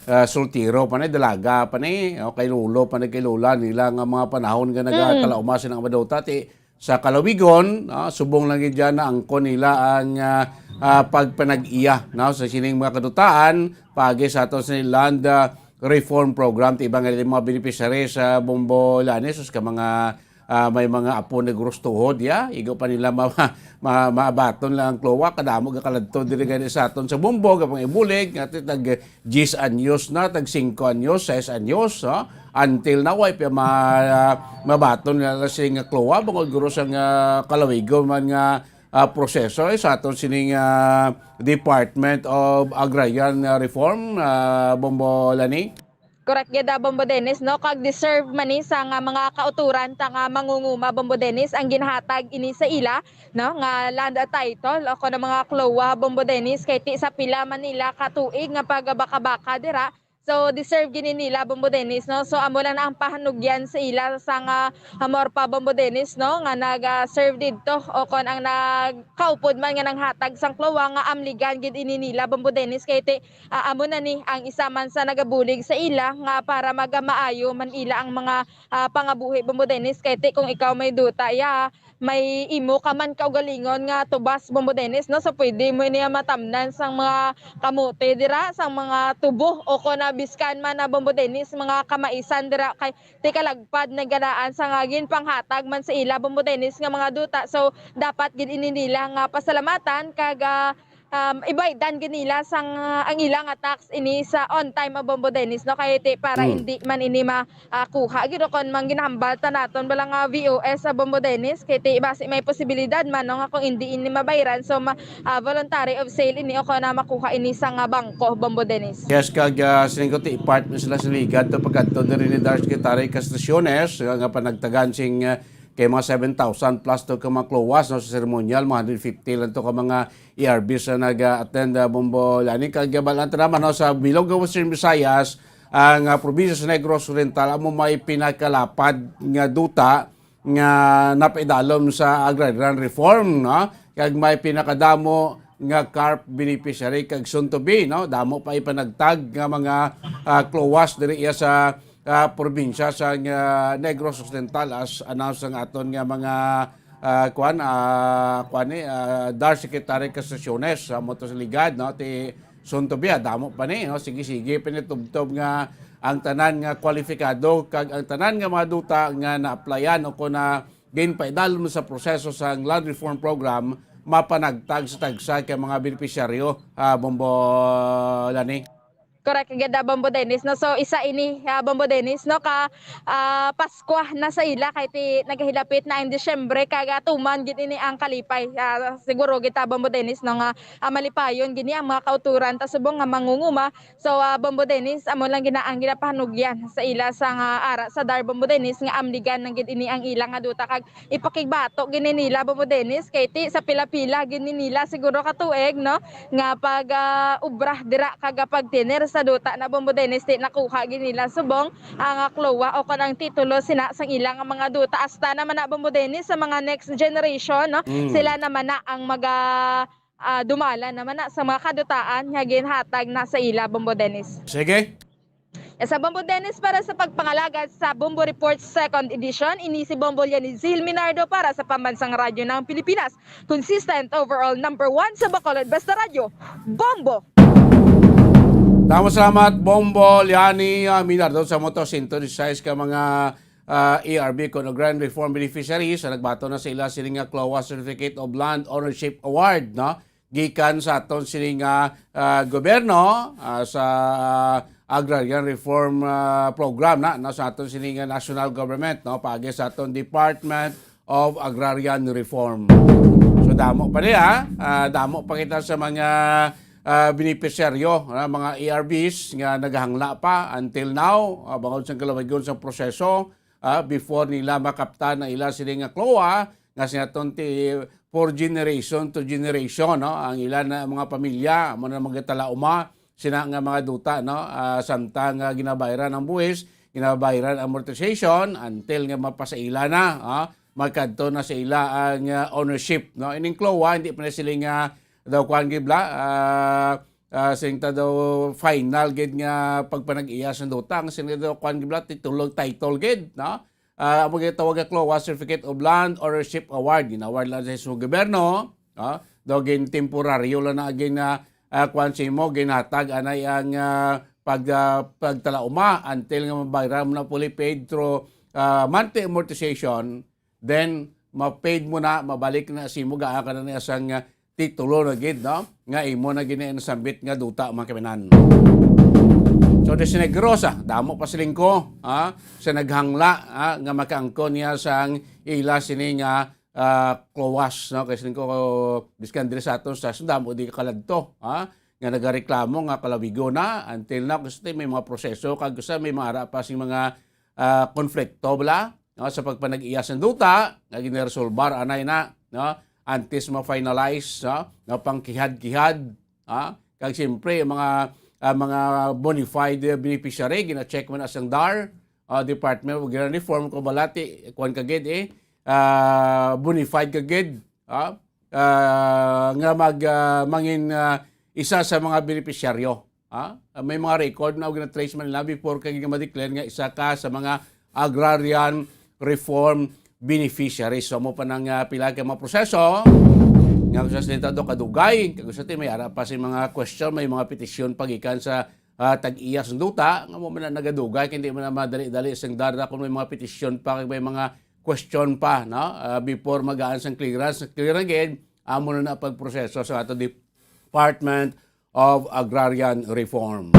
sultiro pa ni dalaga pa ni kay lulo pa ni kay lula nila nga mga panahon nga nagkalaumasin ang madota ti sa kalawigon subong lang gid na angkon nila ang pagpanag-iya sa sining mga kadutaan pagi sa ato sa land reform program ti ibang mga beneficiary sa Bombo Lanes ka mga may mga apo na gustuhod igo pa nila maabaton lang ang klowa kadamo ga kaladto diri gani sa aton sa Bombo kapang ibulig nga tag 10 anyos na tag 5 anyos 6 anyos until now ay mabaton nila sing klowa bangod guro sang kalawigo man nga proseso sa aton sining Department of Agrarian Reform Bombo Lani. Correct gid Bombo Dennis no kag deserve man ni sa nga mga kauturan ta nga mangunguma Bombo Dennis ang ginhatag ini sa ila no nga land title o kuno mga klowa Bombo Dennis kay ti sa pila man nila ka tuig nga pagabaka-baka dira. So deserve gini nila Bombo Dennis no. So amo lang na ang pahanugyan sa ila sa nga amor pa Bombo Dennis no nga naga-serve didto o kon ang nagkaupod man nga nanghatag sang klowa nga amligan gid ini nila Bombo Dennis kay ti amo na ni ang isa man sa nagabulig sa ila nga para magamaayo man ila ang mga pangabuhi Bombo Dennis kay ti kung ikaw may duta may imo ka man kaugalingon nga tubas Bombo Dennis no so pwede mo niya matamnan sang mga kamote dira sang mga tubo o kon biskan man na Bombo Dennis mga kamaisan dira kay ti kalagpad na ganaan sa ngagin panghatag man sa ila Bombo Dennis nga mga duta so dapat gid ini nila nga pasalamatan kag ibaydan ginila sang ang ilang tax ini sa on time Bombo Dennis no kay ti para hindi man ini makuha gid kon man ginahambal ta naton bala nga VOS sa Bombo Dennis kay ti basi may posibilidad man no nga kung hindi ini mabayaran so voluntary of sale ini o na makuha ini sa nga bangko Bombo Dennis. Yes, kag siningko ti ipart mo sila sa ligad to pagkadto diri ni Dar Secretary Castaciones nga panagtagan sing kay mga 7,000 plus to ka mga klowas no, sa ceremonial, mga 150 lang to ka mga ERBs na nag-attend Bombo Lani. Kagabalan naman no, sa Bilog Western Visayas, ang probinsya sa Negros Oriental, amo may pinakalapad nga duta nga napaidalom sa agrarian reform. No? Kag may pinakadamo nga carp beneficiary kag soon to be. No? Damo pa ipanagtag nga mga klowas diri sa probinsya sa Negros Occidental as announced ang aton nga mga Dar Secretary Castaciones sa Motosiligad no ti Sontobia damo pa ni no sige pinitubtob nga ang tanan nga kwalifikado kag ang tanan nga mga duta nga na-applyan o kuna gain paidalom sa proseso sa land reform program mapanagtag sa tagsa kay mga benepisyaryo Bombo Lani. Correct ganda Bombo Dennis no so isa ini Bombo Dennis no ka Pasko na sa ila kay ti nagahilapit na ang Disyembre kaga tuman gid ini ang kalipay siguro kita Bombo Dennis no nga malipayon gini ang mga kauturan ta subong nga mangunguma so Bombo Dennis amo lang ginaang ginapahanugyan sa ila sa nga ara sa Dar Bombo Dennis nga amligan nang gid ini ang ilang nga duta kag ipakigbato gini nila Bombo Dennis kay ti sa pila-pila gini nila siguro ka tuig no nga pag ubrah dira kaga pag tiner sa duta na Bombo Dennis ti nakuha ginila subong ang klowa o kanang titulo sina sang ilang mga duta asta naman na Bombo Dennis sa mga next generation no sila naman na ang dumala naman na sa mga kadutaan nga ginhatag na sa ila Bombo Dennis. Sige. Sa Bombo Dennis para sa pagpangalagad sa Bombo Report 2nd edition, ini si Bombo Lianizil Minardo para sa Pambansang Radyo ng Pilipinas. Consistent overall number 1 sa Bacolod Basta Radyo, Bombo! Salamat Bombo Liani Minardo sa Moto 116 ka mga ERB kono Grand Reform Beneficiaries sa nagbato na sila sining CLOA Certificate of Land Ownership Award no gikan sa aton sining gobyerno sa Agrarian Reform Program na sa aton sining national government no pagi sa aton Department of Agrarian Reform. So damo pa niya damo pa kita sa mga beneficiaryo mga ERBs nga naghangla pa until now bangod sa kalawagon sa proseso before nila makapta na ila sila nga klowa nga sinaton ti for generation to generation no ang ilan na mga pamilya mo na magatala uma sina nga mga duta no samtang ginabayaran ang buwis ginabayaran ang amortization until nga mapasaila na magkadto na sa ila ang ownership no ining klowa hindi pa na sila nga daw kuan gibla singta daw final gid nga pagpanag-iya sa dutang sing daw kwan giblat titulog title gid no. Amo gyud tawag nga CLOA Certificate of Land Ownership Award ginaward lang sa gobyerno daw gin temporaryo lang na agin kwan mo ginhatag anay ang pagtalauma until nga mabayaran mo na fully paid through monthly amortization, then ma-paid mo na, mabalik na si mo gaa ka na niya sang titulo na gid no nga imo na gini sambit nga duta mga kaminan. So sa negrosa damo pa siling ko sa naghangla nga makaangkon niya sang ila sini nga CLOAS no kasi ko biskan diri sa aton sa damo di kaladto nga nagareklamo nga kalawigo na until now kasi may mga proseso kag sa may mga ara pa sing mga konflikto bala no, sa pagpanag-iyas ng duta nga gineresolbar anay na no antes ma-finalize no pangkihad-kihad kag siyempre mga bonafide beneficiary gina-check man asang DAR Department of Agrarian Reform ko balati kuan kagid bonafide kagid nga mangin isa sa mga beneficiaryo may mga record na gina-trace man nila before kag ma-declare nga isa ka sa mga agrarian reform beneficiaries. So mo pa ng pila ka mga proseso nga sa sentado kadugay kag sa may ara pa si mga question may mga petisyon pagikan sa tag-iyas ng duta nga mo man nagadugay hindi man madali-dali sang dara kung may mga petisyon pa kag may mga question pa no before magaan sang clearance again amo na pagproseso sa ato Department of Agrarian Reform.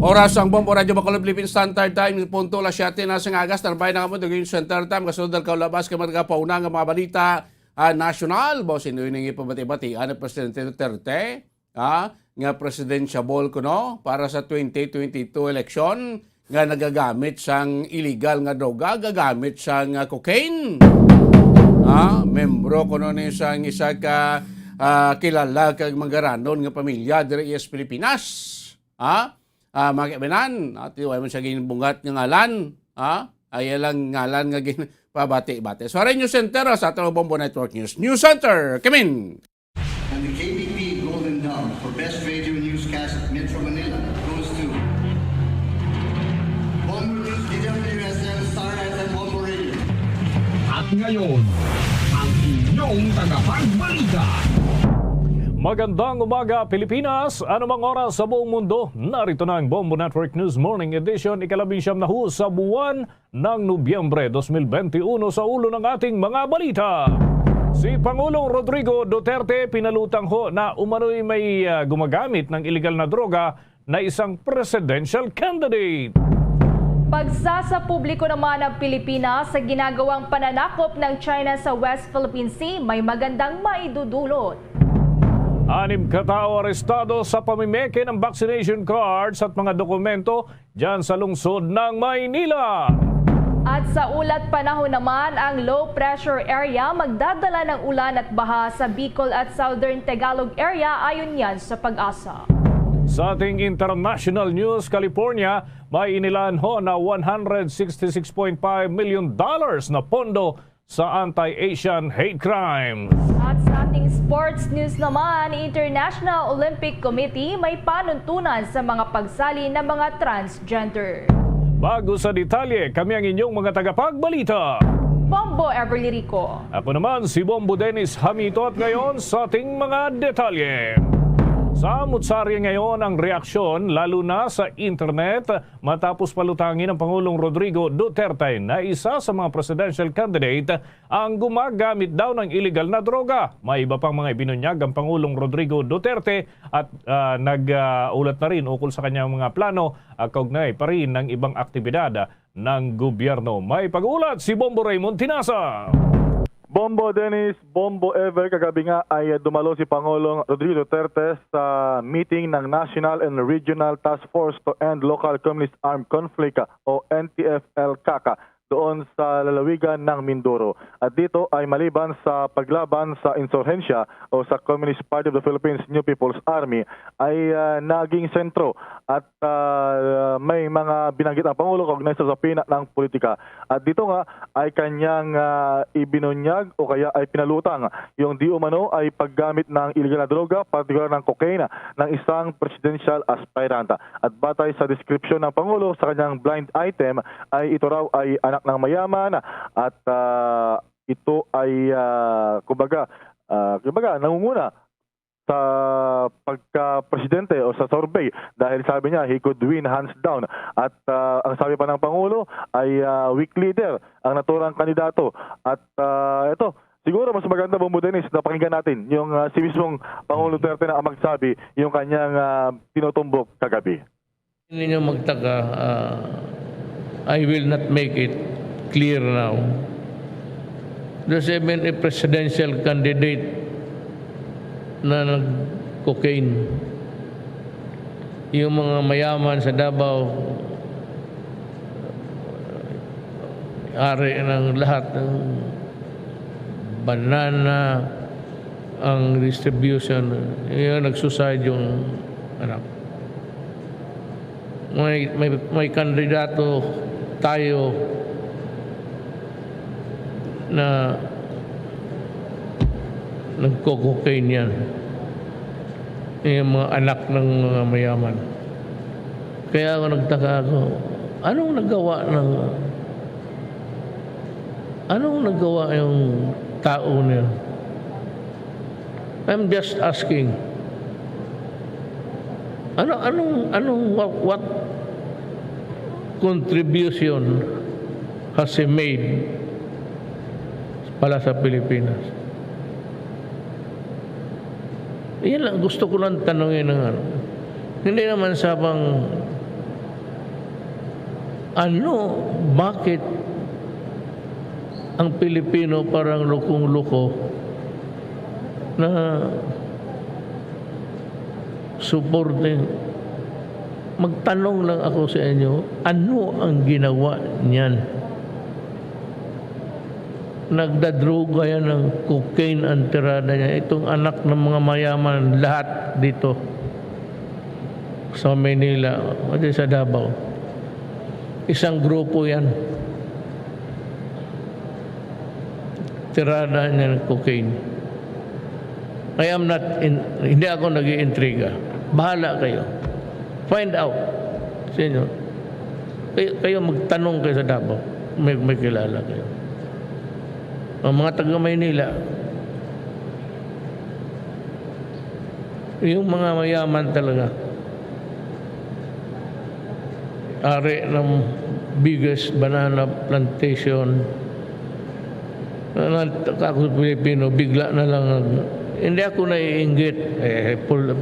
Oras ang Bombo Radio Bacolod Philippine Standard Time punto la 7 na sang agas tarbay na kamo daging Center Time kasunod ka labas ka mga pauna nga mga balita national boss inuy ning ipabati-bati ani Presidente Duterte nga presidential kuno para sa 2022 election nga nagagamit sang illegal nga droga gagamit sang cocaine membro kuno ni sang isa ka kilala kag mangaranon nga pamilya diri sa Pilipinas mga kaibigan, tiway mo siya ginbungat ng ngalan, ay lang ngalan nga ginpabati-bati. So, News Center sa atong Bombo Network News. News Center, come in! And the KBP Golden Dome for Best Radio Newscast Metro Manila goes to Bombo News, DWSM, Star FM, Bombo Radio. At ngayon, ang inyong tagapagbalita. Magandang umaga Pilipinas, anumang oras sa buong mundo. Narito na ang Bombo Network News Morning Edition, ikalabinsyam na sa buwan ng Nobyembre 2021 sa ulo ng ating mga balita. Si Pangulong Rodrigo Duterte pinalutang na umano'y may gumagamit ng illegal na droga na isang presidential candidate. Pagsasapubliko naman ng Pilipinas sa ginagawang pananakop ng China sa West Philippine Sea may magandang maidudulot. 6 katao arestado sa pamimeke ng vaccination cards at mga dokumento dyan sa lungsod ng Maynila. At sa ulat panahon naman, ang low pressure area magdadala ng ulan at baha sa Bicol at Southern Tagalog area ayon yan sa Pag-asa. Sa ating international news, California, may inilaan na $166.5 million na pondo sa anti-Asian hate crime. At sa ating sports news naman, International Olympic Committee may panuntunan sa mga pagsali ng mga transgender. Bago sa detalye, kami ang inyong mga tagapagbalita. Bombo Everly Rico. Ako naman si Bombo Dennis Hamito at ngayon sa ating mga detalye. Sa Mutsarya ngayon ang reaksyon lalo na sa internet matapos palutangin ng Pangulong Rodrigo Duterte na isa sa mga presidential candidate ang gumagamit daw ng illegal na droga. May iba pang mga ibinunyag ang Pangulong Rodrigo Duterte at nag-ulat na rin ukol sa kanyang mga plano kaugnay pa rin ng ibang aktibidad ng gobyerno. May pag-ulat si Bombo Raymond Tinasa. Bombo Dennis, Bombo Ever, kagabi nga ay dumalo si Pangulong Rodrigo Duterte sa meeting ng National and Regional Task Force to End Local Communist Armed Conflict o NTF-LCAC doon sa lalawigan ng Mindoro. At dito ay maliban sa paglaban sa insurhensya o sa Communist Party of the Philippines New People's Army ay naging sentro at may mga binanggit ang Pangulo kaugnay sa usapin ng politika. At dito nga ay kanyang ibinunyag o kaya ay pinalutang yung di umano ay paggamit ng illegal na droga, partikular ng cocaine, ng isang presidential aspirant. At batay sa description ng Pangulo sa kanyang blind item ay ito raw ay anak ng mayaman at ito ay kumbaga nangunguna sa pagka-presidente o sa survey dahil sabi niya he could win hands down. At ang sabi pa ng Pangulo ay weak leader ang naturang kandidato. At ito, siguro mas maganda, Bombo Dennis, na pakinggan natin yung si mismong Pangulo Duterte na ang magsabi yung kanyang tinutumbok kagabi. Hindi niyo magtaka, I will not make it clear now. There's even a presidential candidate na nag-cocaine. Yung mga mayaman sa Davao, ari ng lahat ng banana, ang distribution, yung nagsuside yung anak. May kandidato tayo na nagko-cocaine yan. Yung mga anak ng mga mayaman. Kaya ako nagtaka ako, anong nagawa yung tao niya? I'm just asking. What contribution has he made pala sa Pilipinas? Yan lang, gusto ko lang tanongin ng ano. Hindi naman sabang bakit ang Pilipino parang lukong-luko na supporting. Magtanong lang ako sa inyo, ano ang ginawa niyan? Nagdadroga yan ng cocaine ang tirada niya. Itong anak ng mga mayaman, lahat dito sa Manila, o sa Davao. Isang grupo yan. Tirada niya ng cocaine. Hindi ako nag-iintriga. Bahala kayo. Find out sa inyo. Kayo magtanong kayo sa Davao. May kilala kayo. Ang mga taga Maynila, yung mga mayaman talaga, ari ng biggest banana plantation, ako Pilipino, bigla na lang, hindi ako naiinggit,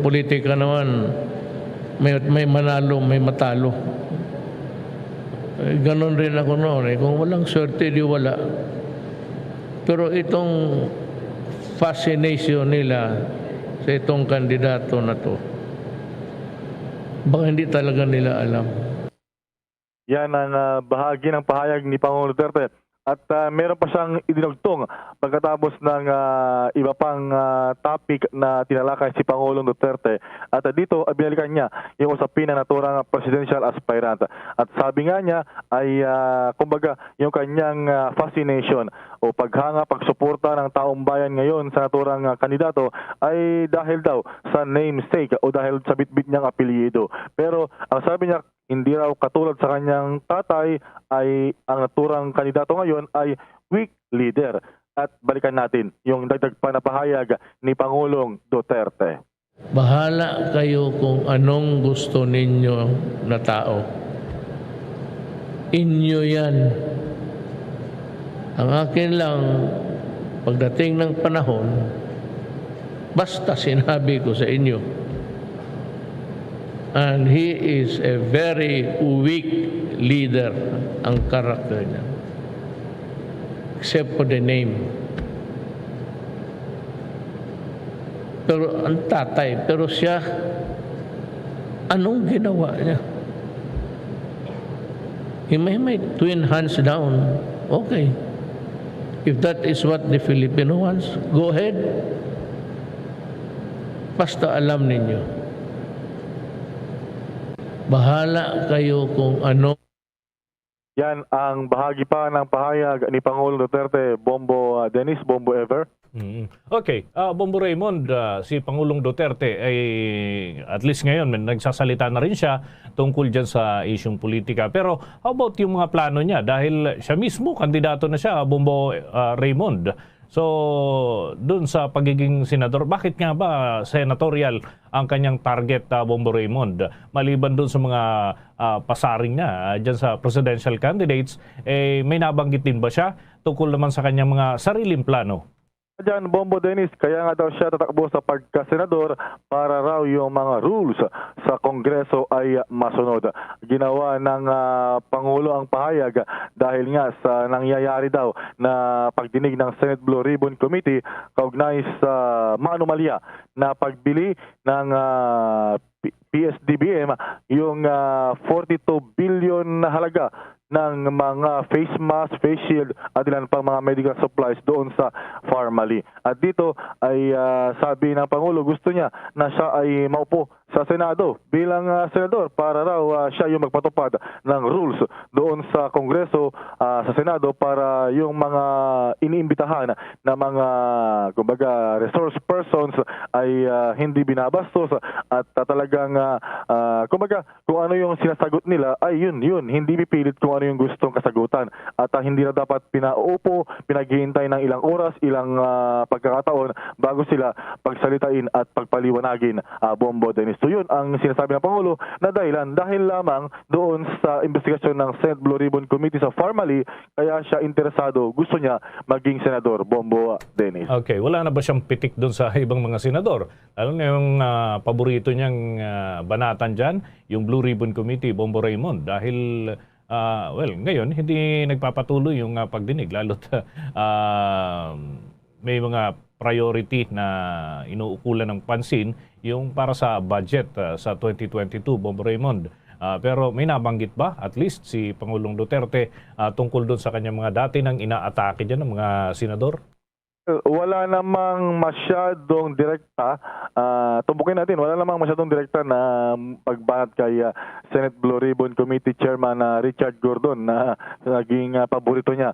politika naman, may manalo, may matalo. Ganon rin ako noon, kung walang swerte, di wala. Pero itong fascination nila sa itong kandidato na to, baka hindi talaga nila alam. Yan ang bahagi ng pahayag ni Pangulong Duterte. At meron pa siyang idinugtong pagkatapos ng iba pang topic na tinalakay si Pangulong Duterte. At dito, binalikan niya yung usapin na naturang presidential aspirant. At sabi nga niya ay kumbaga yung kanyang fascination o paghanga, pagsuporta ng taong bayan ngayon sa naturang kandidato ay dahil daw sa namesake o dahil sa bitbit niyang apelyido. Pero ang sabi niya, hindi raw katulad sa kanyang tatay ay ang naturang kandidato ngayon ay weak leader. At balikan natin yung dagdag pa na pahayag ni Pangulong Duterte. Bahala kayo kung anong gusto ninyo na tao. Inyo yan. Ang akin lang, pagdating ng panahon, basta sinabi ko sa inyo, and he is a very weak leader, ang karakter niya. Except for the name. Pero ang tatay, pero siya, anong ginawa niya? He may twin hands down. Okay. If that is what the Filipino wants, go ahead. Basta alam ninyo, Bahala kayo kung ano. Yan ang bahagi pa ng pahayag ni Pangulong Duterte, Bombo Dennis, Bombo Ever. Okay, Bombo Raymond, si Pangulong Duterte ay at least ngayon nagsasalita na rin siya tungkol dyan sa isyong politika. Pero how about yung mga plano niya? Dahil siya mismo, kandidato na siya, Bombo Raymond. So, dun sa pagiging senador, bakit nga ba senatorial ang kanyang target, Bombo Raymond? Maliban dun sa mga pasaring niya dyan sa presidential candidates, may nabanggit din ba siya tungkol naman sa kanyang mga sariling plano? Diyan, Bombo Dennis, kaya nga daw siya tatakbo sa pagkasenador para raw yung mga rules sa Kongreso ay masunod. Ginawa ng Pangulo ang pahayag dahil nga sa nangyayari daw na pagdinig ng Senate Blue Ribbon Committee kaugnay sa mga anomalya na pagbili ng PSDBM, yung 42 billion na halaga ng mga face mask, face shield at ilan pang mga medical supplies doon sa Pharmally. At dito ay sabi ng Pangulo, gusto niya na siya ay maupo sa Senado bilang senador para raw siya yung magpatupad ng rules doon sa Kongreso, sa Senado, para yung mga iniimbitahan na mga kumbaga resource persons ay hindi binabastos at talagang kumbaga kung ano yung sinasagot nila ay yun, hindi pipilit kung ano yung gustong kasagutan at hindi na dapat pinauupo, pinaghihintay ng ilang oras, ilang pagkakataon bago sila pagsalitain at pagpaliwanagin, Bombo Dennis. So yun ang sinasabi ng Pangulo na dahilan dahil lamang doon sa investigasyon ng Senate Blue Ribbon Committee sa Pharmally, kaya siya interesado, gusto niya maging senador, Bombo Dennis. Okay, wala na ba siyang pitik doon sa ibang mga senador? Lalo na yung paborito niyang banatan dyan, yung Blue Ribbon Committee, Bombo Raymond, dahil well, ngayon hindi nagpapatuloy yung pagdinig, lalo't may mga priority na inuukulan ng pansin yung para sa budget sa 2022, Bombo Raymond. Pero may nabanggit ba at least si Pangulong Duterte tungkol doon sa kanyang mga dati nang inaatake dyan ng mga senador? Wala namang masyadong direkta, tumbukin natin, wala namang masyadong direkta na pagbanat kay Senate Blue Ribbon Committee Chairman Richard Gordon na naging paborito niya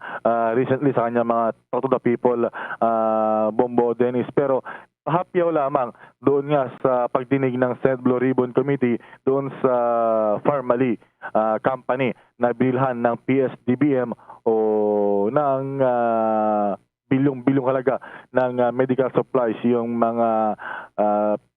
recently sa kanya mga Talk to the People, Bombo Dennis. Pero hapyaw lamang doon nga sa pagdinig ng Senate Blue Ribbon Committee doon sa Pharmally company na bilhan ng PSDBM o ng bilyong halaga ng medical supplies, yung mga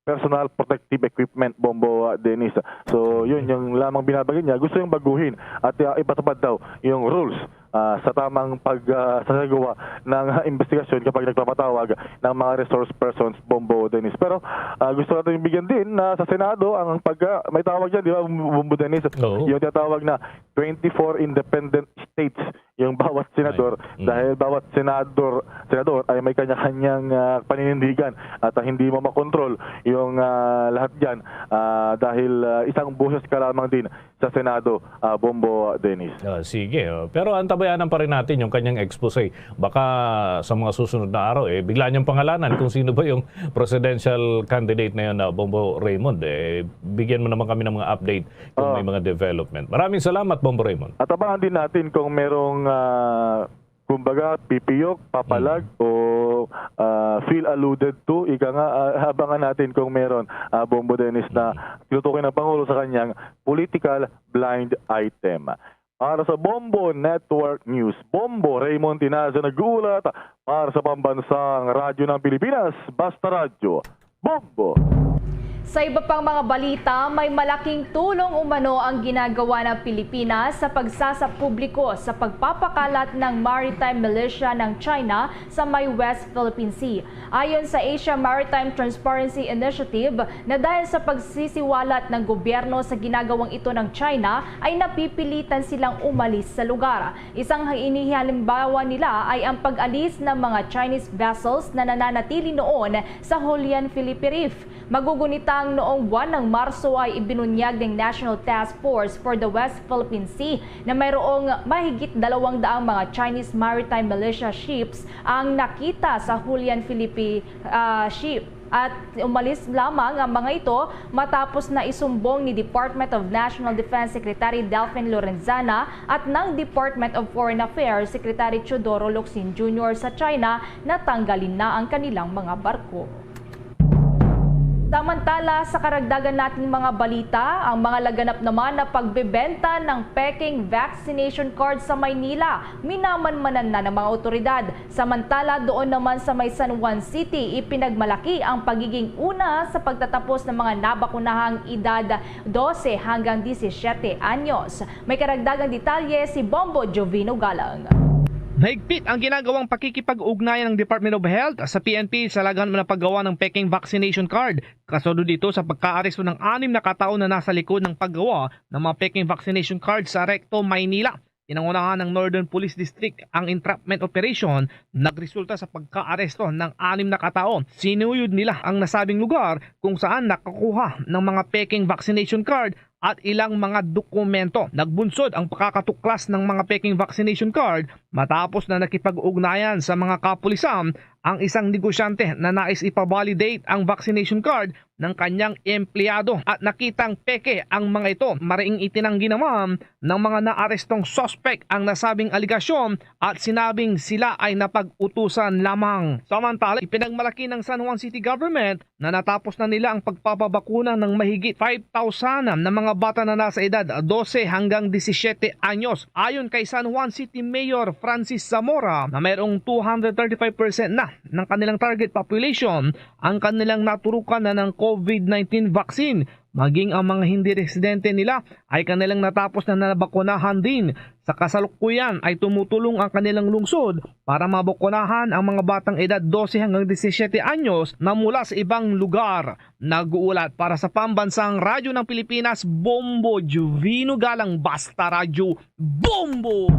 personal protective equipment, Bombo Dennis. So yun yung lamang binabanggit niya, gusto yung baguhin at ipatupad daw yung rules sa tamang pagsasagawa ng investigasyon kapag nagpapatawag ng mga resource persons, Bombo Dennis. Pero gusto natin bigyan din na sa Senado ang may tawag dyan, di ba, Bombo Dennis? Oo. Yung tinatawag na 24 independent states yung bawat senador, dahil bawat senador ay may kanya-kanyang paninindigan at hindi mo makontrol yung lahat dyan dahil isang boses ka lamang din sa Senado, Bombo Dennis. Sige, pero antabayanan pa rin natin yung kanyang expose. Baka sa mga susunod na araw, bigla niyang pangalanan kung sino ba yung presidential candidate na yun, Bombo Raymond. Bigyan mo naman kami ng mga update kung may mga development. Maraming salamat, Bombo Raymond. At abangan din natin kung merong kumbaga pipiyok, papalag o feel alluded to, ika nga, abangan natin kung meron, Bombo Dennis, na tinutukoy ng Pangulo sa kanyang political blind item. Para sa Bombo Network News, Bombo Raymond Tinazo nag-uulat para sa pambansang radyo ng Pilipinas, Basta Radyo, Bombo! Sa iba pang mga balita, may malaking tulong umano ang ginagawa ng Pilipinas sa pagsasapubliko sa pagpapakalat ng maritime militia ng China sa may West Philippine Sea. Ayon sa Asia Maritime Transparency Initiative, na dahil sa pagsisiwalat ng gobyerno sa ginagawang ito ng China, ay napipilitan silang umalis sa lugar. Isang inihalimbawa nila ay ang pag-alis ng mga Chinese vessels na nananatili noon sa Julian Felipe Reef. Magugunita noong buwan ng Marso ay ibinunyag ng National Task Force for the West Philippine Sea na mayroong mahigit 200 mga Chinese maritime militia ships ang nakita sa Julian Felipe At umalis lamang ang mga ito matapos na isumbong ni Department of National Defense Secretary Delfin Lorenzana at ng Department of Foreign Affairs Secretary Teodoro Locsin Jr. sa China na tanggalin na ang kanilang mga barko. Samantala, sa karagdagan nating mga balita, ang mga laganap naman na pagbebenta ng peking vaccination card sa Maynila, minamanmanan na ng mga otoridad. Samantala, doon naman sa may San Juan City, ipinagmalaki ang pagiging una sa pagtatapos ng mga nabakunahang edad 12 hanggang 17 anyos. May karagdagang detalye si Bombo Jovino Galang. Mahigpit ang ginagawang pakikipag-ugnayan ng Department of Health sa PNP sa laganap na paggawa ng peking vaccination card. Kasunod dito sa pagkaaresto ng 6 na katao na nasa likod ng paggawa ng mga peking vaccination card sa Recto, Maynila. Pinangunahan ng Northern Police District ang entrapment operation, nagresulta sa pagkaaresto ng 6 na katao. Sinuyod nila ang nasabing lugar kung saan nakakuha ng mga peking vaccination card at ilang mga dokumento. Nagbunsod ang pakakatuklas ng mga peking vaccination card matapos na nakipag-ugnayan sa mga kapulisan ang isang negosyante na nais ipavalidate ang vaccination card ng kanyang empleyado at nakitang peke ang mga ito. Mariing itinanggi naman ng mga naarestong suspect ang nasabing aligasyon at sinabing sila ay napag-utusan lamang. Samantala, ipinagmalaki ng San Juan City Government na natapos na nila ang pagpapabakuna ng mahigit 5,000 na mga bata na nasa edad 12 hanggang 17 anyos. Ayon kay San Juan City Mayor Francis Zamora na mayroong 235% na ng kanilang target population ang kanilang naturukan na ng COVID-19 vaccine. Maging ang mga hindi residente nila ay kanilang natapos na nabakunahan din. Sa kasalukuyan ay tumutulong ang kanilang lungsod para mabakunahan ang mga batang edad 12 hanggang 17 anyos na mula sa ibang lugar. Nag-uulat para sa Pambansang Radyo ng Pilipinas, Bombo Jovino Galang, Basta Radyo, Bombo!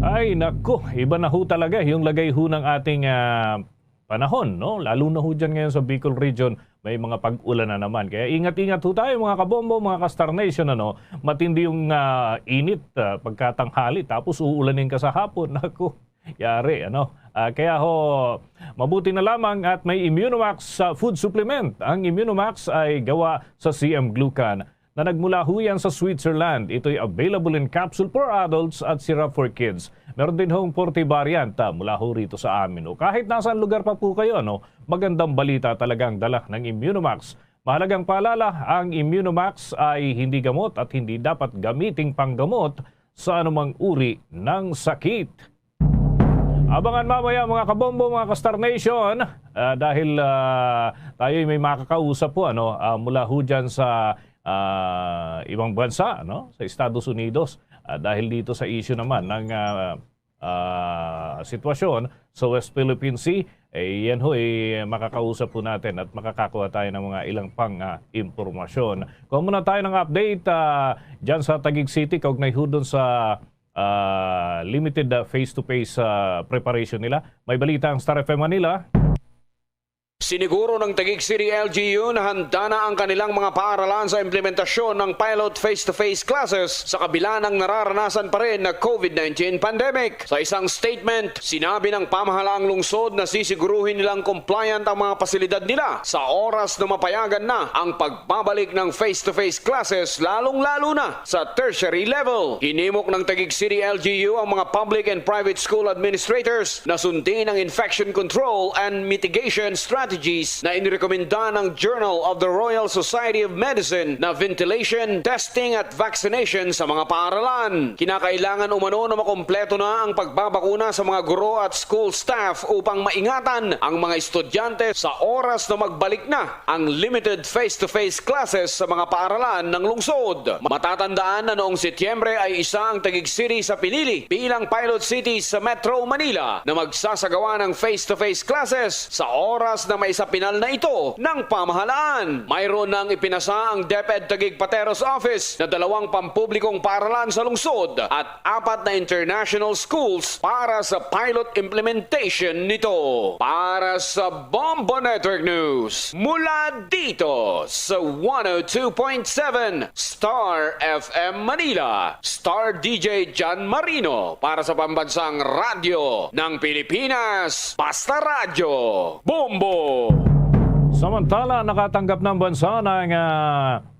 Ay nako, iba na ho talaga yung lagay ho ng ating panahon, no? Lalo na ho dyan ngayon sa Bicol Region, may mga pag-ulan na naman. Kaya ingat-ingat ho tayo mga kabombo, mga ka-Star Nation, ano? Matindi yung init pagkatanghali, tapos uulanin ka sa hapon. Nako, yari, ano? Kaya ho, mabuti na lamang at may Immunomax food supplement. Ang Immunomax ay gawa sa CM Glucan na nagmula ho yan sa Switzerland. Ito'y available in capsule for adults at syrup for kids. Meron din hong 40 variant mula ho rito sa amin. O kahit nasaan lugar pa po kayo, no, magandang balita talagang dala ng Immunomax. Mahalagang paalala, ang Immunomax ay hindi gamot at hindi dapat gamiting panggamot sa anumang uri ng sakit. Abangan mamaya mga kabombo, mga ka-Star Nation, dahil tayo may makakausap po mula ho dyan sa ibang bansa, no? Sa Estados Unidos, dahil dito sa issue naman ng sitwasyon sa West Philippine Sea, yan ho makakausap po natin at makakakuha tayo ng mga ilang pang impormasyon. Kung muna tayo ng update dyan sa Taguig City, kaugnay ho dun sa limited face-to-face preparation nila. May balita ang Star FM Manila. Siniguro ng Taguig City LGU na handa na ang kanilang mga paaralan sa implementasyon ng pilot face-to-face classes sa kabila ng nararanasan pa rin na COVID-19 pandemic. Sa isang statement, sinabi ng pamahalaang lungsod na sisiguruhin nilang compliant ang mga pasilidad nila sa oras na mapayagan na ang pagbabalik ng face-to-face classes, lalong-lalo na sa tertiary level. Hinimok ng Taguig City LGU ang mga public and private school administrators na sundin ang infection control and mitigation strategies na inirekomenda ng Journal of the Royal Society of Medicine na ventilation, testing at vaccination sa mga paaralan. Kinakailangan umano na makompleto na ang pagbabakuna sa mga guro at school staff upang maingatan ang mga estudyante sa oras na magbalik na ang limited face-to-face classes sa mga paaralan ng lungsod. Matatandaan na noong Setyembre ay isa ang Taguig City sa pinili bilang pilot city sa Metro Manila na magsasagawa ng face-to-face classes sa oras na may sa pinal na ito ng pamahalaan. Mayroon nang ipinasa ang DepEd Taguig Pateros Office na 2 pampublikong paaralan sa lungsod at 4 na international schools para sa pilot implementation nito. Para sa Bombo Network News, mula dito sa 102.7 Star FM Manila, Star DJ John Marino para sa Pambansang Radyo ng Pilipinas, Basta Radyo, Bombo! Samantala, nakatanggap ng bansa ng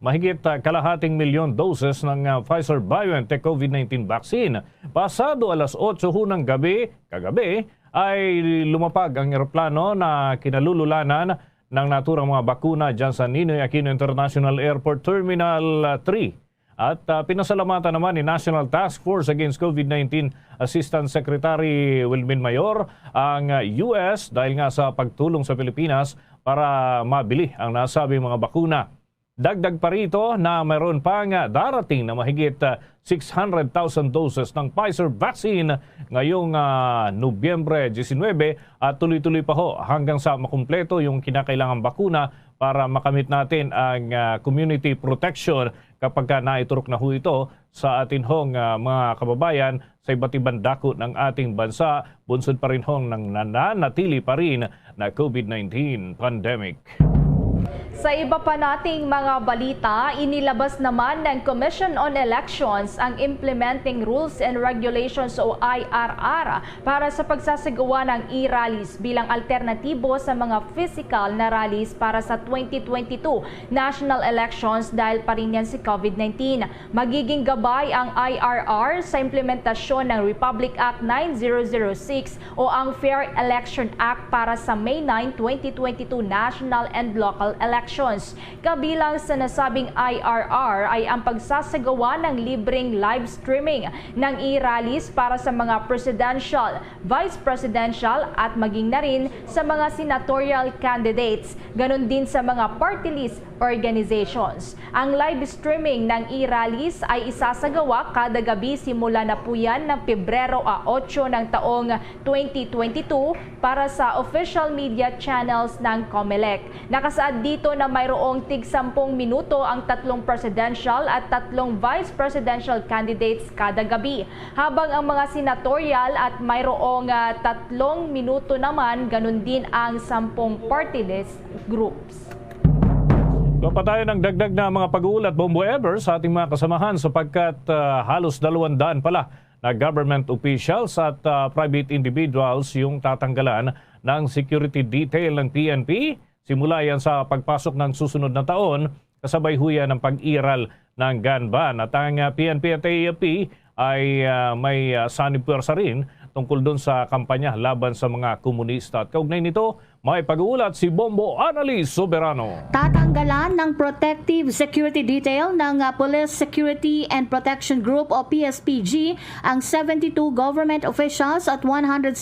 mahigit kalahating milyon doses ng Pfizer-BioNTech COVID-19 vaccine. Pasado alas 8 ng kagabi, ay lumapag ang eroplano na kinalululanan ng naturang mga bakuna dyan sa Ninoy Aquino International Airport Terminal 3. At pinasalamatan naman ni National Task Force Against COVID-19 Assistant Secretary Wilmin Mayor ang US dahil nga sa pagtulong sa Pilipinas para mabili ang nasabing mga bakuna. Dagdag pa rito na mayroon pang darating na mahigit 600,000 doses ng Pfizer vaccine ngayong Nobyembre 19 at tuloy-tuloy pa ho hanggang sa makumpleto yung kinakailangang bakuna para makamit natin ang community protection kapag naiturok na ho ito sa atin hong mga kababayan sa iba't ibang dako ng ating bansa, bunsod pa rin hong nananatili pa rin na COVID-19 pandemic. Sa iba pa nating mga balita, inilabas naman ng Commission on Elections ang Implementing Rules and Regulations o IRR para sa pagsasagawa ng e-rallies bilang alternatibo sa mga physical na rallies para sa 2022 national elections dahil pa rin yan si COVID-19. Magiging gabay ang IRR sa implementasyon ng Republic Act 9006 o ang Fair Election Act para sa May 9, 2022 national and local elections. Kabilang sa nasabing IRR ay ang pagsasagawa ng libreng live streaming ng e-rallies para sa mga presidential, vice presidential at maging na rin sa mga senatorial candidates, ganun din sa mga party list organizations. Ang live streaming ng e-rallies ay isasagawa kada gabi simula na po yan ng Pebrero 8 ng taong 2022 para sa official media channels ng COMELEC. Nakasaad dito na mayroong tig 10 minuto ang 3 presidential at 3 vice presidential candidates kada gabi, habang ang mga senatorial at mayroong 3 minuto naman, ganun din ang 10 party list groups. Pa tayo ng dagdag na mga pag-uulat, Bombo Ever, sa ating mga kasamahan sapagkat halos 200 pala na government officials at private individuals yung tatanggalan ng security detail ng PNP. Simula yan sa pagpasok ng susunod na taon, kasabay huya ng pag-iral ng gun ban. At ang PNP at AFP ay may sanib-pwersa rin tungkol doon sa kampanya laban sa mga komunista. At kaugnay nito, may pag-uulat si Bombo Annalise Soberano. Tatanggalan ng Protective Security Detail ng Police Security and Protection Group o PSPG ang 72 government officials at 107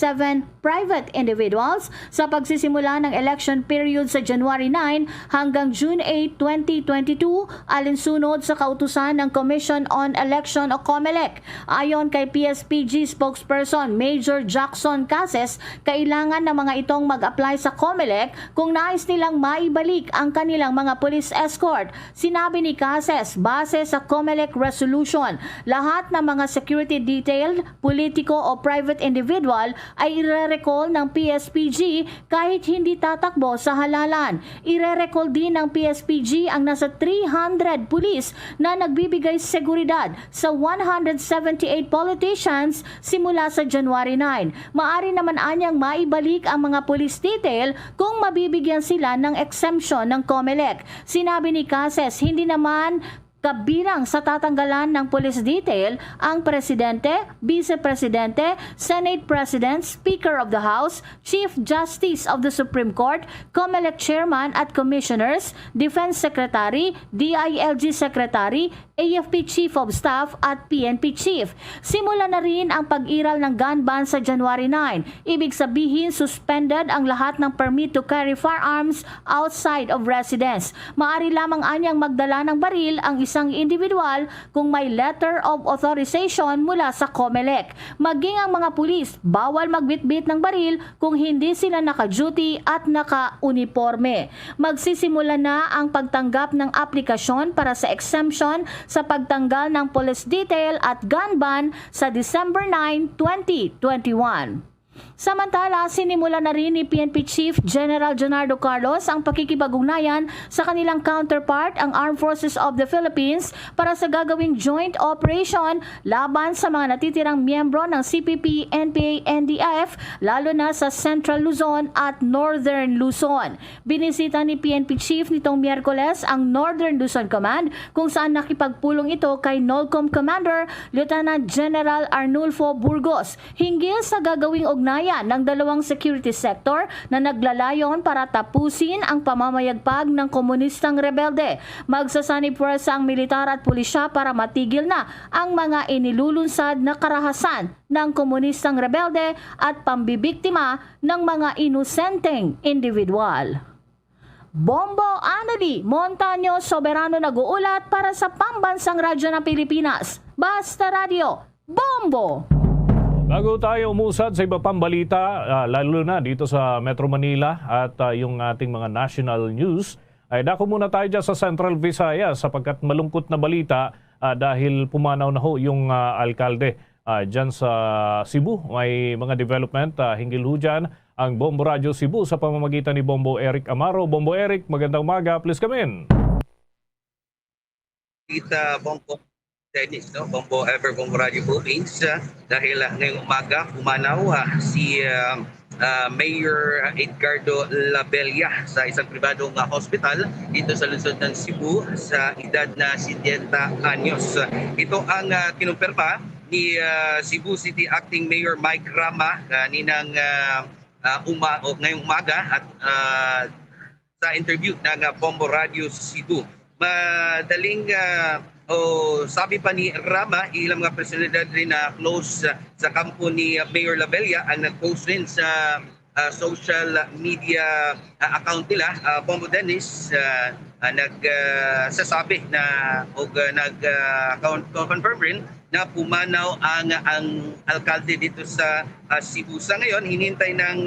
private individuals sa pagsisimula ng election period sa January 9 hanggang June 8, 2022 alinsunod sa kautusan ng Commission on Election o COMELEC. Ayon kay PSPG spokesperson Major Jackson Cases, kailangan ng mga itong mag-apply sa COMELEC kung nais nilang maibalik ang kanilang mga police escort. Sinabi ni Cases, base sa COMELEC resolution, lahat ng mga security detail, politiko o private individual ay ire-recall ng PSPG kahit hindi tatakbo sa halalan. Ire-recall din ng PSPG ang nasa 300 pulis na nagbibigay seguridad sa 178 politicians simula sa January 9. Maari naman anyang maibalik ang mga police detail kung mabibigyan sila ng exemption ng COMELEC. Sinabi ni Cases, hindi naman kabilang sa tatanggalan ng police detail ang Presidente, Vice-Presidente, Senate President, Speaker of the House, Chief Justice of the Supreme Court, COMELEC Chairman at Commissioners, Defense Secretary, DILG Secretary, AFP Chief of Staff at PNP Chief. Simula na rin ang pag-iral ng gun ban sa January 9. Ibig sabihin, suspended ang lahat ng permit to carry firearms outside of residence. Maari lamang anyang magdala ng baril ang isang individual kung may letter of authorization mula sa COMELEC. Maging ang mga pulis, bawal magbitbit ng baril kung hindi sila naka-duty at naka-uniforme. Magsisimula na ang pagtanggap ng aplikasyon para sa exemption sa pagtanggal ng police detail at gun ban sa December 9, 2021. Samantala, sinimula na rin ni PNP Chief General Jonardo Carlos ang pakikipag-ugnayan sa kanilang counterpart, ang Armed Forces of the Philippines, para sa gagawing joint operation laban sa mga natitirang miyembro ng CPP, NPA, NDF, lalo na sa Central Luzon at Northern Luzon. Binisita ni PNP Chief nitong Miyerkules ang Northern Luzon Command, kung saan nakipagpulong ito kay NOLCOM Commander Lieutenant General Arnulfo Burgos hinggil sa gagawing ugnayan ng dalawang security sector na naglalayon para tapusin ang pamamayagpag ng komunistang rebelde. Magsasanib puwersa ang militar at pulisya para matigil na ang mga inilulunsad na karahasan ng komunistang rebelde at pambibiktima ng mga inosenteng individual. Bombo Anali Montaño Soberano nag-uulat para sa Pambansang Radyo ng Pilipinas. Basta Radio, Bombo! Bago tayo umusad sa iba pang balita, lalo na dito sa Metro Manila at yung ating mga national news, ay dako muna tayo dyan sa Central Visayas sapagkat malungkot na balita dahil pumanaw na ho yung alkalde dyan sa Cebu. May mga development hinggil ho dyan ang Bombo Radio Cebu sa pamamagitan ni Bombo Eric Amaro. Bombo Eric, magandang umaga. Please come in. Bombo Dennis, no? Bombo Ever Bombo Radio Philippines, dahil ngayong umaga pumanaw si Mayor Edgardo Labella sa isang pribadong hospital dito sa lungsod ng Cebu sa edad na 70 anyos. Ito ang kinumpirma ni Cebu City Acting Mayor Mike Rama kaninang ngayong umaga at sa interview ng Bombo Radio Cebu. Madaling sabi pa ni Rama, ilang mga personalidad rin na close sa kampo ni Mayor Labella ang nag-post rin sa social media account nila. Bombo Dennis nagsasabi na nag-confirm rin na pumanaw ang alkalde dito sa Cebu. Sa ngayon, hinintay ng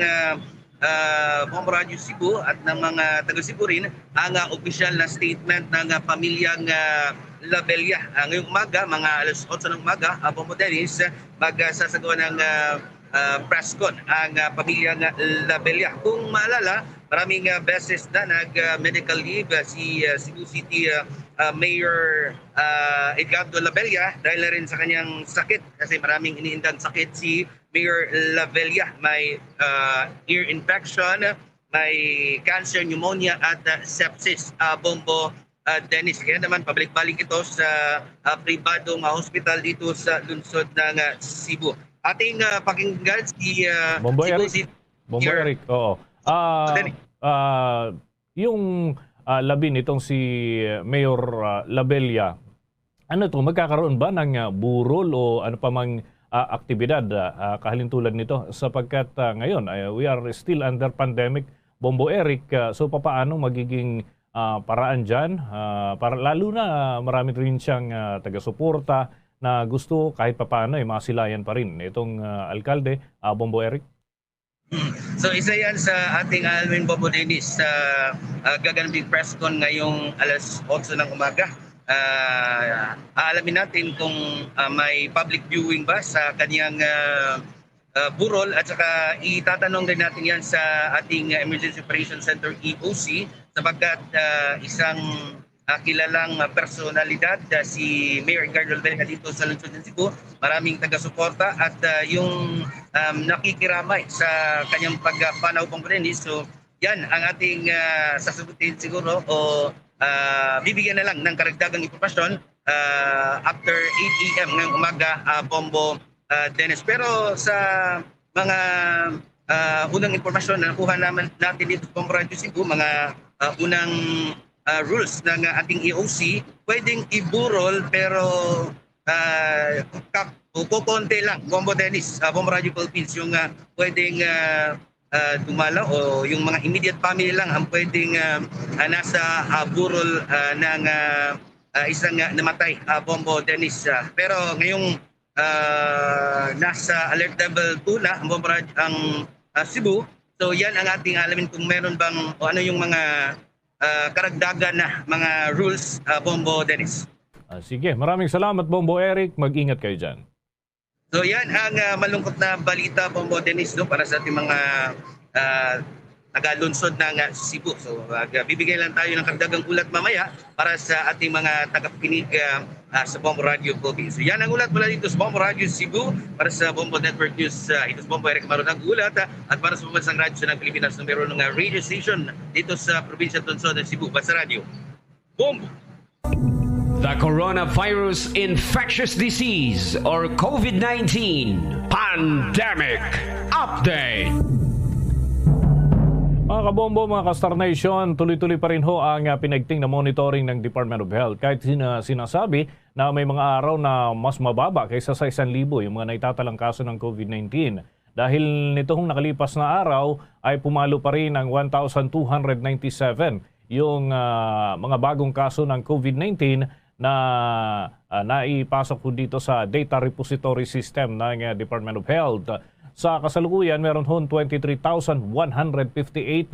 Bombo Radio Cebu at ng mga taga-Cebu rin ang opisyal na statement ng pamilyang Labella. Ngayong umaga, mga alas 8 ng umaga, Bombo Dennis, magsasagawa ng press con ang pamilyang Labella. Kung maalala, maraming beses na nag-medical leave si Cebu City Mayor Edgardo Labella dahil rin sa kanyang sakit, kasi maraming iniindang sakit si Mayor Labella. May ear infection, may cancer, pneumonia at sepsis. Bombo Dennis, kaya naman pabalik-balik ito sa pribadong hospital dito sa lungsod ng Cebu. Ating pakinggan si Bombo Cebu Eric. City. Bombo Eric, oo. Yung labi nitong si Mayor Labella, ano to, magkakaroon ba ng burol o ano pa mang aktibidad kahalintulad nito? Sapagkat ngayon, we are still under pandemic, Bombo Eric. So papaano magiging paraan dyan? Para, lalo na marami rin siyang taga-suporta na gusto kahit papaano masilayan pa rin itong alkalde, Bombo Eric. So isa yan sa ating Alwin Bombo Dennis sa gaganaping press con ngayong alas 8 ng umaga. Aalamin natin kung may public viewing ba sa kanyang burol, at saka itatanong din natin yan sa ating Emergency Operations Center EOC sapagkat isang kilalang personalidad si Mayor Edgardo Labella dito sa lungsod ng Cebu. Maraming taga-suporta at yung nakikiramay sa kanyang pagpanaw Bombo Dennis. So yan ang ating sasagutin siguro o bibigyan na lang ng karagdagang informasyon after 8 a.m. ngayong umaga, Bombo Dennis. Pero sa mga unang informasyon na nakuha natin dito sa Bombo Radio Cebu, mga unang rules ng ating EOC, pwedeng iburol pero kukonti lang, Bombo Dennis, Bombo Radio Philippines, yung pwedeng dumalaw o yung mga immediate family lang ang pwedeng nasa burol ng isang namatay, Bombo Dennis. Pero ngayong nasa alert level 2 na ang Cebu, so yan ang ating alamin kung meron bang o ano yung mga karagdagan na mga rules, Bombo Dennis. Sige, maraming salamat Bombo Eric. Mag-ingat kayo dyan. So yan ang malungkot na balita, Bombo Dennis, no, para sa ating mga taga-lungsod ng Cebu. So bibigay lang tayo ng karagdagang ulat mamaya para sa ating mga tagapakinig sa Bombo Radio Philippines. So yan ang ulat mula dito sa Bombo Radio Cebu para sa Bombo Network News. Ito sa Bombo Eric Maron ang ulat at para sa pambansang radyo ng Pilipinas na meron ng radio station dito sa probinsya Tonsod ng Cebu. Basta Radio. Bombo! The coronavirus infectious disease or COVID-19 pandemic update. Mga kabombo, mga Kastar Nation, tuloy-tuloy pa rin ho ang pinagting na monitoring ng Department of Health. Kahit sinasabi na may mga araw na mas mababa kaysa sa 1,000 yung mga naitatalang kaso ng COVID-19. Dahil nitong nakalipas na araw ay pumalo pa rin ang 1,297 yung mga bagong kaso ng COVID-19 na naipasok po dito sa data repository system ng Department of Health. Sa kasalukuyan, meron hon 23,158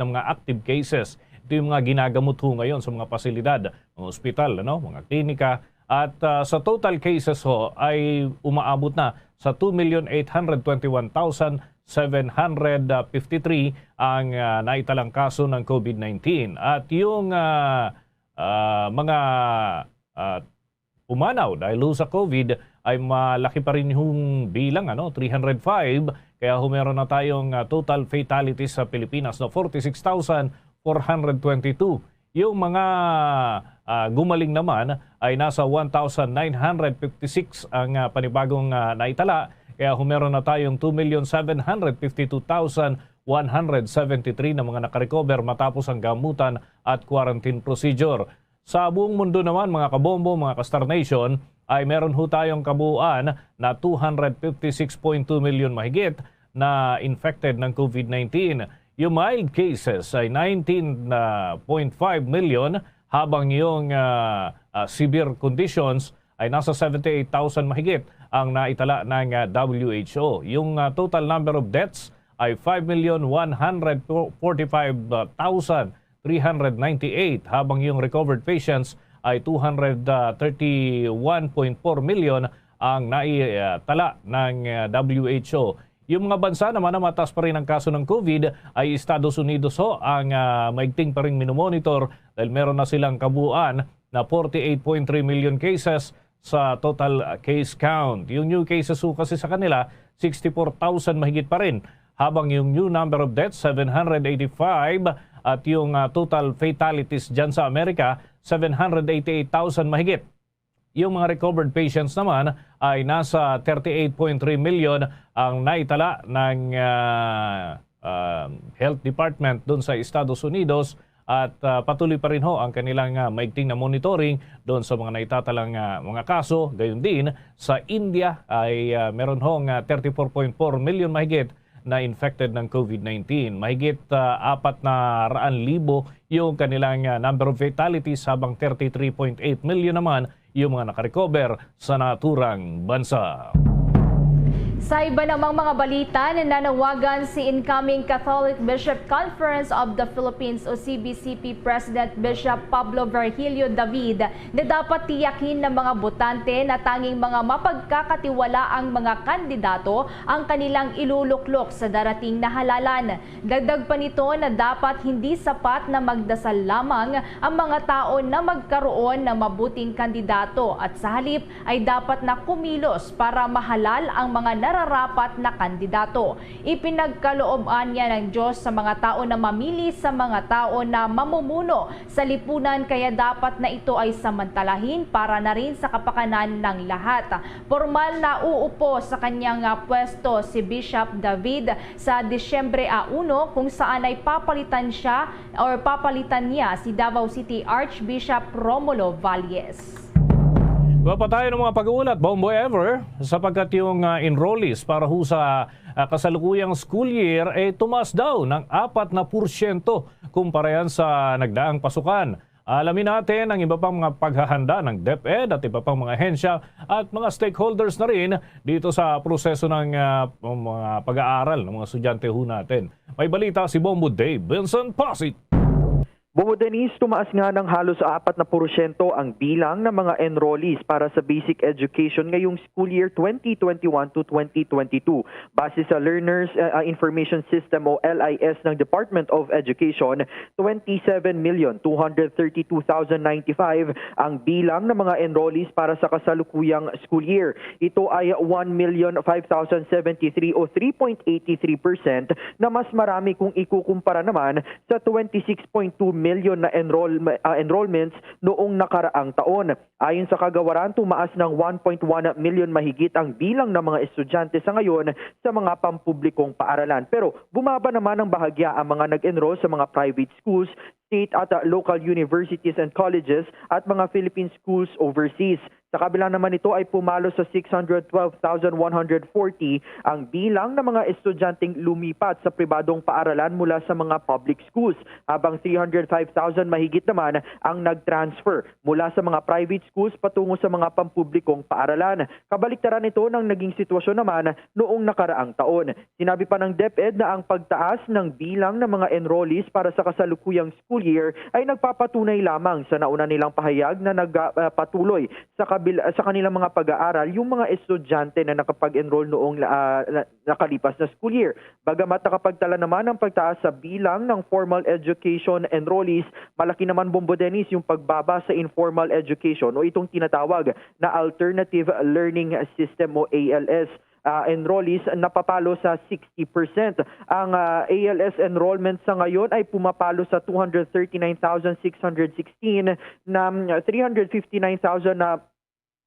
na mga active cases. Ito yung mga ginagamot ho ngayon sa mga pasilidad, mga ospital, mga klinika. At sa total cases ho ay umaabot na sa 2,821,753 ang naitalang kaso ng COVID-19. At yung mga umanaw dahil sa COVID ay malaki pa rin yung bilang, 305. Kaya meron na tayong total fatalities sa Pilipinas na 46,422. Yung mga gumaling naman ay nasa 1,956 ang panibagong naitala. Kaya meron na tayong 2,752,173 na mga nakarecover matapos ang gamutan at quarantine procedure. Sa buong mundo naman, mga kabombo, mga Kastar Nation, ay meron ho tayong kabuuan na 256.2 million mahigit na infected ng COVID-19. Yung mild cases ay 19.5 million habang yung severe conditions ay nasa 78,000 mahigit ang naitala ng WHO. Yung total number of deaths ay 5,145,398 habang yung recovered patients ay 231.4 million ang naitala ng WHO. Yung mga bansa naman na mataas pa rin ang kaso ng COVID ay Estados Unidos ho ang maigting pa rin minomonitor dahil meron na silang kabuuan na 48.3 million cases sa total case count. Yung new cases ho kasi sa kanila 64,000 mahigit pa rin habang yung new number of deaths 785 at yung total fatalities dyan sa Amerika 788,000 mahigit. Yung mga recovered patients naman ay nasa 38.3 million ang naitala ng Health Department doon sa Estados Unidos at patuloy pa rin ho ang kanilang maigting na monitoring doon sa mga naitatalang mga kaso. Gayon din sa India ay meron hong 34.4 million mahigit na infected ng COVID-19. Mahigit 400,000 yung kanilang number of fatalities habang 33.8 million naman yung mga nakarecover sa naturang bansa. Sa iba namang mga balita, nananawagan si incoming Catholic Bishop Conference of the Philippines o CBCP President Bishop Pablo Virgilio David na dapat tiyakin ng mga botante na tanging mga mapagkakatiwalaang mga kandidato ang kanilang iluluklok sa darating na halalan. Dagdag pa nito na dapat hindi sapat na magdasal lamang ang mga tao na magkaroon ng mabuting kandidato at sa halip ay dapat na kumilos para mahalal ang mga nararapat na kandidato. Ipinagkalooban niya ng Diyos sa mga tao na mamili sa mga tao na mamumuno sa lipunan kaya dapat na ito ay samantalahin para na rin sa kapakanan ng lahat. Formal na uupo sa kanyang pwesto si Bishop David sa Disyembre 1 kung saan ay papalitan niya si Davao City Archbishop Romulo Valles. Pa tayo ng mga pag-uulat, Bombo Ever, sapagkat yung enrollees para ho sa kasalukuyang school year ay tumaas daw ng 4% kumpara yan sa nagdaang pasukan. Alamin natin ang iba pang mga paghahanda ng DepEd at iba pang mga ahensya at mga stakeholders na rin dito sa proseso ng mga pag-aaral ng mga estudyante ho natin. May balita si Bombo Dave Vincent Pasit. Bobo Denise, tumaas nga ng halos 4% ang bilang ng mga enrollees para sa basic education ngayong school year 2021 to 2022. Base sa Learners Information System o LIS ng Department of Education, 27,232,095 ang bilang ng mga enrollees para sa kasalukuyang school year. Ito ay 1,005,073 o 3.83% na mas marami kung ikukumpara naman sa 26.2 million na enrollments noong nakaraang taon. Ayon sa kagawaran, tumaas ng 1.1 million mahigit ang bilang ng mga estudyante sa ngayon sa mga pampublikong paaralan. Pero bumaba naman ng bahagya ang mga nag-enroll sa mga private schools, state at local universities and colleges at mga Philippine schools overseas. Sa kabila naman ito ay pumalo sa 612,140 ang bilang ng mga estudyanteng lumipat sa pribadong paaralan mula sa mga public schools, habang 305,000 mahigit naman ang nag-transfer mula sa mga private schools patungo sa mga pampublikong paaralan. Kabaliktaran ito ng naging sitwasyon naman noong nakaraang taon. Sinabi pa ng DepEd na ang pagtaas ng bilang ng mga enrollees para sa kasalukuyang school year ay nagpapatunay lamang sa nauna nilang pahayag na nagpatuloy sa kanilang mga pag-aaral yung mga estudyante na nakapag-enroll noong nakalipas na school year. Bagamat nakapagtala naman ang pagtaas sa bilang ng formal education enrollees, malaki naman, Bombo Dennis, yung pagbaba sa informal education o itong tinatawag na Alternative Learning System o ALS. Enrollees napapalo sa 60%. Ang ALS enrollment sa ngayon ay pumapalo sa 239,616 na 359,000 na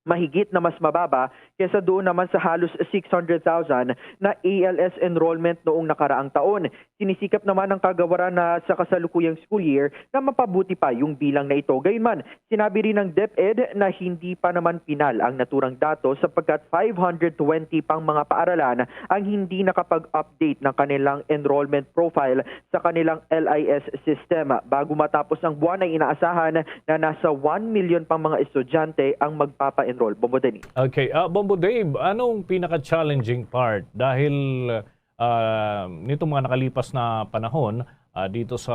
mahigit na mas mababa kaysa doon naman sa halos 600,000 na ALS enrollment noong nakaraang taon. Sinisikap naman ng kagawaran na sa kasalukuyang school year na mapabuti pa yung bilang na ito. Gayunman, sinabi rin ng DepEd na hindi pa naman pinal ang naturang datos sapagkat 520 pang mga paaralan ang hindi nakapag-update ng kanilang enrollment profile sa kanilang LIS system. Bago matapos ang buwan ay inaasahan na nasa 1 million pang mga estudyante ang magpapa-enroll. Bombo Denny. Okay. Bombo Dave, anong pinaka-challenging part? Dahil nitong mga nakalipas na panahon dito sa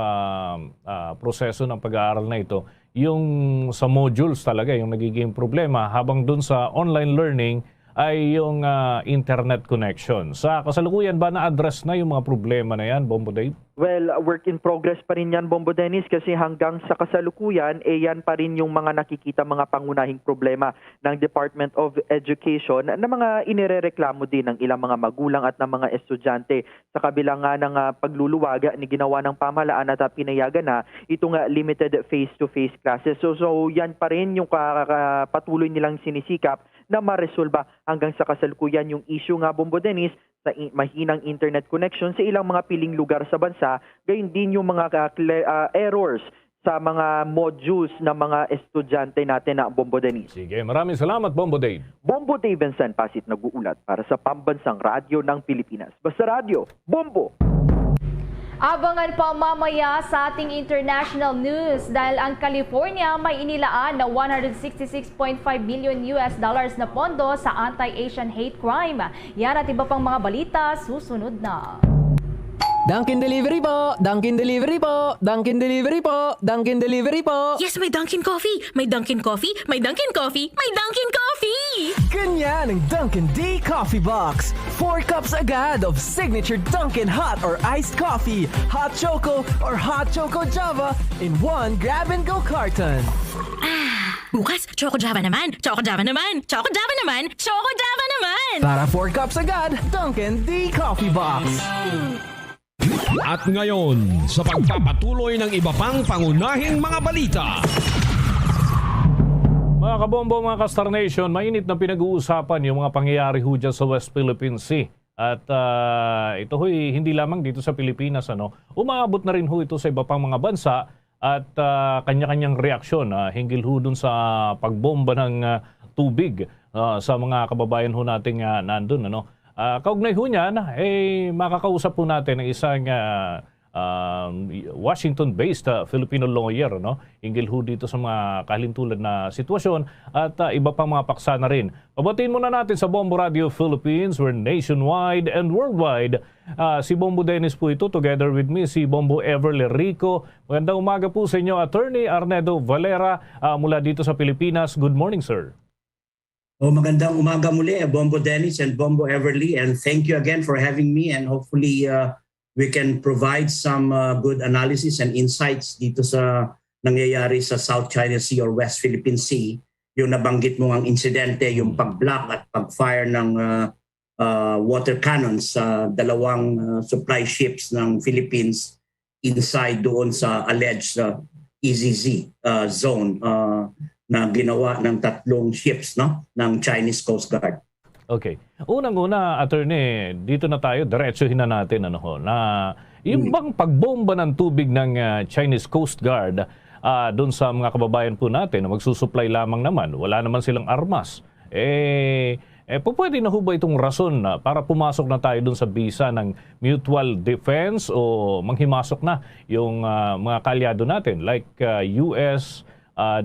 proseso ng pag-aaral na ito, yung sa modules talaga yung nagiging problema, habang dun sa online learning ay yung internet connection. Sa kasalukuyan ba na-address na yung mga problema na yan, Bombo Dave? Well, work in progress pa rin yan, Bombo Dennis, kasi hanggang sa kasalukuyan, yan pa rin yung mga nakikita mga pangunahing problema ng Department of Education na mga inirereklamo din ng ilang mga magulang at ng mga estudyante sa kabila nga ng pagluluwag ni ginawa ng pamahalaan at pinayagan na itong limited face-to-face classes. So yan pa rin yung patuloy nilang sinisikap na maresolba hanggang sa kasalukuyan yung issue nga, Bombo Dennis, sa mahinang internet connection sa ilang mga piling lugar sa bansa, gayon din yung mga errors sa mga modules ng mga estudyante natin na, Bombo Dennis. Sige, maraming salamat, Bombo Dave. Bombo Dave and San Pasit nag-uulat para sa Pambansang Radyo ng Pilipinas. Basta radyo, Bombo! Abangan pa mamaya sa ating international news dahil ang California may inilaan na $166.5 billion na pondo sa anti-Asian hate crime. Yan at iba pang mga balita susunod na. Dunkin' Delivery po! Dunkin' Delivery po! Dunkin' Delivery po! Dunkin' Delivery po! Yes, may Dunkin' Coffee! May Dunkin' Coffee! May Dunkin' Coffee! May Dunkin' Coffee! Ganyan ang Dunkin' Day Coffee Box! 4 cups agad of signature Dunkin' hot or iced coffee, hot choco or hot choco java in 1 grab-and-go carton. Bukas, Choco Java naman! Choco Java naman! Choco Java naman! Choco Java naman! Para 4 cups agad, Dunkin' Day Coffee Box! At ngayon, sa pagpapatuloy ng iba pang pangunahing mga balita. Mga kabombo, mga Kastar Nation, mainit na pinag-uusapan yung mga pangyayari ho dyan sa West Philippine Sea. At ito ho'y hindi lamang dito sa Pilipinas. Umaabot na rin ho ito sa iba pang mga bansa at kanya-kanyang reaksyon hinggil ho dun sa pagbomba ng tubig sa mga kababayan ho nating nandun. Kaugnay ho niyan, makakausap po natin ang isang Washington-based Filipino lawyer, no? Hinggil ho dito sa mga kahalintulad na sitwasyon at iba pang mga paksa na rin. Pabatiin muna natin sa Bombo Radio Philippines, we're nationwide and worldwide. Si Bombo Dennis po ito, together with me, si Bombo Everly Rico. Magandang umaga po sa inyo, Attorney Arnedo Valera mula dito sa Pilipinas. Good morning, sir. Magandang umaga muli, Bombo Dennis and Bombo Everly, and thank you again for having me, and hopefully we can provide some good analysis and insights dito sa nangyayari sa South China Sea or West Philippine Sea. Yung nabanggit mo ang insidente, yung pag-block at pag-fire ng water cannons sa dalawang supply ships ng Philippines inside doon sa alleged EZZ zone na ginawa ng 3 ships, no, ng Chinese Coast Guard. Okay. Unang-una, Attorney, dito na tayo, diretsuhin na natin na yung bang pagbomba ng tubig ng Chinese Coast Guard doon sa mga kababayan po natin na magsusupply lamang naman, wala naman silang armas. Pwede na ho ba itong rason para pumasok na tayo doon sa bisa ng mutual defense o manghimasok na yung mga kalyado natin like US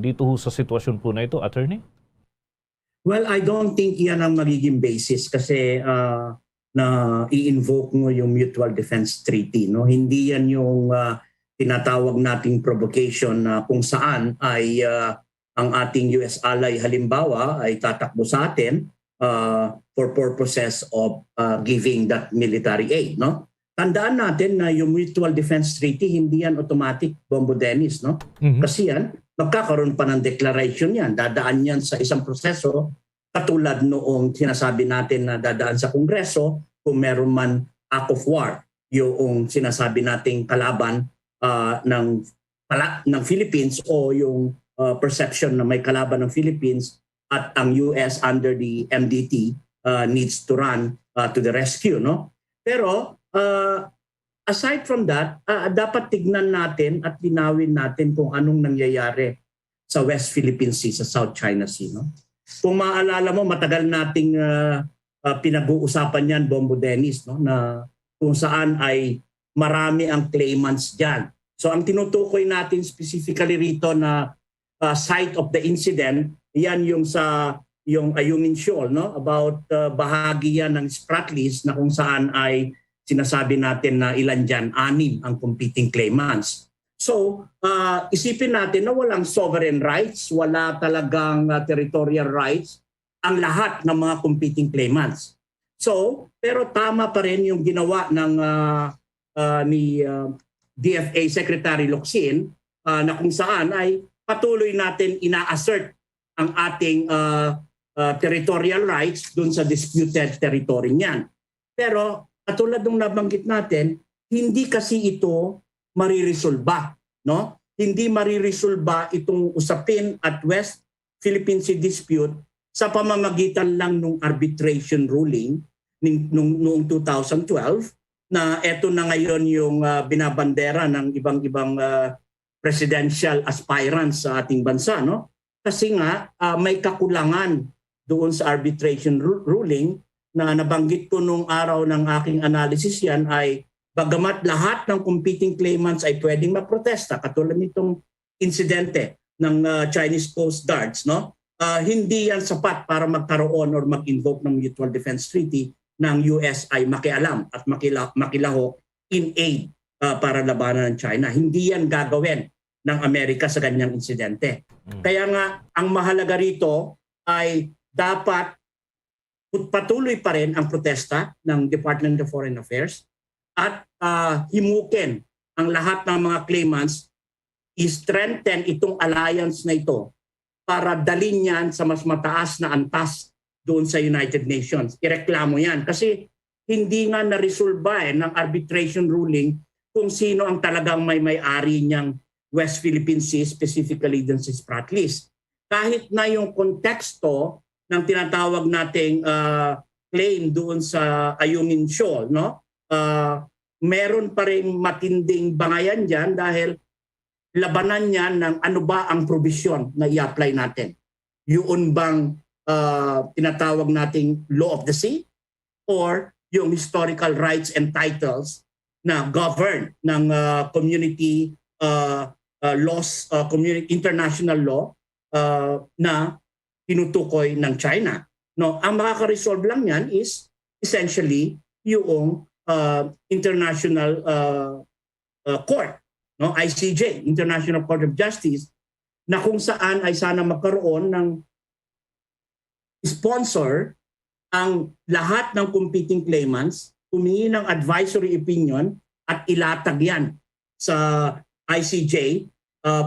dito ho sa sitwasyon po na ito, Attorney? Well, I don't think yan ang magiging basis kasi na i-invoke mo yung Mutual Defense Treaty. No? Hindi yan yung tinatawag nating provocation na kung saan ay ang ating US ally halimbawa ay tatakbo sa atin for purposes of giving that military aid. No? Tandaan natin na yung Mutual Defense Treaty, hindi yan automatic, Bombo Dennis. No? Kasi yan, magkakaroon pa ng declaration yan. Dadaan yan sa isang proseso katulad noong sinasabi natin na dadaan sa Kongreso kung meron man act of war. Yung sinasabi nating kalaban ng Philippines o yung perception na may kalaban ng Philippines at ang US under the MDT needs to run to the rescue. No? Pero aside from that, dapat tignan natin at linawin natin kung anong nangyayari sa West Philippine Sea, sa South China Sea. No? Kung maaalala mo, matagal nating pinag-uusapan yan, Bombo Dennis, no? Na kung saan ay marami ang claimants dyan. So ang tinutukoy natin specifically rito na site of the incident, yan yung sa yung Ayungin Shoal, no? About bahagi yan ng Spratlys na kung saan ay sinasabi natin na ilan dyan, 6 ang competing claimants. So, isipin natin na walang sovereign rights, wala talagang territorial rights ang lahat ng mga competing claimants. So, pero tama pa rin yung ginawa ng ni DFA Secretary Locsin na kung saan ay patuloy natin ina-assert ang ating territorial rights dun sa disputed territory niyan. Pero katulad ng nabanggit natin, hindi kasi ito mariresolba, no? Hindi mariresolba itong usapin at West Philippine Sea dispute sa pamamagitan lang ng arbitration ruling noong 2012 na eto na ngayon yung binabandera ng ibang presidential aspirants sa ating bansa, no? Kasi nga may kakulangan doon sa arbitration ruling na nabanggit ko nung araw ng aking analysis yan ay bagamat lahat ng competing claimants ay pwedeng maprotesta katulad nitong insidente ng Chinese Coast Guards, no? Hindi yan sapat para magkaroon or mag-invoke ng Mutual Defense Treaty ng US ay makialam at makilahok in aid para labanan ng China. Hindi yan gagawin ng Amerika sa ganyang insidente. Kaya nga ang mahalaga rito ay dapat patuloy pa rin ang protesta ng Department of Foreign Affairs at himukin ang lahat ng mga claimants i-strengthen itong alliance na ito para dalhin yan sa mas mataas na antas doon sa United Nations. Ireklamo yan kasi hindi nga naresolba ng arbitration ruling kung sino ang talagang may-ari niyang West Philippine Sea, specifically dun sa Spratlys. Kahit na yung konteksto ng tinatawag nating claim doon sa Ayungin Shoal, no? Meron pa rin matinding bangayan dyan dahil labanan niya ng ano ba ang provision na i-apply natin. Yun bang tinatawag nating law of the sea or yung historical rights and titles na govern ng community laws, international law na tinutukoy ng China. No, ang makaka-resolve lang yan is essentially yung international court, no, ICJ, International Court of Justice, na kung saan ay sana magkaroon ng sponsor ang lahat ng competing claimants, humingi ng advisory opinion at ilatag yan sa ICJ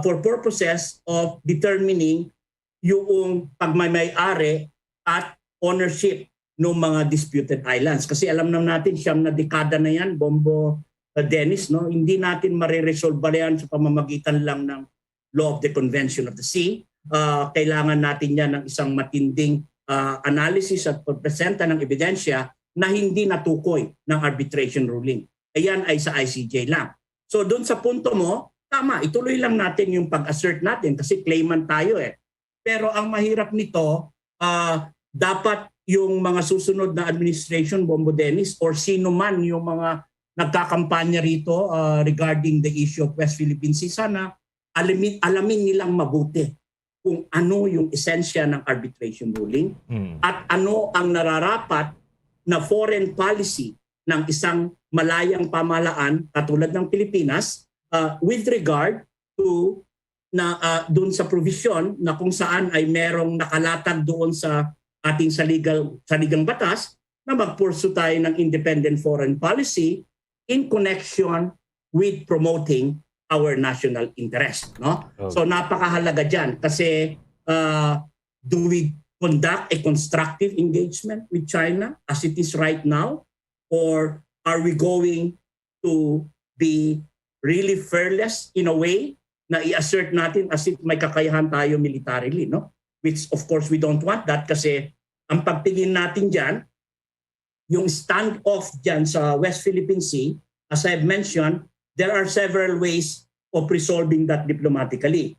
for purposes of determining yung pagmamay-ari at ownership ng mga disputed islands. Kasi alam natin, siyam na dekada na yan, Bombo Dennis, no? Hindi natin mariresolve yan sa pamamagitan lang ng Law of the Convention of the Sea. Kailangan natin yan ng isang matinding analysis at pagpresenta ng ebidensya na hindi natukoy ng arbitration ruling. Ayan ay sa ICJ lang. So doon sa punto mo, tama, ituloy lang natin yung pag-assert natin kasi claimant tayo eh. Pero ang mahirap nito, dapat yung mga susunod na administration, Bombo Dennis, or sino man yung mga nagkakampanya rito regarding the issue of West Philippine Sea, sana alamin nilang mabuti kung ano yung esensya ng arbitration ruling at ano ang nararapat na foreign policy ng isang malayang pamahalaan katulad ng Pilipinas with regard to doon sa provision na kung saan ay merong nakalatag doon sa ating saligang batas na magpursu tayo ng independent foreign policy in connection with promoting our national interest, no? Okay. So napakahalaga diyan kasi do we conduct a constructive engagement with China as it is right now, or are we going to be really fearless in a way na i-assert natin as if may kakayahan tayo militarily, no? Which of course we don't want that kasi ang pagtingin natin diyan, yung standoff diyan sa West Philippine Sea, as I've mentioned, there are several ways of resolving that diplomatically.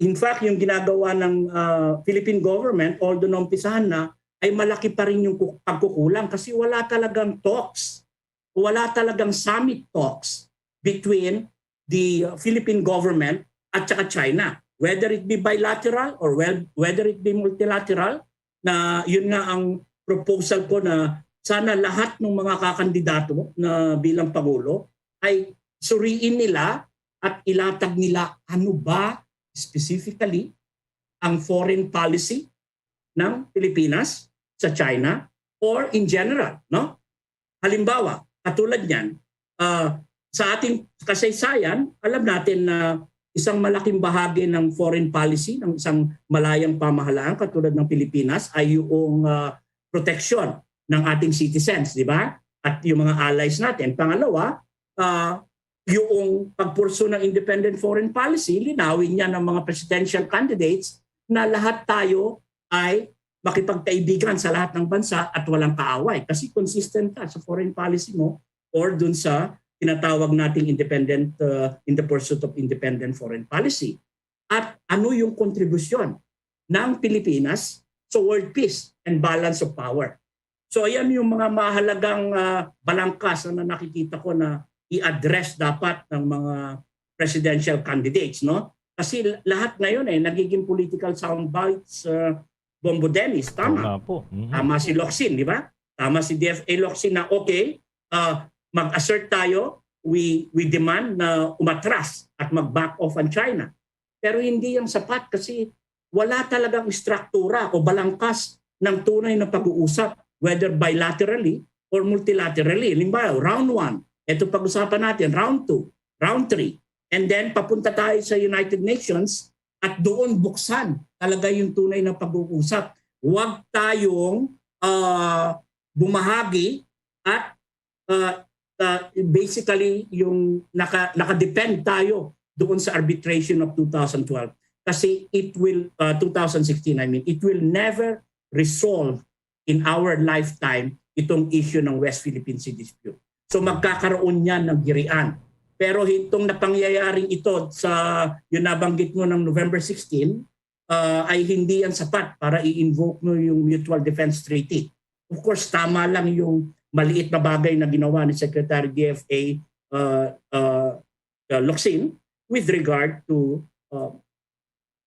In fact, yung ginagawa ng Philippine government, although naumpisahan na, ay malaki pa rin yung pagkukulang kasi wala talagang talks, wala talagang summit talks between the Philippine government at saka China. Whether it be bilateral or whether it be multilateral, na yun nga ang proposal ko na sana lahat ng mga kakandidato na bilang Pangulo ay suriin nila at ilatag nila ano ba specifically ang foreign policy ng Pilipinas sa China or in general, no? Halimbawa, katulad niyan, sa ating kasaysayan, alam natin na isang malaking bahagi ng foreign policy ng isang malayang pamahalaan katulad ng Pilipinas ay yung protection ng ating citizens, di ba? At yung mga allies natin. Pangalawa, yung pagpurso ng independent foreign policy, linawin niya ng mga presidential candidates na lahat tayo ay makipagkaibigan sa lahat ng bansa at walang kaaway. Kasi consistent ka sa foreign policy mo or dun sa tinatawag nating independent, in the pursuit of independent foreign policy. At ano yung kontribusyon ng Pilipinas sa world peace and balance of power. So ayan yung mga mahalagang balangkas na nakikita ko na i-address dapat ng mga presidential candidates, no? Kasi lahat ngayon nagiging political soundbites. Bombo Dennis, tama. Tama si Locsin, di ba? Tama si DFA Locsin na okay, mag-assert tayo, we demand na umatras at mag-back off ang China. Pero hindi yung sapat kasi wala talagang struktura o balangkas ng tunay na pag-uusap, whether bilaterally or multilaterally. Halimbawa, round 1, ito pag-usapan natin, round 2, round 3, and then papunta tayo sa United Nations at doon buksan talaga yung tunay na pag-uusap. Huwag tayong bumahagi at basically yung nakadepend tayo doon sa arbitration of 2012 kasi it will 2016 it will never resolve in our lifetime itong issue ng West Philippine Sea dispute. So magkakaroon niyan ng girian. Pero itong napangyayaring ito sa yung nabanggit mo ng November 16 ay hindi yan sapat para i-invoke mo yung Mutual Defense Treaty. Of course, tama lang yung maliit na bagay na ginawa ni Secretary DFA Locsin with regard to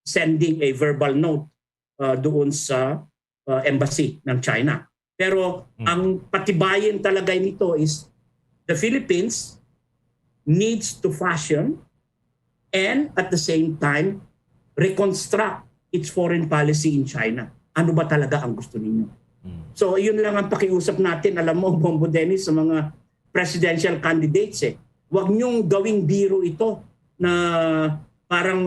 sending a verbal note doon sa embassy ng China. Pero ang patibayin talaga nito is the Philippines needs to fashion and at the same time reconstruct its foreign policy in China. Ano ba talaga ang gusto ninyo? So yun lang ang pakiusap natin. Alam mo, Bombo Dennis, sa mga presidential candidates, huwag niyong gawing biro ito na parang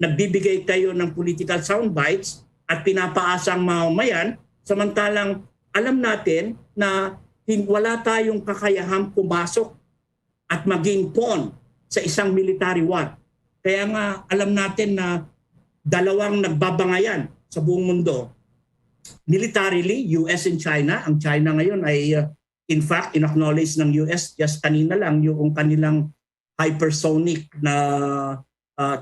nagbibigay kayo ng political soundbites at pinapaasang mamamayan, samantalang alam natin na wala tayong kakayahang pumasok at maging pawn sa isang military war. Kaya nga alam natin na dalawang nagbabangayan sa buong mundo. Militarily, US and China. Ang China ngayon ay in fact inacknowledge ng US just kanina lang yung kanilang hypersonic na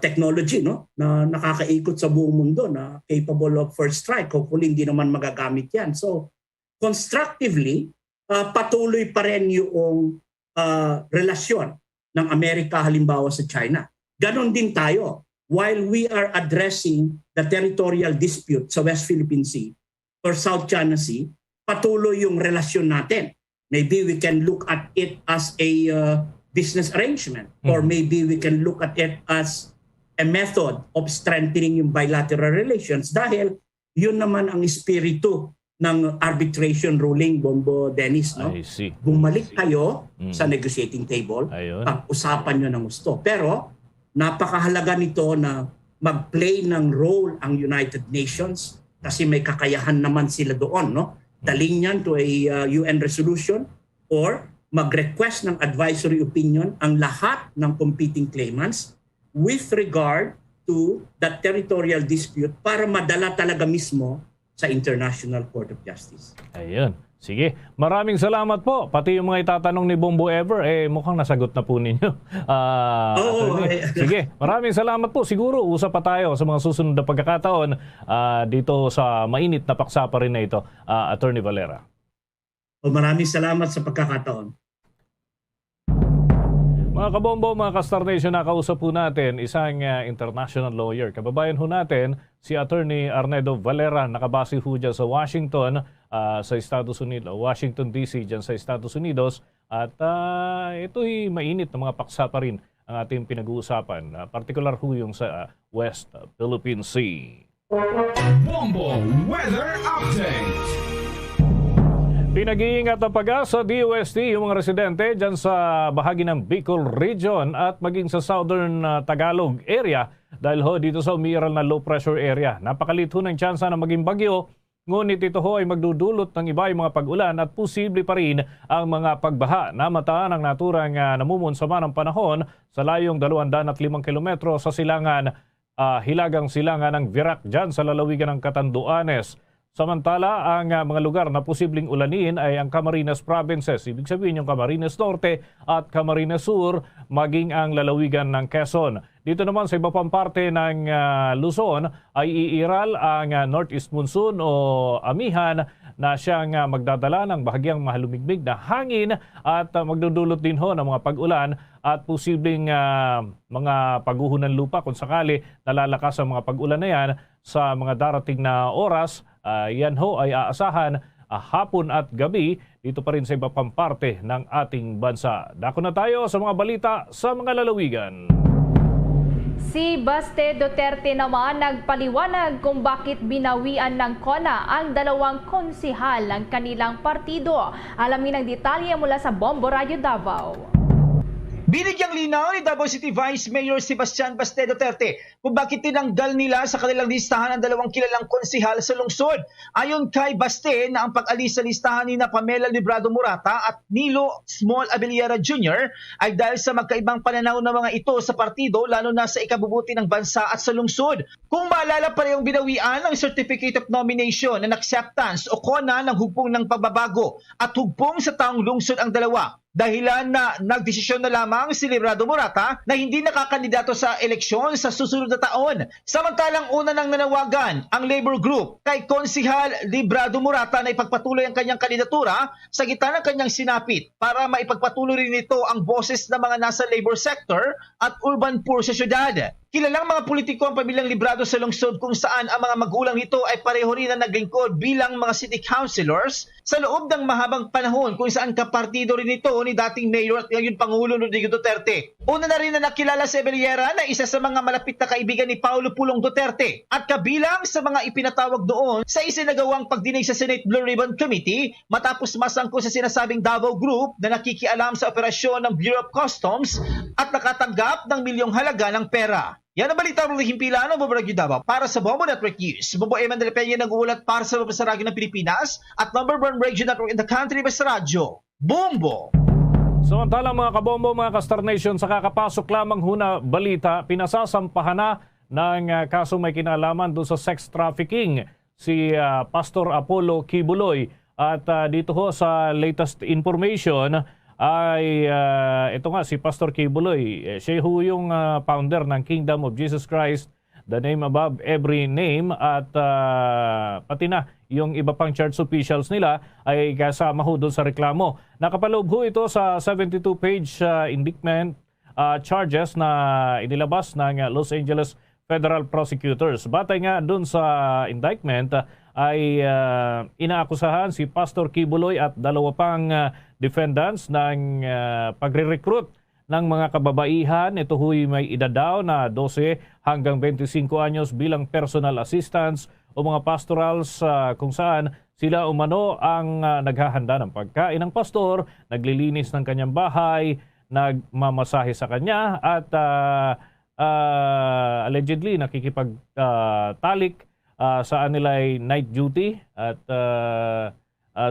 technology, no, na nakakaikot sa buong mundo, na capable of first strike. Hopefully hindi naman magagamit yan. So constructively, patuloy pa rin yung relasyon ng Amerika halimbawa sa China. Ganon din tayo. While we are addressing the territorial dispute sa West Philippine Sea or South China Sea, patuloy yung relasyon natin. Maybe we can look at it as a business arrangement, or maybe we can look at it as a method of strengthening yung bilateral relations, dahil yun naman ang espiritu ng arbitration ruling, Bombo Dennis, no? I see. Bumalik kayo sa negotiating table, usapan nyo ng gusto. Pero napakahalaga nito na mag-play ng role ang United Nations kasi may kakayahan naman sila doon, no? Daling yan to a UN resolution or mag-request ng advisory opinion ang lahat ng competing claimants with regard to that territorial dispute para madala talaga mismo sa International Court of Justice. Ayun. Sige. Maraming salamat po. Pati yung mga itatanong ni Bombo Ever, mukhang nasagot na po ninyo. Sige. Maraming salamat po. Siguro, usap pa tayo sa mga susunod na pagkakataon dito sa mainit na paksa pa rin na ito, Attorney Valera. Maraming salamat sa pagkakataon. Mga kabombo, mga ka-Star Nation, nakausap po natin isang international lawyer. Kababayan ho natin, si Attorney Arnedo Valera, nakabase ho dyan sa Washington, sa Estados Unidos, Washington DC dyan sa Estados Unidos. At ito'y mainit na mga paksa pa rin ang ating pinag-uusapan. Particular ho yung sa West Philippine Sea. Bombo Weather Update. Pinag-iingat ang pag-asa DOST yung mga residente dyan sa bahagi ng Bicol Region at maging sa Southern Tagalog area dahil ho dito sa umiiral na low pressure area. Napakalit ho ng tsansa na maging bagyo, ngunit ito ho ay magdudulot ng iba yung mga pag-ulan at posible pa rin ang mga pagbaha na mataan ng naturang namumunsama ng panahon sa layong 205 kilometro sa silangan, hilagang silangan ng Virac dyan sa lalawigan ng Catanduanes. Samantala, ang mga lugar na posibleng ulanin ay ang Camarines Provinces, ibig sabihin yung Camarines Norte at Camarines Sur, maging ang lalawigan ng Quezon. Dito naman sa iba pang parte ng Luzon ay iiral ang Northeast Monsoon o Amihan na siyang magdadala ng bahagyang mahalumigmig na hangin at magdudulot din ho ng mga pag-ulan at posibleng mga pagguho ng lupa kung sakali nalalakas ang mga pag-ulan na yan sa mga darating na oras. Yan ho ay aasahan hapon at gabi dito pa rin sa iba pang parte ng ating bansa. Dako na tayo sa mga balita sa mga lalawigan. Si Baste Duterte naman nagpaliwanag kung bakit binawian ng CONA ang 2 konsihal ng kanilang partido. Alamin ang detalye mula sa Bombo Radio Davao. Binigyang linaw ni Davao City Vice Mayor Sebastian Baste Duterte kung bakit tinanggal nila sa kanilang listahan ang 2 kilalang konsihal sa lungsod. Ayon kay Baste na ang pag-alis sa listahan ni Pamela Librado Murata at Nilo Small Abellera Jr. ay dahil sa magkaibang pananaw ng mga ito sa partido lalo na sa ikabubuti ng bansa at sa lungsod. Kung maalala pa rin yung binawian ng Certificate of Nomination and Acceptance o CONA ng hugpong ng pagbabago at hugpong sa taong lungsod ang dalawa. dahilan na nagdesisyon na lamang si Librado Murata na hindi nakakandidato sa eleksyon sa susunod na taon. Samantalang una nang nanawagan ang Labor Group kay Konsihal Librado Murata na ipagpatuloy ang kanyang kandidatura sa gitna ng kanyang sinapit para maipagpatuloy rin ito ang boses ng mga nasa labor sector at urban poor sa syudad. Kilalang mga politiko ang pamilyang Librado sa lungsod kung saan ang mga magulang nito ay pareho rin na naglingkod bilang mga city councilors sa loob ng mahabang panahon kung saan kapartido rin ito ni dating Mayor at ngayon Pangulo Rodrigo Duterte. Una na rin na nakilala si Abellera na isa sa mga malapit na kaibigan ni Paulo Pulong Duterte at kabilang sa mga ipinatawag doon sa isinagawang pagdinig sa Senate Blue Ribbon Committee matapos masangko sa sinasabing Davao Group na nakikialam sa operasyon ng Bureau of Customs at nakatanggap ng milyong halaga ng pera. Yan ang balita ng Himpilan ng Babaragyo Davao para sa Bombo Network News. Bombo Eman de la Peña nag-uulat para sa Radyo ng Pilipinas at number 1 radio network in the country Basta Radyo, Bombo! Samantala mga kabombo, mga Kastar Nation, sa kakapasok lamang huna balita, pinasasampahan na ng kaso may kinalaman doon sa sex trafficking si Pastor Apollo Kibuloy. At dito ho sa latest information ay ito nga si Pastor Kibuloy. Siya ho yung founder ng Kingdom of Jesus Christ, the name above every name, at pati na yung iba pang church officials nila ay kasama ho doon sa reklamo. Nakapaloob ho ito sa 72-page indictment charges na inilabas ng Los Angeles Federal Prosecutors. Batay nga doon sa indictment ay inaakusahan si Pastor Kibuloy at dalawa pang defendants ng pagre-recruit ng mga kababaihan. Ito huy may edad daw na 12 hanggang 25 anyos bilang personal assistants o mga pastorals kung saan sila umano ang naghahanda ng pagkain ng pastor, naglilinis ng kanyang bahay, nagmamasahe sa kanya at allegedly nakikipagtalik saan nila ay night duty. At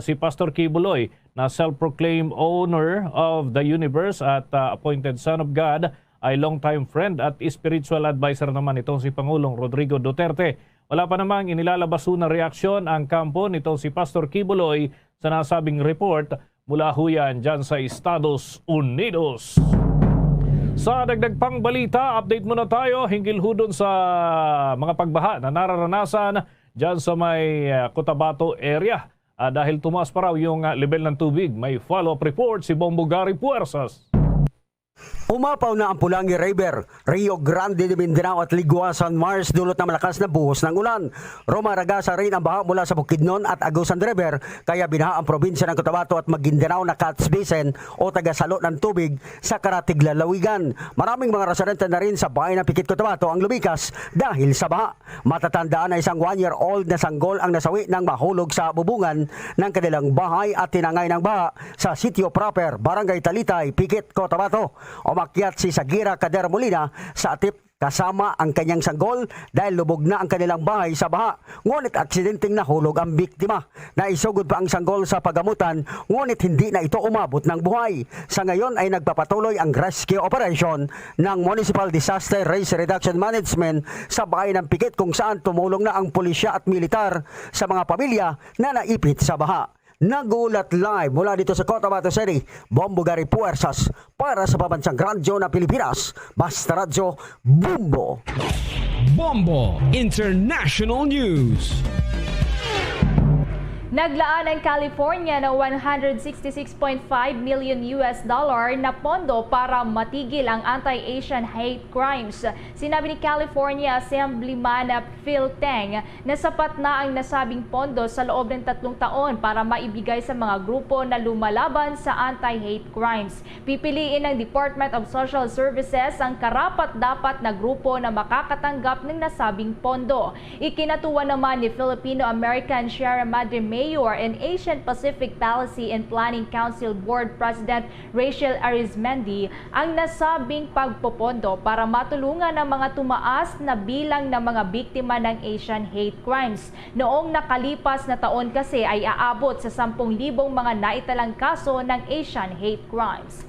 si Pastor Kibuloy na self-proclaimed owner of the universe at appointed son of God ay long-time friend at spiritual advisor naman itong si Pangulong Rodrigo Duterte. Wala pa namang inilalabas na reaksyon ang kampo nitong si Pastor Kibuloy sa nasabing report mula huyan dyan sa Estados Unidos. Sa dagdag pang balita, update muna tayo hinggil ho dun sa mga pagbaha na nararanasan dyan sa may Cotabato area. Dahil tumaas pa raw yung level ng tubig. May follow-up report si Bombo Gary Puersas. Umapaw na ang Pulangi River, Rio Grande de Mindanao at Ligua San Mars dulot na malakas na buhos ng ulan. Rumaragasa rin ang baha mula sa Bukidnon at Agusan River kaya binaha ang probinsya ng Cotabato at Maguindanao na Cats Basin o tagasalo ng tubig sa Karatig Lalawigan. Maraming mga residente na rin sa bayan ng Pikit Cotabato ang lumikas dahil sa baha. Matatandaan na isang 1-year-old na sanggol ang nasawi ng mahulog sa bubungan ng kanilang bahay at tinangay ng baha sa sitio proper, Barangay Talitay, Pikit Cotabato. Umakyat si Sagira Kader Molina sa atip kasama ang kanyang sanggol dahil lubog na ang kanilang bahay sa baha. Ngunit aksidenteng nahulog ang biktima. Naisugod pa ang sanggol sa pagamutan ngunit hindi na ito umabot ng buhay. Sa ngayon ay nagpapatuloy ang rescue operation ng Municipal Disaster Risk Reduction Management sa bayan ng Pikit kung saan tumulong na ang pulisya at militar sa mga pamilya na naipit sa baha. Nagulat live mula dito sa Cotabato City, Bombo Gary Puersas para sa Pambansang Radyo ng Pilipinas, Basta Radyo, Bombo! Bombo International News. Naglaan ang California ng $166.5 million na pondo para matigil ang anti-Asian hate crimes. Sinabi ni California Assemblyman Phil Teng na sapat na ang nasabing pondo sa loob ng 3 taon para maibigay sa mga grupo na lumalaban sa anti-hate crimes. Pipiliin ng Department of Social Services ang karapat-dapat na grupo na makakatanggap ng nasabing pondo. Ikinatuwa naman ni Filipino-American Sierra Madre Mayor and Asian Pacific Policy and Planning Council Board President Rachel Arizmendi ang nasabing pagpopondo para matulungan ang mga tumaas na bilang ng mga biktima ng Asian hate crimes. Noong nakalipas na taon kasi ay aabot sa 10,000 mga naitalang kaso ng Asian hate crimes.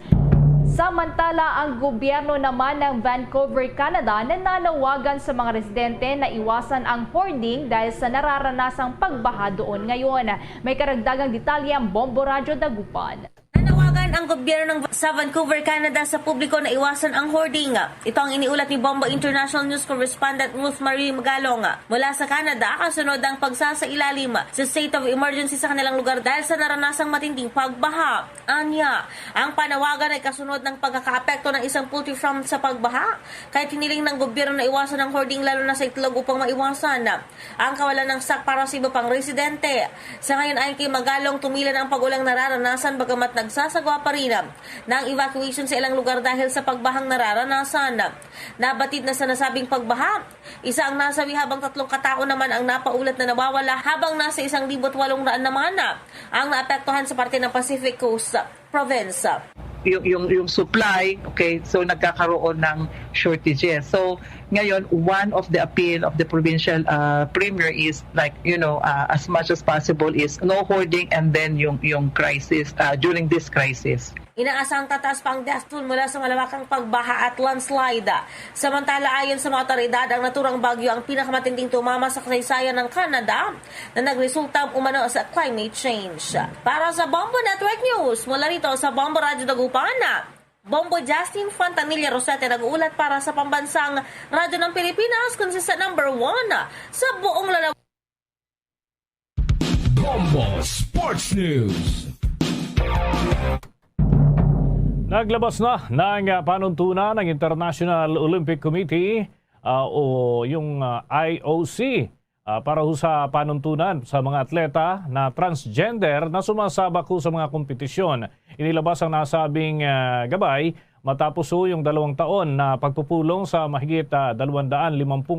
Samantala, ang gobyerno naman ng Vancouver, Canada nananawagan sa mga residente na iwasan ang hoarding dahil sa nararanasang pagbaha doon ngayon. May karagdagang detalye ang Bombo Radyo Dagupan. Nanawagan Nagpatupad ang gobyerno sa Vancouver, Canada sa publiko na iwasan ang hoarding. Ito ang iniulat ni Bombo International News Correspondent Ruth Marie Magalong mula sa Canada kasunod ang pagsasailalim sa state of emergency sa kanilang lugar dahil sa naranasang matinding pagbaha. Anya, ang panawagan ay kasunod ng pagkakaapekto ng isang poultry farm sa pagbaha. Kahit hiniling ng gobyerno na iwasan ang hoarding lalo na sa itlog upang maiwasan ang kawalan ng stock para sa iba pang residente. Sa ngayon ay kay Magalong tumilan ang pag-ulang nararanasan bagamat nagsasagawa pa rin ng evacuation sa ilang lugar dahil sa pagbahang nararanasan. Nabatid na sa nasabing pagbaha, isa ang nasawi habang 3 katao naman ang napaulat na nawawala habang nasa 1,800 naman ang naapektuhan sa parte ng Pacific Coast Province. Yung supply, okay, so nagkakaroon ng shortages. So ngayon, one of the appeal of the provincial premier is like, as much as possible is no hoarding and then yung crisis, during this crisis. Inaasahang tataas pa ang death toll mula sa malawakang pagbaha at landslide. Samantala, ayon sa mga otoridad, ang naturang bagyo ang pinakamatinding tumama sa kasaysayan ng Canada na nagresulta umano sa climate change. Para sa Bombo Network News, mula rito sa Bombo Radio Dagupan, Bombo Justin Fontanilla Rosete nag-uulat para sa pambansang radyo ng Pilipinas, consistent number 1 sa buong lalawigan. Bombo Sports News. Naglabas na ng panuntunan ng International Olympic Committee o yung IOC para sa panuntunan sa mga atleta na transgender na sumasabak sa mga kompetisyon. Inilabas ang nasabing gabay matapos yung 2 taon na pagpupulong sa mahigit 250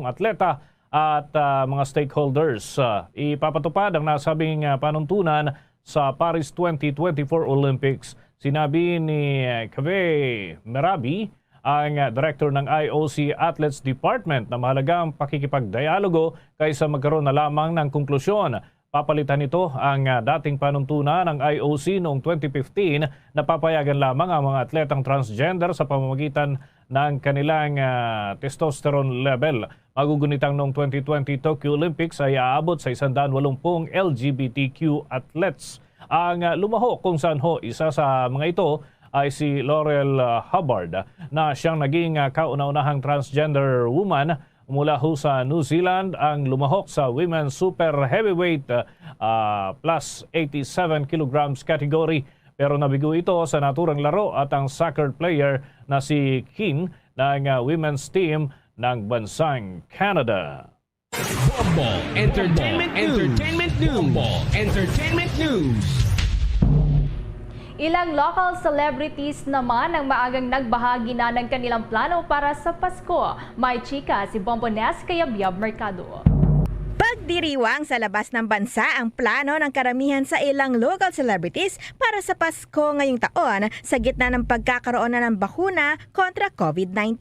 atleta at mga stakeholders. Ipapatupad ang nasabing panuntunan sa Paris 2024 Olympics. Sinabi ni Kaveh Merabi, ang director ng IOC Athletes Department, na mahalagang pakikipagdialogo kaysa magkaroon na lamang ng konklusyon. Papalitan nito ang dating panuntunan ng IOC noong 2015 na papayagan lamang ang mga atletang transgender sa pamamagitan ng kanilang testosterone level. Magugunitang noong 2020 Tokyo Olympics ay aabot sa 180 LGBTQ athletes. Ang lumaho kung saan isa sa mga ito ay si Laurel Hubbard na siyang naging kauna-unahang transgender woman mula sa New Zealand ang lumahok sa Women's Super Heavyweight plus 87 kilograms category. Pero nabigo ito sa naturang laro at ang soccer player na si King ng women's team ng bansang Canada. Bombo Entertainment News. Bombo Entertainment News. Ilang local celebrities naman ang maagang nagbahagi na ng kanilang plano para sa Pasko. May chika si Bombo Nes kay Abyab Mercado. Pagdiriwang sa labas ng bansa ang plano ng karamihan sa ilang local celebrities para sa Pasko ngayong taon sa gitna ng pagkakaroon na ng bakuna kontra COVID-19.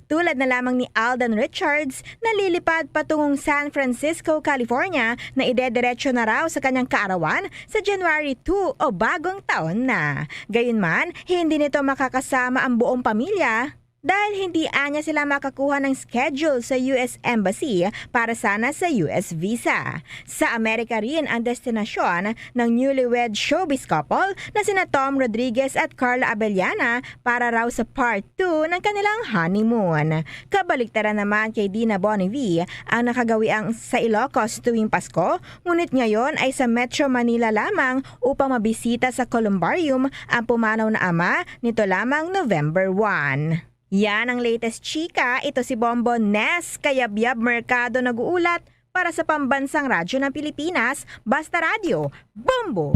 Tulad na lamang ni Alden Richards na lilipad patungong San Francisco, California na idediretso na raw sa kanyang kaarawan sa January 2 o bagong taon na. Gayunman, hindi nito makakasama ang buong pamilya dahil hindi anya sila makakuha ng schedule sa US Embassy para sana sa US visa. Sa Amerika rin ang destinasyon ng newlywed showbiz couple na sina Tom Rodriguez at Carla Abellana para raw sa part 2 ng kanilang honeymoon. Kabaliktaran naman kay Dina Bonnevie ang nakagawiang sa Ilocos tuwing Pasko, ngunit ngayon ay sa Metro Manila lamang upang mabisita sa Columbarium ang pumanaw na ama nito lamang November 1. Yan ang latest chika. Ito si Bombo Nes kay Abyab Mercado nag-uulat para sa Pambansang Radyo ng Pilipinas, Basta Radio, Bombo!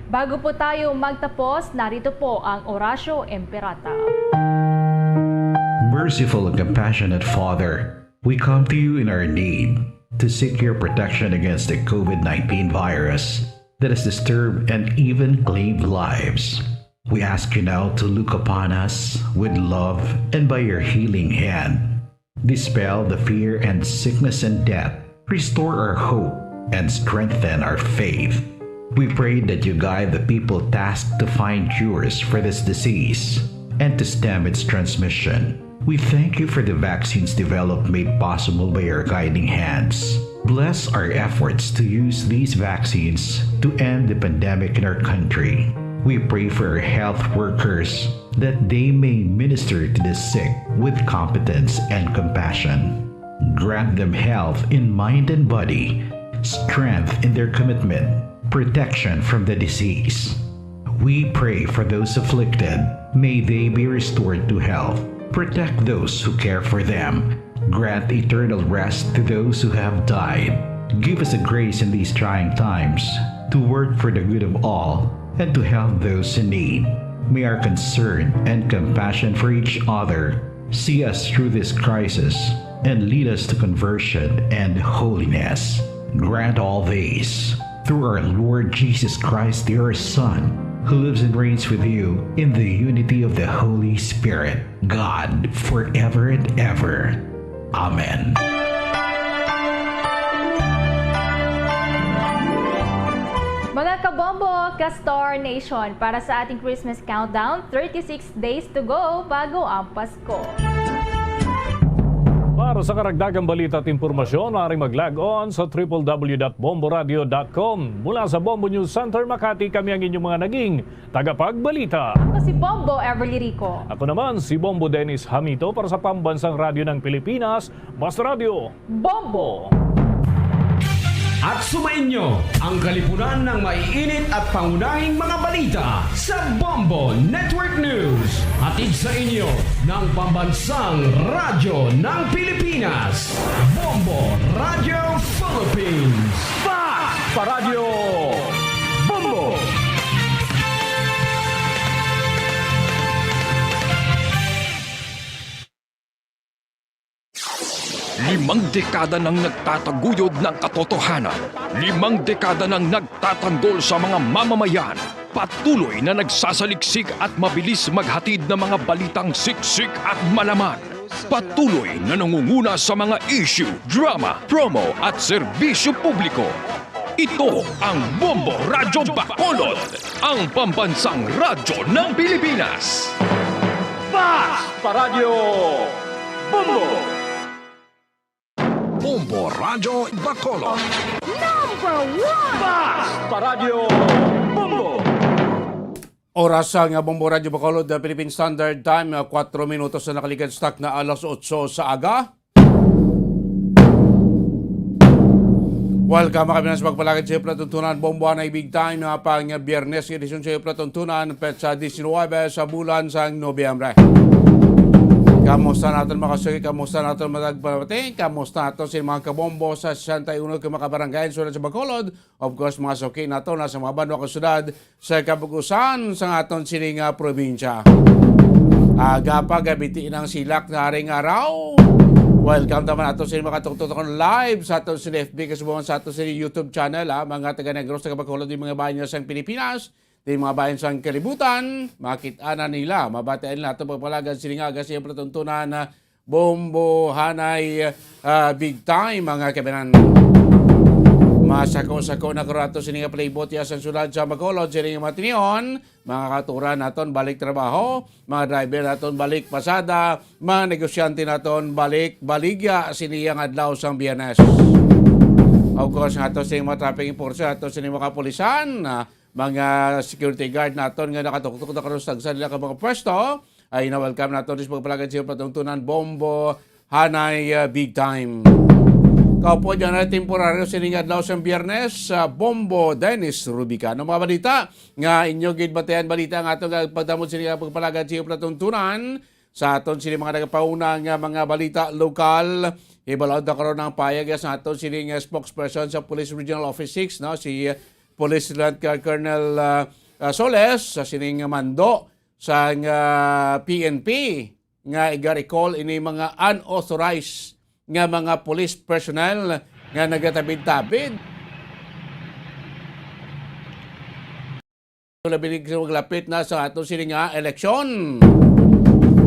Bago po tayo magtapos, narito po ang Orasyo Emperata. Merciful and compassionate Father, we come to you in our need to seek your protection against the COVID-19 virus that has disturbed and even claimed lives. We ask you now to look upon us with love and by your healing hand. Dispel the fear and sickness and death. Restore our hope and strengthen our faith. We pray that you guide the people tasked to find cures for this disease and to stem its transmission. We thank you for the vaccines developed made possible by your guiding hands. Bless our efforts to use these vaccines to end the pandemic in our country. We pray for our health workers that they may minister to the sick with competence and compassion. Grant them health in mind and body, strength in their commitment, protection from the disease. We pray for those afflicted. May they be restored to health. Protect those who care for them. Grant eternal rest to those who have died. Give us a grace in these trying times to work for the good of all and to help those in need. May our concern and compassion for each other see us through this crisis and lead us to conversion and holiness. Grant all these through our Lord Jesus Christ, your Son, who lives and reigns with you in the unity of the Holy Spirit, God, forever and ever. Amen. Mga kabombo, Castor Nation, para sa ating Christmas countdown, 36 days to go bago ang Pasko. Para sa karagdagang balita at impormasyon, maaaring mag-log on sa www.bomboradio.com. Mula sa Bombo News Center, Makati, kami ang inyong mga naging tagapagbalita. Ako si Bombo Everly Rico. Ako naman si Bombo Dennis Hamito para sa Pambansang Radyo ng Pilipinas, Basta Radio Bombo! At sumainyo ang kalipunan ng maiinit at pangunahing mga balita sa Bombo Network News. Hatid sa inyo ng Pambansang Radyo ng Pilipinas, Bombo Radio Philippines. Pa Radio Bombo! Limang dekada nang nagtataguyod ng katotohanan. 5 dekada nang nagtatanggol sa mga mamamayan. Patuloy na nagsasaliksik at mabilis maghatid ng mga balitang siksik at malaman. Patuloy na nangunguna sa mga issue, drama, promo at serbisyo publiko. Ito ang Bombo Radyo Bacolod, ang pambansang radyo ng Pilipinas. Pa Radio Bombo! Bombo Radyo Bacolod. Number 1! Pa Radio Bombo! Oras ang Bombo Radyo Bacolod, Philippine Standard Time, 4 minutos na nakalikan stock na alas 8 sa aga. Welcome kami na sa pagpalagad sa Platuntunan Bombo na Big Time na pang Biyernes edisyon sa Platuntunan petsa 19 sa bulan sa Nobyembre. Kamusta natin makasuki, kamusta natin matagpapati, kamusta natin sa mga kabombo sa 61 kumakabarangay sulat sa Bacolod. Of course, mga suki natin nasa mga bandwa kasyudad sa Kabugusan sa aton siling probinsya. Aga pa gabitiin ang silak na haring araw. Welcome naman natin sa mga katugtog live sa aton sa FB kasubukan sa aton sa YouTube channel. Mga taga-negros sa Bacolod, yung mga bayan sa Pilipinas. Di mga bayan sa kalibutan, makita na nila, mabataan nila ito pagpalagan silingaga sa iyong platuntunan na Bombo Hanay Big Time, mga kabinan. Masako-sako na kurato sininga playbot yasan sulad sa Bacolod, sininga matinion, mga katuran naton balik trabaho, mga driver naton balik pasada, mga negosyante naton balik baligya siniyang adlaw sang Biyernes. Of course, nato sa mga traffic enforcer, nato sa mga kapulisan, mga security guard naton nga nakatuktok na karon sa nila ka mga pwesto ay na-welcome naton sa pagpalagan sa patuntunan Bombo Hanay Big Time. Kaupo dyan na temporaryo sininga adlaw sa Biyernes sa Bombo Dennis Rubicano. Mga balita nga inyo gid batayan balita nga atong pagdamot sininga pagpalagan sa patuntunan sa aton sini mga nagapauna nga mga balita lokal. Ibalod na karon ng payag sa aton sininga spokesperson sa Police Regional Office 6 no si Police Lieutenant Colonel Soles sa sining mando sa PNP nga iga-recall ini mga unauthorized nga mga police personnel nga nagatabid-tabid. Labinig sa maglapit na sa ato sining eleksyon.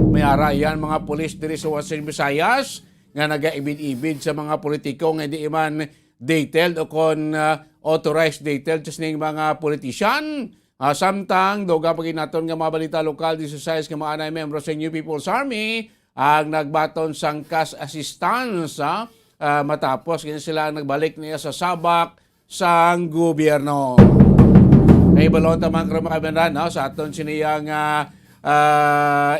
May ara yan mga police diri sa Western Visayas nga nagaibid-ibid sa mga politiko nga di man detailed o kon authorized detailed sa sining mga politician. Samtang doga pag naton nga mga balita lokal di sa nga mga anay membro sa New People's Army ang nagbaton sang cash assistance matapos kanya sila nagbalik niya sa sabak sang gobyerno. Kay balon tamang krumakabendan no sa aton siniyang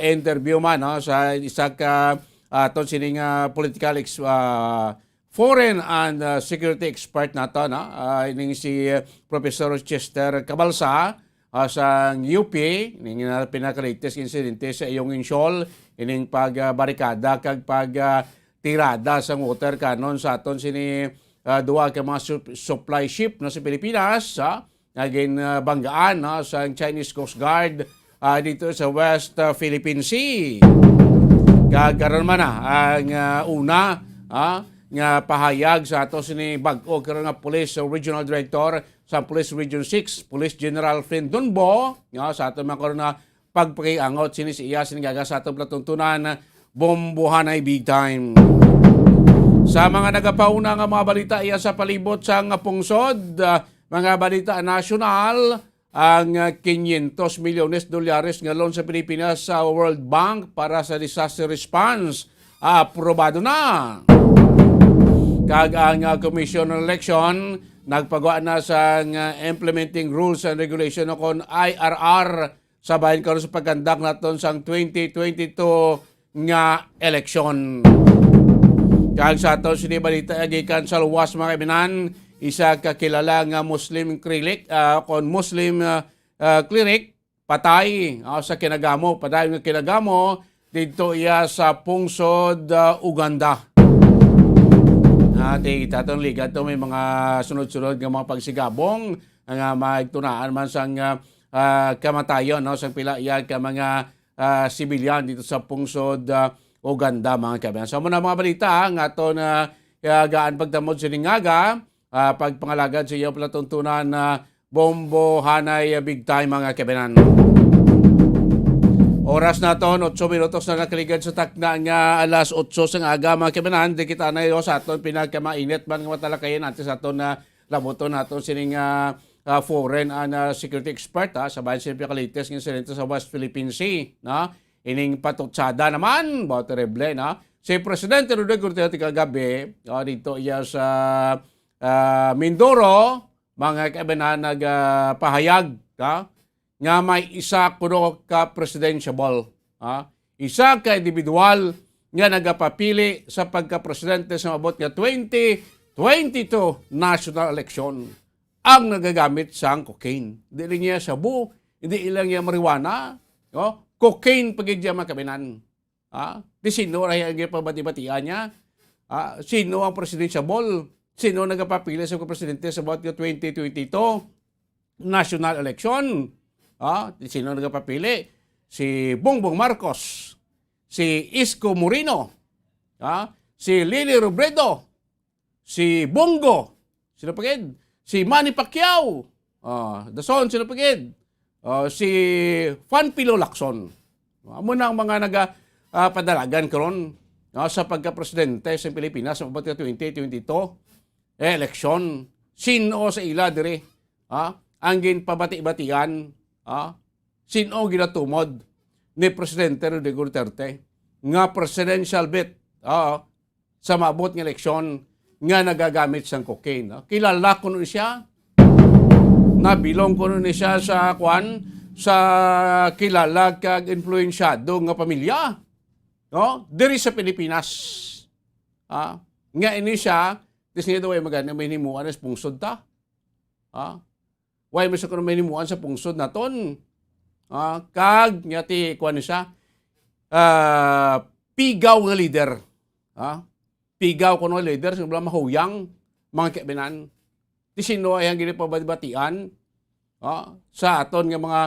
interview man no sa isa ka aton sining political foreign and security expert nato no ining si Professor Chester Cabalsa sa UP ining pinaka-latest insidente sa iyong insyol ining pagbarikada kag tirada sa water cannon sa aton sini duwa ka mga supply ship no sa Pilipinas naging banggaan no, sa Chinese Coast Guard dito sa West Philippine Sea. Kagaron man ang una nga pahayag sa ato sini bag-o karon nga Police Regional Director sa Police Region 6, Police General Fren Donbo, sa ato man karon nga pagpakiangot sini siya sini gaga sa ato platuntunan bombohanay big time. Sa mga nagapauna nga mga balita iya sa palibot sa nga pungsod, mga balita nasyonal, ang $500 milyones nga loan sa Pilipinas sa World Bank para sa disaster response. Aprobado na. Kag ang Commission on Election, nagpagawa na sa implementing rules and regulation kon IRR sa bahin karon sa pagkandak naton sang 2022 nga election. Kag sa ato sini balita gikan sa luwas mga kaibigan, isa kakilala nga Muslim cleric cleric patay sa kinagamo, patay nga kinagamo dito iya sa pungsod Uganda. Tatong liga to may mga sunod-sunod nga mga pagsigabong nga magtunaan man sang kamatayon no sang pila iya ka mga sibilyan dito sa pungsod Uganda mga kaibigan. So muna mga balita nga ato na gaan pagtamod siningaga pagpangalagad sa iyo palatuntunan na bombo hanay big time mga kaibigan. Oras na to, 8 minutos na nakaligad sa takna nga alas 8 sang aga mga kaibigan. Di kita na yo sa aton pinagkamainit man nga matalakayin natin sa aton na laboton naton sining foreign and security expert sa bayan sila pinaka-latest ng insidente sa West Philippine Sea. Ining patutsada naman, bao terrible na. Si Presidente Rodrigo Duterte kagabi, dito iya sa Mindoro, mga kaibigan nagpahayag nga may isa kuno ka presidential. Isa ka individual nga nagapapili sa pagka-presidente sa mabot nga 2022 national election. Ang nagagamit sang cocaine. Hindi niya sabu, hindi ilang niya marijuana, cocaine pagigya mga kabinan. Di sino rin ang pabati-batian niya? Sino ang presidential? Sino nagapapili sa presidente sa bawat 2022 national election? Sino nagapapili? Si Bongbong Marcos, si Isko Moreno, si Lili Robredo, si Bongo, sino pagid? Si Manny Pacquiao, Dason, sino pagid? Si Fanpilo Lacson. Amo na ang mga nagapadalagan karon sa pagka-presidente sa Pilipinas sa 2022 election. Sino sa ila dire ang ginpabati-batian, sino ginatumod ni Presidente Rodrigo Duterte nga presidential bid sa maabot ng eleksyon nga nagagamit sang cocaine. Kilala ko nun siya, nabilong ko nun siya sa kilala kag influensyado nga pamilya diri sa Pilipinas. Nga ini siya disney daw ay magana may himuan sa pungsod ta. Why mo sa kuno may himuan sa pungsod naton? Kag ngati kuan siya pigaw nga leader. Pigaw kuno leader sa bala mahuyang mga kaibigan. Di sino ay ang ginipabati-batian sa aton nga mga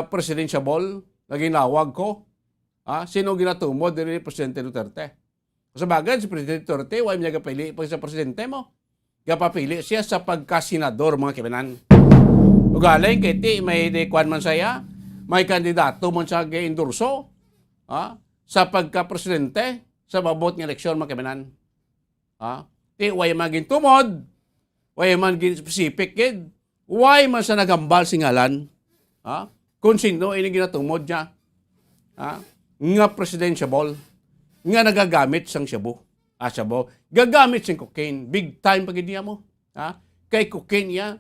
presidential naginawag ko. Sino ginatumod diri Presidente Duterte? Sa bagay, si Presidente Duterte, why niya gapili pag sa presidente mo? Gapapili siya sa pagkasenador mga kaibigan. Ugaling kiti may kuan man saya, may kandidato man siya gi-endorso sa pagka-presidente sa mabot ng eleksyon mga kaibigan. Why man gintumod, why man gin specific kid, why man sa nagambal singalan, kung sino ini ginatumod niya, nga presidential, nga nagagamit sang shabu. Gagamit sang cocaine. Big time pag niya mo. Kay cocaine niya,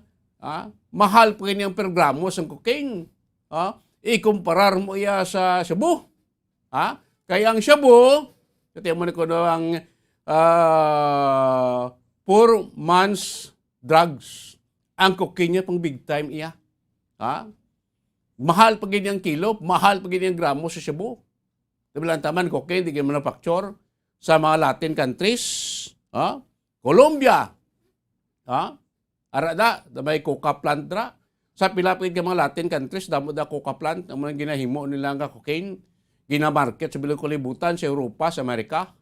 Mahal pa rin yung programo sa cocaine. Ikumparar mo iya sa shabu. Kaya ang shabu, kaya mo na ko ang 4 months drugs. Ang cocaine niya pang big time iya. Mahal pa yung kilo, mahal pa yung gramo sa shabu. Dabilang taman, cocaine, di kayo manufacture sa mga Latin countries. Colombia. Arada, may coca plant dra. Sa pilapit ka mga Latin countries, damo da coca plant, ang mga ginahimo nila nga cocaine, ginamarket sa bilang kulibutan, sa Europa, sa Amerika.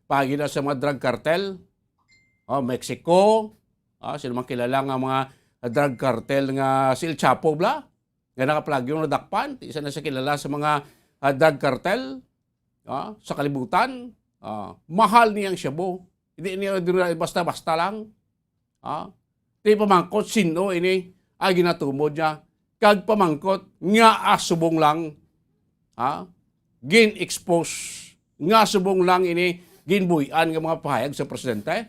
Pagina sa mga drug cartel. Mexico. Sino man kilala nga mga drug cartel nga si El Chapo bla. Nga nakaplagyo na dakpan. Isa na siya kilala sa mga drug cartel. Sa kalibutan. Mahal niyang shabu. Hindi niya basta-basta lang. Di pamangkot sino ini ay ginatumod niya. Kag pamangkot nga asubong lang. Gin-expose. Nga subong lang ini ginbuyan ng mga pahayag sa presidente.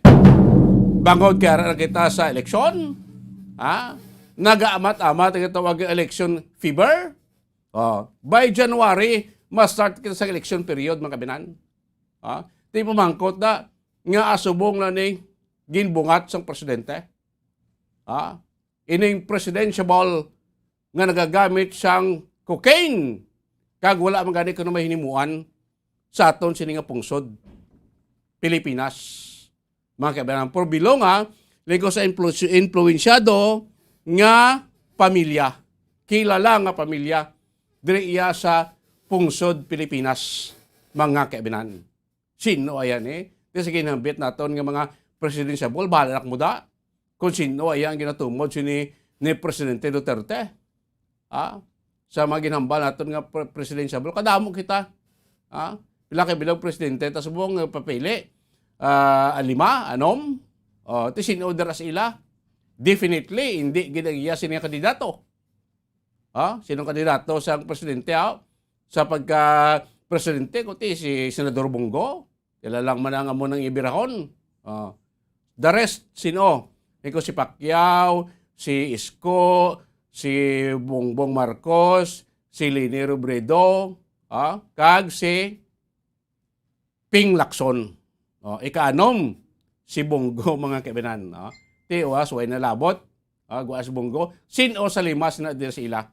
Bangod kaya kita sa eleksyon. Nag-aamat-amat ang tawag election fever. By January, ma-start kita sa election period, mga kabinan. Di pamangkot na nga asubong na ni ginbungat sang presidente. Ining presidential nga nagagamit siyang cocaine. Kag wala man gani kuno may hinimuan sa aton sini nga pungsod Pilipinas. Mga kabayan, por bilong ligo sa influensyado nga pamilya. Kilala nga pamilya diri iya sa pungsod Pilipinas. Mga kabayan. Sino ayan Kasi ginambit naton nga mga presidential, bahala mo da. Kung sino ayan ginatumod ni Presidente Duterte. Sa mga ginambal naton nga presidential, kadamo kita. Pila kay bilang presidente, tas buong papili. 5, anom? Ito sinodera sila. Definitely, hindi ginagiya sino yung kandidato. Sinong kandidato sa presidente sa pagka-presidente, kundi si Senador Bongo. Kilalang man ang amo ng ibirahon. The rest, sino? Iko si Pacquiao, si Isko, si Bongbong Marcos, si Leni Robredo, kag si Ping Lacson. Ika-anom, si Bongo, mga kabinan. Suway na labot, guwas Bongo. Sino sa 5 na dir sila?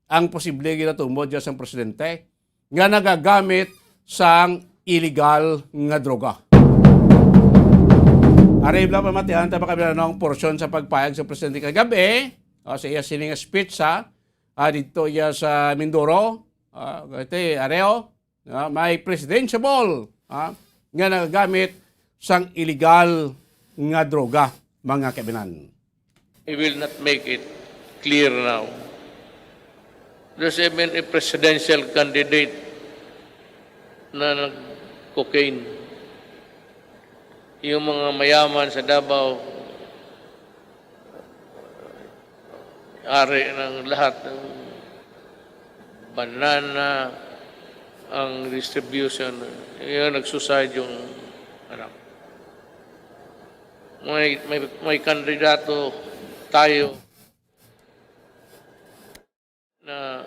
Ang posible ginatumod dyan sa presidente nga nagagamit sang illegal nga droga. Aribla pa matihan tayo kabinan ng porsyon sa pagpayag sa presidente kagabi. Sa iya sining speech dito iya sa Mindoro. Areo, may presidential nga nagagamit sang illegal nga droga, mga kabinan. I will not make it clear now. There's even a presidential candidate na nag-cocaine. Yung mga mayaman sa Davao, ari ng lahat ng banana, ang distribution, yung nagsuside yung anak. May kandidato tayo na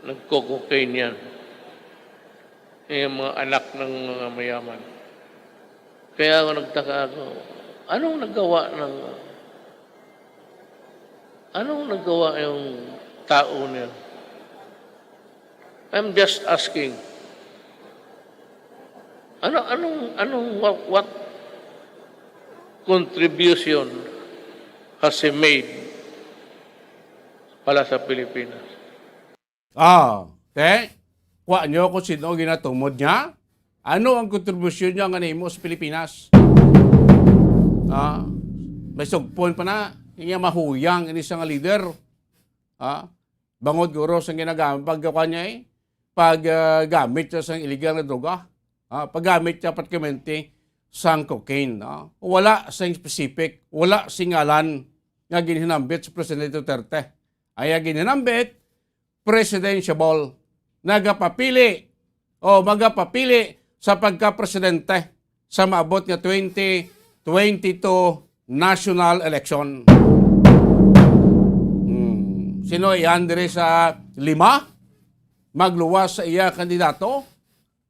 nagko-cocaine yan. Yung mga anak ng mga mayaman. Kaya ako nagtaka ako, anong nagawa yung tao niya? I'm just asking. What contribution has he made para sa Pilipinas? Kuha nyo kung sino ginatumod niya. Ano ang kontribusyon niya nga nimo sa Pilipinas? May sugpon pa na. Hindi mahuyang ini sa nga leader. Bangod guro sa ginagamit. Pagkakuha niya paggamit siya sa illegal na droga. Paggamit siya patkamenti sa cocaine. Wala sa specific, wala singalan nga ginhinambit sa Presidente Duterte. Ay ginhinambit, presidential, magapapili sa pagka-presidente sa maabot nga 2022 national election. Sino yan dire sa 5? Magluwas sa iya kandidato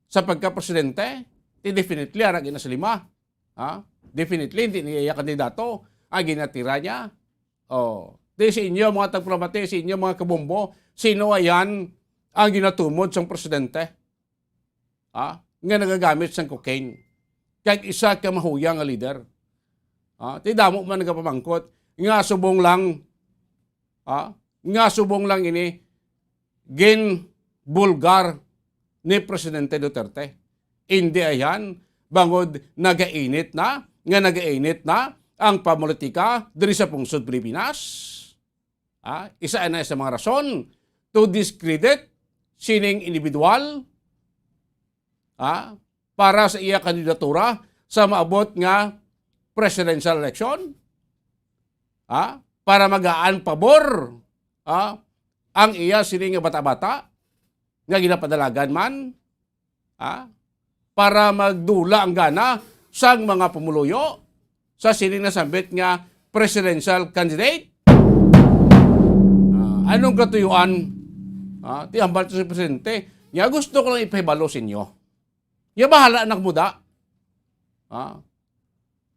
sa pagka-presidente? Definitely, arag na sa 5. Definitely, hindi niya kandidato. Ginatira niya. Di sa inyo, mga tagpramate, sa inyo, mga kabombo, sino ayan ang ginatumod sa presidente? Nga nagagamit sa cocaine. Kahit isa ka mahuyang nga leader. Ti damo man nagapamangkot. Nga subong lang ini gin bulgar ni Presidente Duterte. Hindi ayan bangod nagainit na ang pamolitika diri sa pungsod Pilipinas. Isa na sa mga rason to discredit sining individual para sa iya kandidatura sa maabot nga presidential election. Para magaan pabor ang iya sining nga bata-bata nga ginapadalagan man para magdula ang gana sang mga pumuluyo sa sining nasambit nga presidential candidate. Anong katuyuan? Ti ambal sa presidente. Nga gusto ko lang ipahibalo sa inyo. Nga bahala anak muda.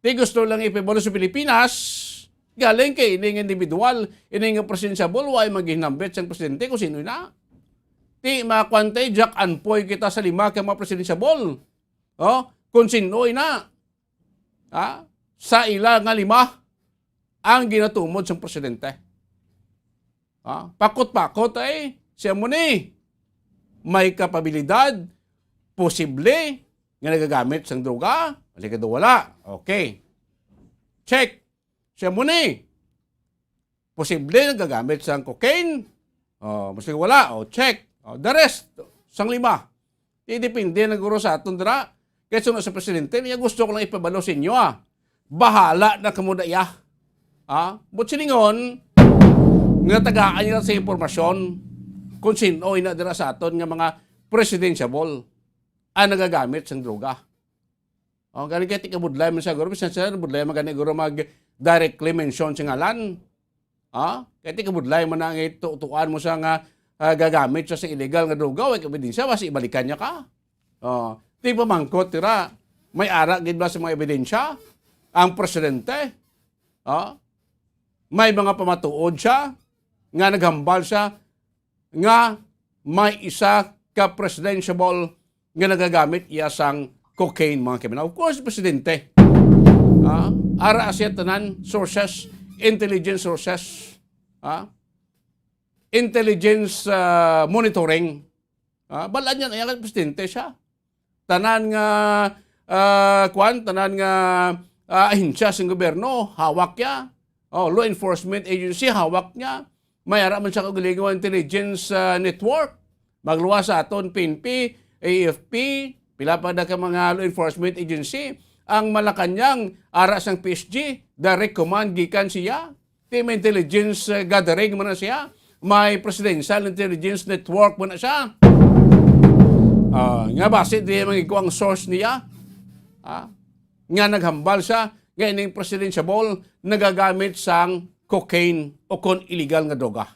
Ti gusto lang ipahibalo sa Pilipinas. Galing kay ining individual, ining presidentiable, way maghinambit sa presidente kung sino na. Ti makwantay, Jack Anpoy kita sa 5 ka mga presidentiable. Kung sino na. Sa ila nga 5 ang ginatumod sa presidente. Pakot-pakot siya mo ni. May kapabilidad, posible, nga nagagamit sa droga, alikado wala. Okay. Check. Siya mo ni. Posible nagagamit sa cocaine. Mas wala. Check. The rest, sang 5. Depende na guro sa aton dira. Kaya sunod sa presidente, niya gusto ko lang ipabalo sa inyo. Bahala na kamudaya. But siningon, nga tagaan nila sa impormasyon kung sino na dira sa aton nga mga presidentiable ang nagagamit sa droga. Galing kaya tikabudlay man sa guro. Bisan sa budlay man gani guro mag-directly mention sa ngalan. Kaya tikabudlay man ang itutuan mo sa nga gagamit siya sa illegal nga droga. Huwag ebidensya, basta ibalikan niya ka. Di pa mangkot, tira. May ara, gid ba sa mga ebidensya? Ang presidente. May mga pamatuod siya. Nga naghambal siya. Nga may isa ka presidentiable nga nagagamit iya sang cocaine, mga kriminal. Of course, presidente. Ara siya tanan sources, intelligence sources. Intelligence monitoring. Balaan yan, ayan presidente siya. Tanan nga ahensya sa gobyerno, hawak niya. Law enforcement agency, hawak niya. May ara man siya kagaligaw intelligence network. Magluwas sa aton PNP, AFP, pila pa na ka mga law enforcement agency. Ang Malacanang, ara sang PSG, direct command gikan siya. Team intelligence gathering mo na siya. May presidential intelligence network mo na siya. Nga base di mga ang source niya. Nga naghambal siya, nga ining presidentiable, nagagamit sang cocaine o kon illegal nga droga.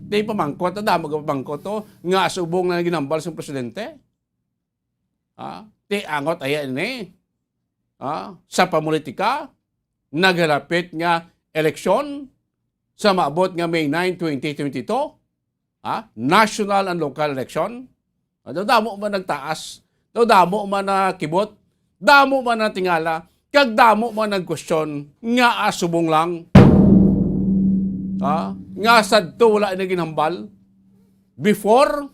Di pamangkot, damo ka pamangkot to, nga subong na ginambal sa presidente. Di angot ayan ni. Sa pamulitika, naghalapit nga eleksyon sa maabot nga May 9, 2022. National and local election. Damo man nagtaas, damo man nakibot, damo man natingala, kag damo man nagkwestiyon, nga asubong lang. Nga sadto wala na ginhambal. Before,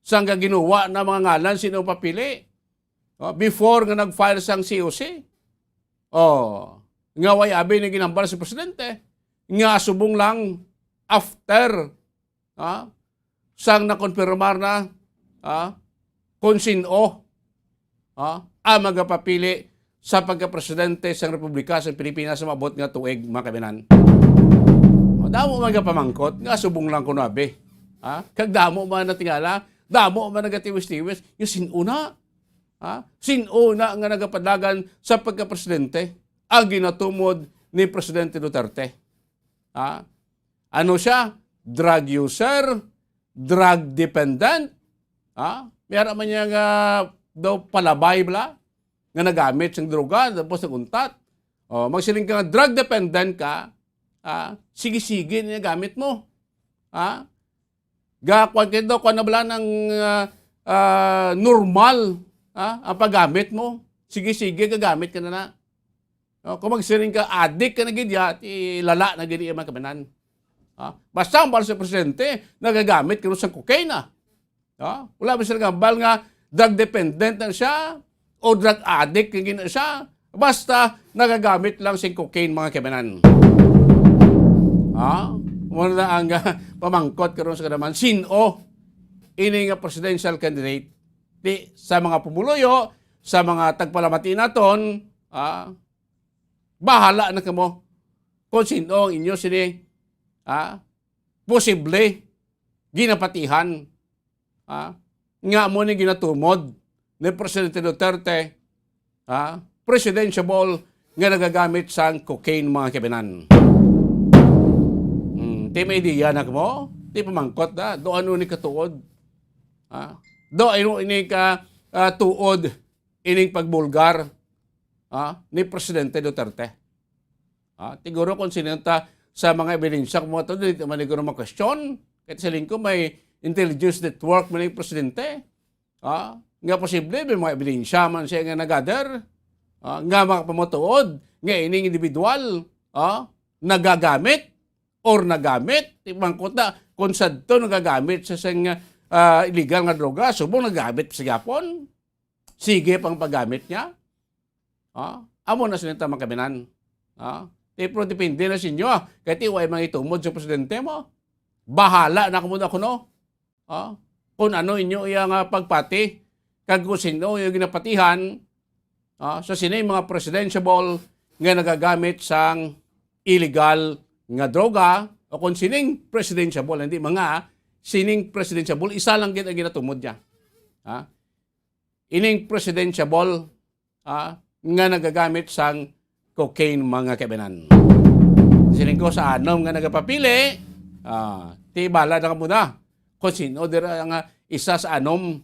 saan ka ginuwa na mga ngalan, sino papili? Before nga nag-file sang COC. Nga way abi na ginhambal si presidente. Nga asubong lang after sang nakonfirmar na kung sino ang magapapili sa pagka-presidente sa Republika sa Pilipinas sa mabot nga tuig, mga kabinan. Damo magapamangkot, nga subong lang kuno abi. Kag damo man natingala, damo man nagatiwis-tiwis, yung sinuna. Sino na nga nagapadagan sa pagka-presidente ang ginatumod ni Presidente Duterte. Ano siya? Drug user, drug dependent. Mayroon man niya nga daw palabay bla nga nagamit siyang droga tapos naguntat. Magsiling ka nga drug dependent ka, sige-sige niya gamit mo. Gakwan ka daw kung nabla ng normal ang paggamit mo. Sige-sige gagamit ka na. Kung magsiling ka addict ka na gidya, ilala na gidya man kamanan. Basta ang bal sa presidente, nagagamit ka sa cocaine na. Wala ba sila gambal nga drug dependent na siya o drug addict na siya. Basta nagagamit lang sa cocaine mga kamanan. Muna na ang pamangkot karon sa kanaman. Sino ini nga presidential candidate sa mga pumuluyo, sa mga tagpalamati naton, bahala na kamo kung sino ang inyo sini posible ginapatihan nga mo ni ginatumod ni Presidente Duterte presidential nga nagagamit sa cocaine mga kabinan. Di may idea na mo, di pamangkot na, do ano ni katuod. Do ano ini ka tuod ining pagbulgar ni Presidente Duterte. Tiguro kung sinenta sa mga ebidensya kung mga ito, dito man siguro mag-question. Kahit sa lingko may intelligence network man yung Presidente. Nga posible, may mga ebidensya man siya nga nag-gather. Nga mga pamatuod, nga ining individual nagagamit or nagamit, ibangkot na, kung sa ito nagagamit sa isang illegal nga droga, subong nagamit sa Japon, sige pang paggamit niya. Amo na sinita makabinan. Pero depende na sa inyo. Kahit iway mga itumod sa presidente mo, bahala na kumuna ko no. Kung ano inyo yung pagpati, kag kung sino yung ginapatihan, sa sino yung mga presidential nga nagagamit sang illegal nga droga o kung sining presidential, hindi mga sining presidential, isa lang ang ginatumod niya. Ining presidential nga nagagamit sang cocaine mga kabinan. Sining ko sa anom nga nagapapili, tibala na ka muna kung sino dira nga isa sa anom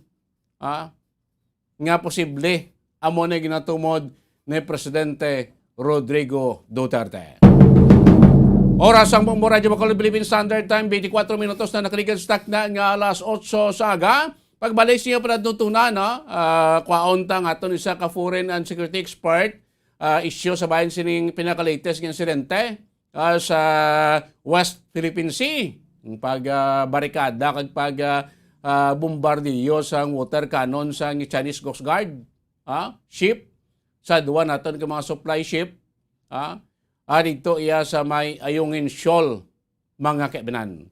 nga posible amo na ginatumod ni Presidente Rodrigo Duterte. Oras ang Bombo Radyo Bacolod Philippine Standard Time, 24 minutos na nakalikan stock na nga alas 8 saga. Pagbalik siya para tutunan, kwaonta nga ito isa ka foreign and security expert, issue sa bayan sining pinaka-latest ng insidente sa West Philippine Sea. Pag-barikada kag pag-bombardiyo sa water cannon sa Chinese Coast Guard ship, sa duwa natin ng mga supply ship, dito iya sa may Ayungin Shoal, mga kaibinan.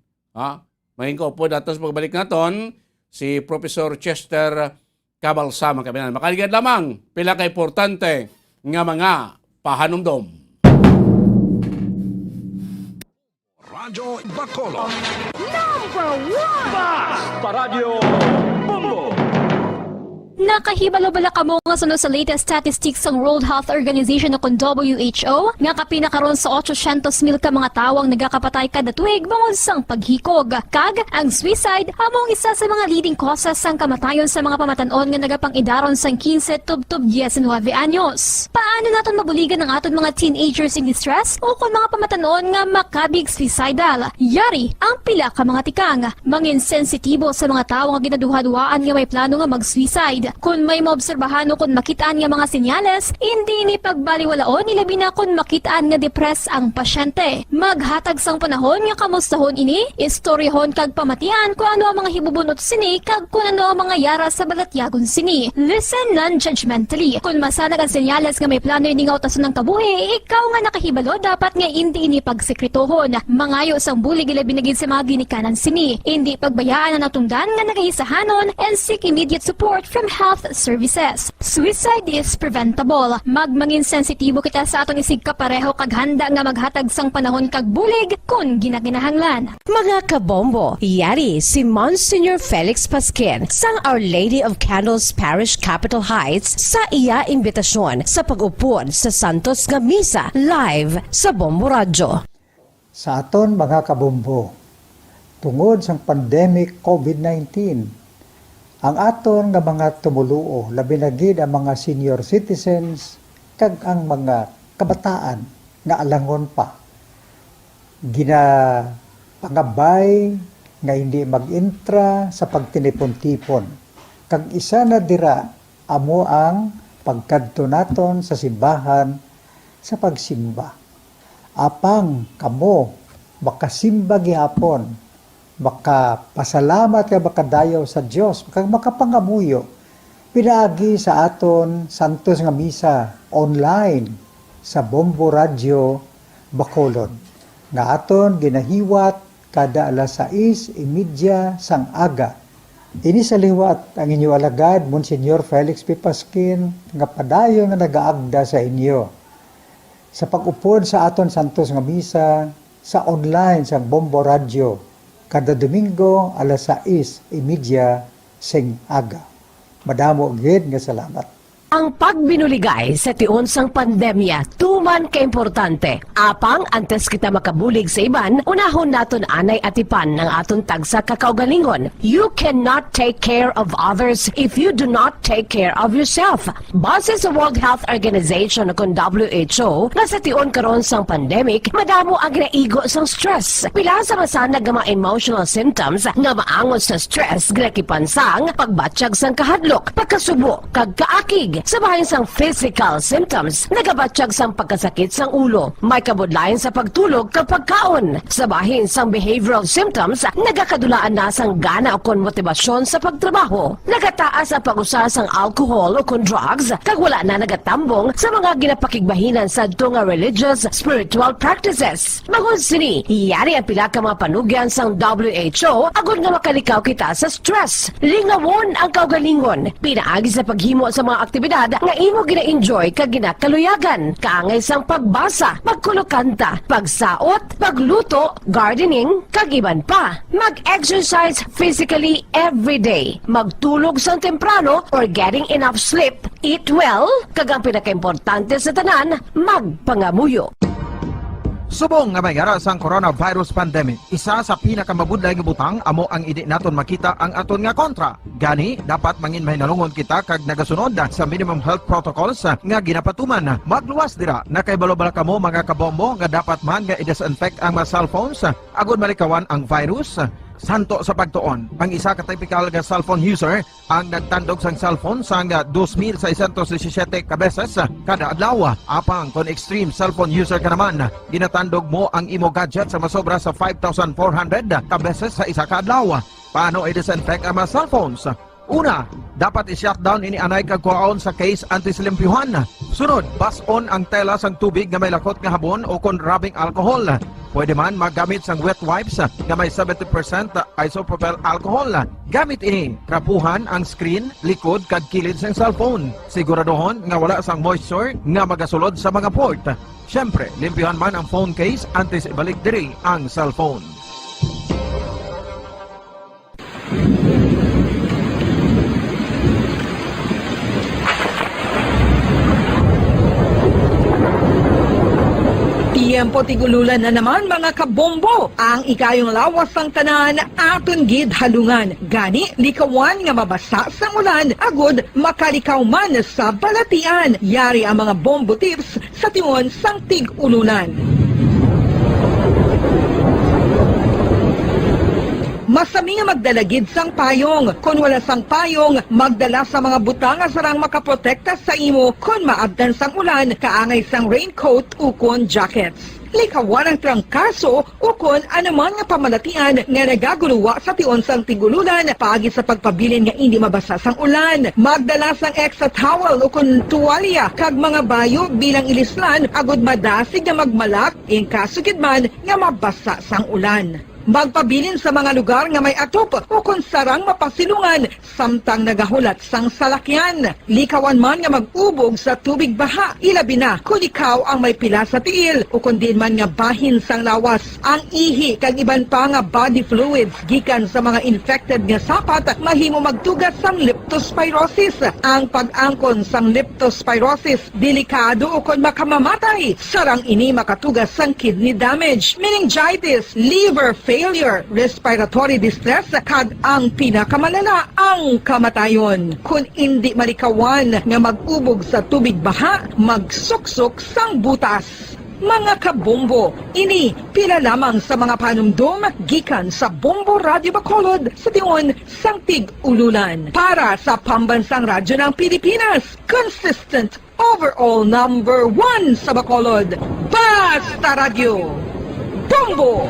Mahin ko po datos pagbalik naton si Professor Chester Cabalsa, mga kaibinan. Makaligad lamang pila ka importante nga mga pahanumdom. Radyo Bacolod. Number 1! Basta Radyo Bombo! Nakahibalo bala kamo nga sunod sa latest statistics ng World Health Organization o WHO nga kapinakaron sa 800,000 ka mga tawang nagakapatay kada tuig bangod sang paghikog. Kag ang suicide among isa sa mga leading causes sang kamatayon sa mga pamatanon nga nagapang-idaron sang 15 tub 19 anyos. Paano naton mabuligan ang aton mga teenagers in distress o kung mga pamatanon nga makabig suicidal? Yari ang pila ka mga tikang mangin-sensitibo sa mga tawo nga ginaduha-duhaan nga may plano nga mag-suicide. Kung may maobserbahan o kung makitaan nga mga senyales, hindi ni pagbaliwalaon nilabi na kung makitaan nga depress ang pasyente. Maghatag sang panahon nga kamustahon ini, istoryahon kag pamatian kung ano ang mga hibubunot sini kag kung ano ang mga yara sa balatyagon sini. Listen non-judgmentally. Kung masanag ang senyales nga may plano ini nga utason ng kabuhi, ikaw nga nakahibalo dapat nga hindi ini pagsekretohon. Mangayo sang bulig ilabi na gid sa mga ginikanan sini. Hindi pagbayaan ang natungdan nga nagahisahanon and seek immediate support from health services. Suicide is preventable. Magmangin sensitibo kita sa aton isig kapareho kag handa nga maghatag sang panahon kag bulig kun ginaginahanglan. Mga kabombo, yari si Monsignor Felix Pasquin sang Our Lady of Candles Parish Capitol Heights sa iya imbitasyon sa pag-upod sa Santos nga Misa live sa Bombo Radio. Sa aton mga kabombo, tungod sa pandemic COVID-19, ang aton nga mga tumuluo, labi na gid ang mga senior citizens kag ang mga kabataan nga alangon pa. Pangabay nga hindi mag-intra sa pagtinipon-tipon. Kag isa na dira amo ang pagkadto naton sa simbahan sa pagsimba. Apang kamo makasimba gihapon, makapasalamat ka makadayaw sa Dios, makapangamuyo pinaagi sa aton Santos nga Misa online sa Bombo Radio Bacolod nga aton ginahiwat kada alas 6:30 sang aga. Ini sa liwat ang inyo alagad Monsignor Felix P. Pasquin nga padayon nga nagaagda sa inyo sa pag-upod sa aton Santos nga Misa sa online sa Bombo Radio kada Domingo alas 6:30 sing aga. Madamo gid nga salamat. Ang pagbinuligay sa tion sang pandemya, tuman ka-importante. Apang antes kita makabulig sa iban, unahon naton anay atipan ng aton tagsa kakaugalingon. You cannot take care of others if you do not take care of yourself. Base sa World Health Organization kung WHO, na sa tion karon sang pandemic, madamo ang naigo sang stress. Pila sa masanag nga mga emotional symptoms nga maangon sa stress, ginakipansang pagbatsyag sang kahadlok, pagkasubo, kag kaakig, sa bahin sang physical symptoms, nagabatsyag sang pagkasakit sang ulo, may kabudlayan sa pagtulog kapag kaon. Sa bahin sang behavioral symptoms, nagakadulaan na sang gana o kon motibasyon sa pagtrabaho. Nagataas ang pag-usa sang alcohol o kon drugs, kag wala na nagatambong sa mga ginapakigbahinan sa nga religious, spiritual practices. Magun sini, yari ang pila ka mga panugyan sang WHO agud nga makalikaw kita sa stress. Lingawon ang kaugalingon, pinaagi sa paghimo sa mga aktibidad nga imo gina-enjoy kag ginakaluyagan, kaangay sang pagbasa, pagkulokanta, pagsaot, pagluto, gardening, kag iban pa. Mag-exercise physically every day, magtulog sang temprano or getting enough sleep, eat well, kag ang pinakaimportante sa tanan, magpangamuyo. Subong nga may gara sang coronavirus pandemic, isa sa pinakamabudlay nga butang amo ang idi naton makita ang aton nga kontra. Gani, dapat mangin mahinalungon kita kag nagasunod sa minimum health protocols nga ginapatuman. Magluwas dira na kay balobala kamo mga kabombo nga dapat man nga i-disinfect ang mga cellphones agud malikawan ang virus. Santo sa pagtuon, ang isa ka typical nga cellphone user ang nagtandog sang cellphone sang 2,617 ka beses kada adlaw. Apang kon extreme cellphone user ka naman, ginatandog mo ang imo gadget sa masobra sa 5,400 ka beses sa isa ka adlaw. Paano i-disinfect ang mga cellphones? Una, dapat i-shutdown ini anay kag kuhaon sa case anti-silimpyuhan. Sunod, bas-on ang tela sang tubig nga may lakot nga habon o kon rubbing alcohol. Pwede man magamit sang wet wipes nga may 70% isopropyl alcohol. Gamit ini, trapuhan ang screen, likod kag kilid sang cellphone. Siguraduhon nga wala sang moisture nga magasulod sa mga port. Syempre, limpyuhan man ang phone case antes ibalik diri ang cellphone. Tiempo tigululan na naman mga kabombo. Ang ikayong lawas ng tanan aton gid halungan. Gani likawan nga mabasa sa ulan agud makalikaw man sa balatian. Yari ang mga bombo tips sa tion sang tig-ulunan. Masami nga magdalagid sang payong. Kung wala sang payong, magdala sa mga butang nga sarang makaprotekta sa imo kung maabdan sang ulan, kaangay sang raincoat ukon jackets. Likawan ang trangkaso ukon anuman nga pamalatian nga nagaguluwa sa tion sang tigululan paagi sa pagpabilin nga hindi mabasa sang ulan. Magdala sang extra towel ukon tuwalya kag mga bayo bilang ilislan agud madasig nga magmalak in kasugid man nga mabasa sang ulan. magpabilin sa mga lugar nga may atop o kung sarang mapasilungan samtang nagahulat sang salakyan. Likawan man nga mag-ubog sa tubig baha, ilabi na kung ikaw ang may pila sa tiil o kung din man nga bahin sang lawas. Ang ihi kag iban pa nga body fluids gikan sa mga infected nga sapat mahimo magtugas sang leptospirosis. Ang pag-angkon sang leptospirosis delikado o kung makamamatay. Sarang ini makatugas sang kidney damage, meningitis, liver failure, respiratory distress, kad ang pinakamalala ang kamatayon. Kung hindi malikawan nga mag-ubog sa tubig baha, magsuksok sang butas. Mga kabombo, ini pila lamang sa mga panumdum gikan sa Bombo Radio Bacolod sa tiyon sang Tig-Ululan. Para sa Pambansang Radyo ng Pilipinas, consistent overall number 1 sa Bacolod, Basta Radio, Bombo!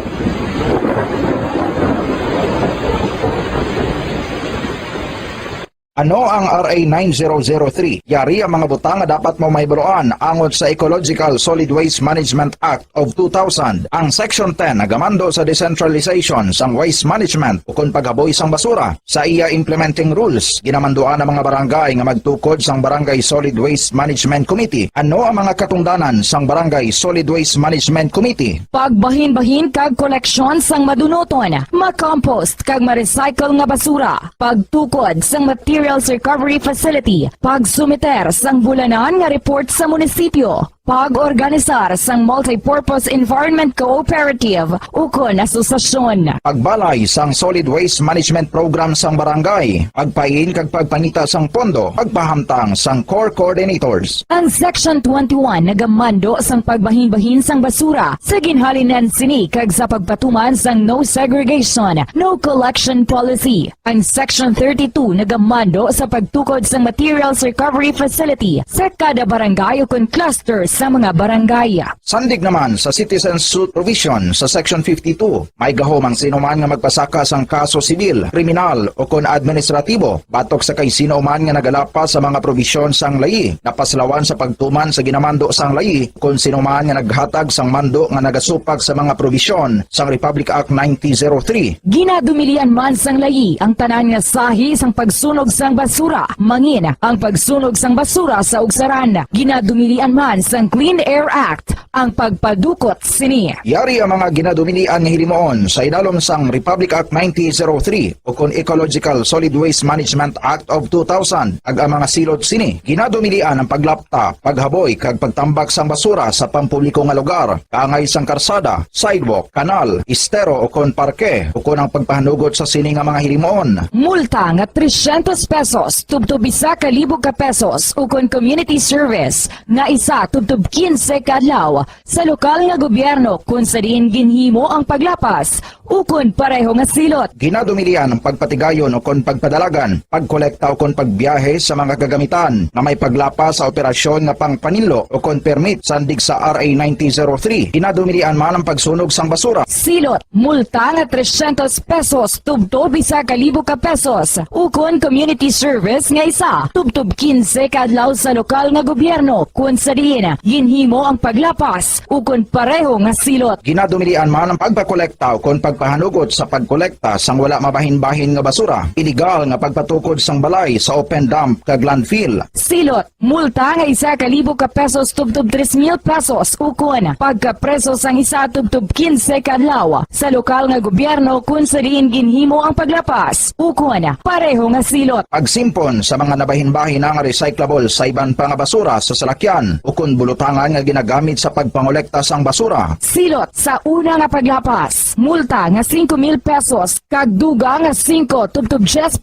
Ano ang RA 9003? Yari ang mga butang nga dapat mo mahibaluan angon sa Ecological Solid Waste Management Act of 2000. Ang Section 10 nagamando sa decentralization sang waste management o kung paghaboy sang basura. Sa iya implementing rules, ginamanduan ang mga barangay nga magtukod sang Barangay Solid Waste Management Committee. Ano ang mga katungdanan sang Barangay Solid Waste Management Committee? Pagbahin-bahin kag koleksyon sang madunoton, makompost kag ma-recycle nga basura, pagtukod sang materials recovery facility, pagsumiter sang bulanan nga report sa munisipyo, pag-organisar sang multi-purpose environment cooperative ukon asosasyon. Pagbalay sang solid waste management program sang barangay, pagpain kag pagpangita sang pondo, pagpahamtang sang core coordinators. Ang Section 21 nagamando sang pagbahin-bahin sang basura sa ginhalinan sini kag sa pagpatuman sang no segregation, no collection policy. Ang Section 32 nagamando sa pagtukod sang materials recovery facility sa kada barangay ukon cluster sa mga barangay. Sandig naman sa citizens suit provision sa Section 52, may gahom ang sinuman nga magpasaka sang kaso sibil, kriminal o kon administratibo batok sa kay sinuman nga nagalapas sa mga provisyon sang layi, napaslawan sa pagtuman sa ginamando sang layi kon sinuman nga naghatag sang mando nga nagasupag sa mga provisyon sang Republic Act 9003. Ginadumilian man sang layi ang tanan nga sahi sang pagsunog sang basura, mangin ang pagsunog sang basura sa ugsaran. Ginadumilian man sang Clean Air Act ang pagpadukot sini. Yari ang mga ginadumilian nga hilimoon sa idalom sang Republic Act 9003 o kon Ecological Solid Waste Management Act of 2000 ag ang mga silot sini. Ginadumilian ang paglapta, paghaboy kag pagtambak sang basura sa pampubliko nga lugar, kaangay sang karsada, sidewalk, kanal, estero o kon parke o kon ang pagpahanugot sa sini nga mga hilimoon. Multa nga 300 pesos tubtob 1,000 ka pesos o kon community service nga isa tubtob 15 kadlaw sa lokal nga gobyerno kung sa diin ginhimo ang paglapas ukon pareho nga silot. Ginadumilian ang pagpatigayon o kon pagpadalagan, pagkolekta o kon pagbiyahe sa mga gagamitan na may paglapas sa operasyon nga pangpanilo o kon permit sandig sa RA 9003. Ginadumilian man ang pagsunog sang basura. Silot, multa nga 300 pesos tubtob 1,000 ka pesos ukon community service nga isa tubtob 15 kadlaw sa lokal nga gobyerno kung sa diin ginhimo ang paglapas ukon pareho nga silot. Ginadumilian man ang pagpakolekta o kon pagpahanugot sa pagkolekta sang wala mabahin-bahin nga basura, illegal nga pagpatukod sang balay sa open dump kag landfill. Silot, multa nga 1,000 ka pesos tubtob 3,000 pesos ukon pagkapreso sang isa tubtob 15 kadlaw sa lokal nga gobyerno kung sa diin ginhimo ang paglapas ukon pareho nga silot. Pagsimpon sa mga nabahin-bahin nga recyclable sa iban pa nga basura sa salakyan ukon bulutangan nga ginagamit sa pagpangolekta sang basura. Silot sa una nga paglapas, multa nga 5,000 pesos kag duga nga 5 tubtob 10%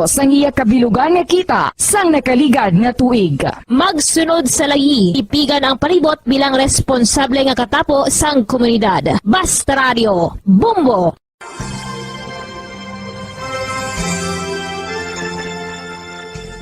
sang iya kabilugan nga kita sang nakaligad nga tuig. Magsunod sa layi, ipigan ang palibot bilang responsable nga katapo sang komunidad. Basta Radio, Bombo!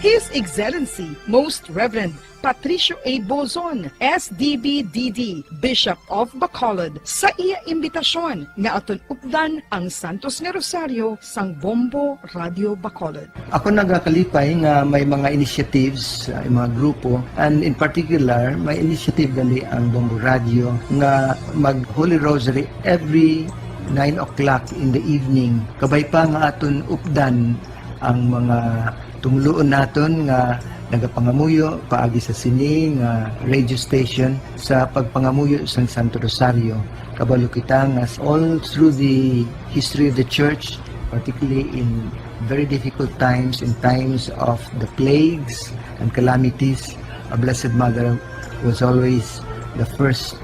His Excellency, Most Reverend Patricio A. Bozon, SDB-DD, Bishop of Bacolod, sa iya imbitasyon nga aton updan ang Santos nga Rosario sang Bombo Radio Bacolod. Ako nagakalipay nga may mga initiatives, mga grupo, and in particular, may initiative gali ang Bombo Radio nga mag Holy Rosary every 9 o'clock in the evening. Kabay pa nga aton updan ang mga tungluon naton nga nagapangamuyo paagi sa sini nga radio station sa pagpangamuyo sang Santo Rosario. Kabalo kita nga all through the history of the church, particularly in very difficult times, in times of the plagues and calamities, a Blessed Mother was always the first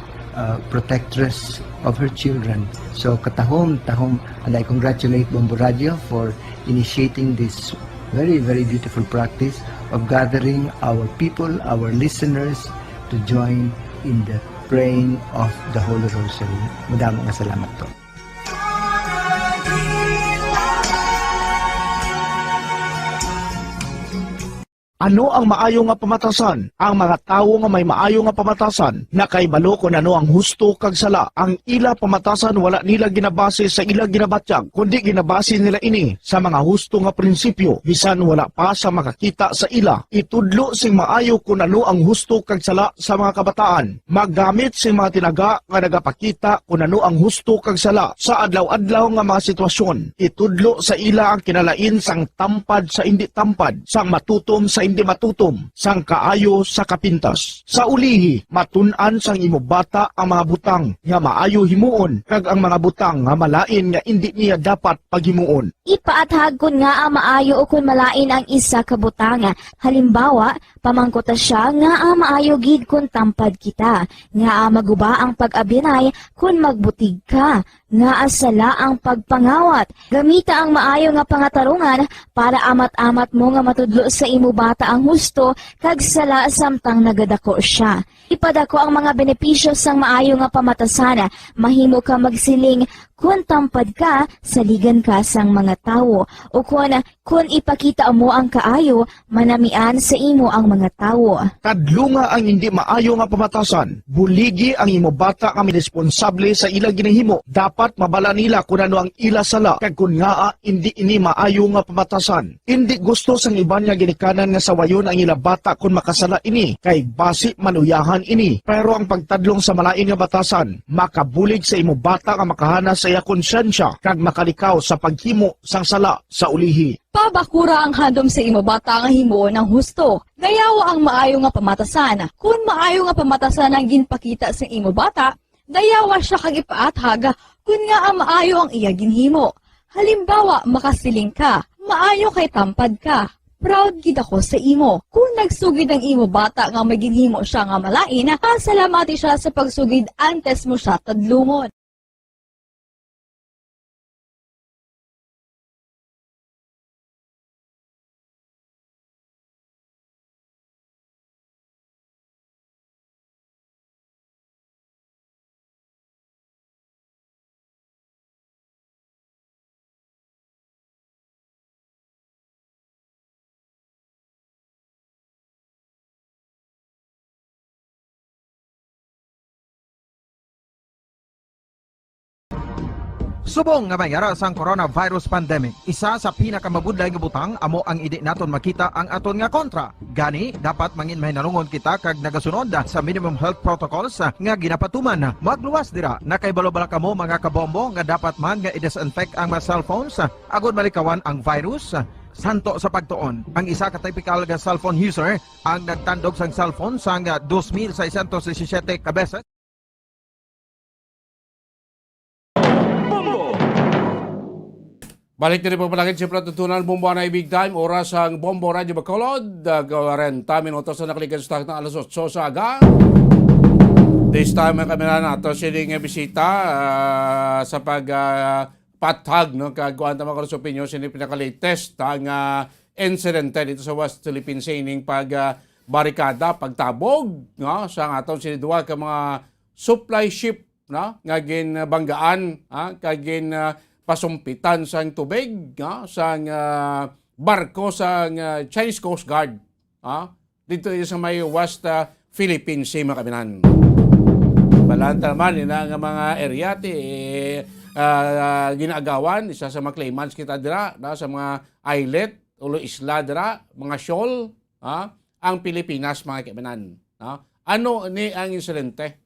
protectress of her children. So katahom, and I congratulate Bombo Radio for initiating this very, very beautiful practice of gathering our people, our listeners, to join in the praying of the Holy Rosary. Madamong salamat po. Ano ang maayo nga pamatasan? Ang mga tawo nga may maayo nga pamatasan na kay balo kon ano ang husto kag sala. Ang ila pamatasan wala nila ginabase sa ila ginabatyag, kundi ginabase nila ini sa mga husto nga prinsipyo. Bisan wala pa sa makakita sa ila, itudlo sing maayo kun ano ang husto kag sala sa mga kabataan. Maggamit sing mga tinaga nga nagapakita kun ano ang husto kag sala sa adlaw-adlaw nga mga sitwasyon. Itudlo sa ila ang kinalain sang tampad sa indi tampad, sang matutom sa hindi matutom, sang kaayo sa kapintas. Sa ulihi, matun-an sang imo bata ang mga butang nga maayo himuon, kag ang mga butang nga malain nga hindi niya dapat paghimuon. Ipaathag kun nga ang maayo o kun malain ang isa ka butang. Halimbawa, pamangkota siya nga ang maayo gid kun tampad kita, nga ang maguba ang pag-abinay kun magbutig ka, nga asala ang pagpangawat. Gamita ang maayo nga pangatarungan para amat-amat mo nga matudlo sa imo bata ang husto kag sala samtang nagadako siya. Ipadako ang mga benepisyo sang maayo nga pamatasan. Mahimo ka magsiling kun tampad ka, saligan ka sang mga tawo. O kun ipakita mo ang kaayo, manamian sa imo ang mga tawo. Kadlunga ang hindi maayo nga pamatasan. Buligi ang imo bata nga responsable sa ila ginahimo. Dapat mabala nila kung ano ang ila sala, kag kun nga hindi ini maayo nga pamatasan. Hindi gusto sang iban nga ginikanan nga sawayon ang ila bata kung makasala ini, kay basi manuyahan ini. Pero ang pagtadlong sa malain nga batasan, makabulig sa imo bata nga makahana sa iya konsyensya, kag makalikaw sa paghimo sang sala sa ulihi. Pabakura ang handom sa imo bata nga himuon ng husto. Dayawa ang maayo nga pamatasan. Kung maayo nga pamatasan ang ginpakita sa imo bata, dayawa siya kag ipaathag kun nga ang maayo ang iya ginhimo. Halimbawa, makasiling ka, maayo kay tampad ka. Proud gid ako sa imo. Kung nagsugid ang imo bata nga may ginhimo siya nga malain, pasalamati siya sa pagsugid antes mo siya tadlungon. Subong nga mayara sang coronavirus pandemic, isa sa pinakamabudlay nga butang amo ang idi naton makita ang aton nga kontra. Gani dapat mangin mahinalungon kita kag nagasunod sa minimum health protocols nga ginapatuman. Magluwas dira na kay balobala kamo mga kabombo nga dapat man nga i-disinfect ang mga cellphones agud malikawan ang virus. Santo sa pagtuon, ang isa ka typical nga cellphone user ang nagtandog sang cellphone sang 2,617 ka beses. Balik na rin pagpalakit siyempre tutunan Bombo na Big Time. Oras ang Bombo Radio Bacolod. 40 minutos na nakalikan sa ng alas 8 sa aga. This time kami na nato siling bisita sa pagpathag no kagkuan ta mga opinion sini pinaka-latest ang incident dito sa West Philippine Sea ning barikada pagtabog no sa aton sinidua ka mga supply ship no nga ginbanggaan kagin pasumpitan sang tubig, sang barko sang Chinese Coast Guard. Dito sa may West Philippine Sea mga kaminan. Balanta naman nga mga area ginagawan, isa sa mga claimants kita dira, sa mga islet, ulo isla dira, mga shoal, ang Pilipinas mga kaminan. Ano ni ang insidente?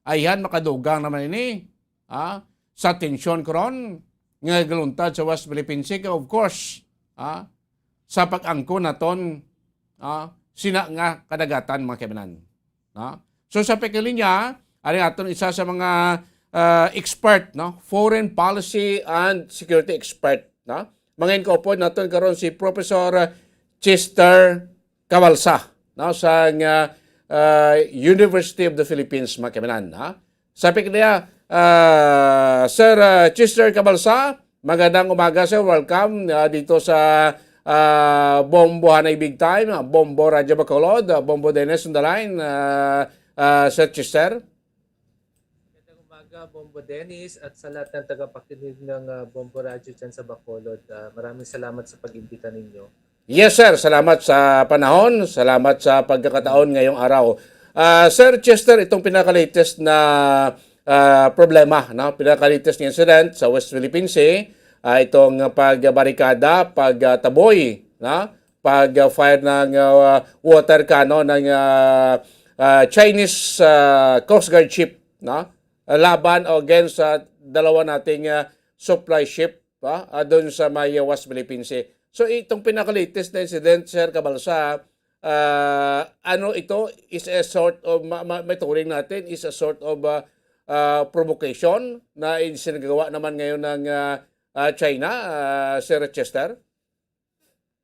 Ayan, makadugang naman ini. sa tensyon karon nga galuntad sa West Philippine Sea, of course, sa pag-angko naton sina nga kadagatan mga kaibigan. So sa pekalinya, ari aton isa sa mga expert, foreign policy and security expert, Mangin ko po naton karon si Professor Chester Cabalsa, sa University of the Philippines mga kaibigan. Sa pekalinya, Sir Chester Cabalsa, magandang umaga sir. Welcome dito sa Bombo Hanay Big Time, Bombo Radyo Bacolod, Bombo Dennis on the line. Sir Chester. Magandang umaga, Bombo Dennis, at sa lahat ng tagapakinig ng Bombo Radyo dyan sa Bacolod. Maraming salamat sa pag-imbita ninyo. Yes sir, salamat sa panahon, salamat sa pagkakataon ngayong araw. Sir Chester, itong pinaka-latest na problema, pinaka-latest na incident sa West Philippine Sea, itong pagbarikada, pagtaboy, pag-fire ng water cannon ng Chinese Coast Guard ship, laban against sa dalawa nating supply ship doon sa may West Philippine Sea. So itong pinaka-latest na incident, Sir Cabalsa, ito is a sort of, may turing natin, is a sort of provocation na sinagawa naman ngayon ng China, Sir Chester?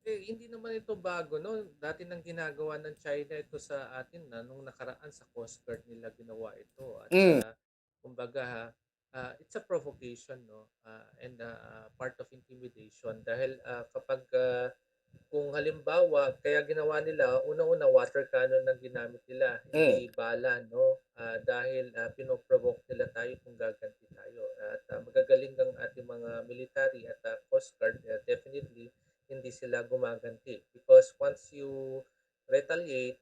Hindi naman ito bago, no? Dati nang ginagawa ng China ito sa atin nung nakaraan sa Coast Guard nila ginawa ito. At kumbaga, it's a provocation, no? And part of intimidation dahil kapag kung halimbawa, kaya ginawa nila, una-una water cannon ang ginamit nila, hindi bala, no? Dahil pinoprovoke nila tayo kung gaganti tayo. At magagaling ang ating mga military at Coast Guard, definitely hindi sila gumaganti. Because once you retaliate,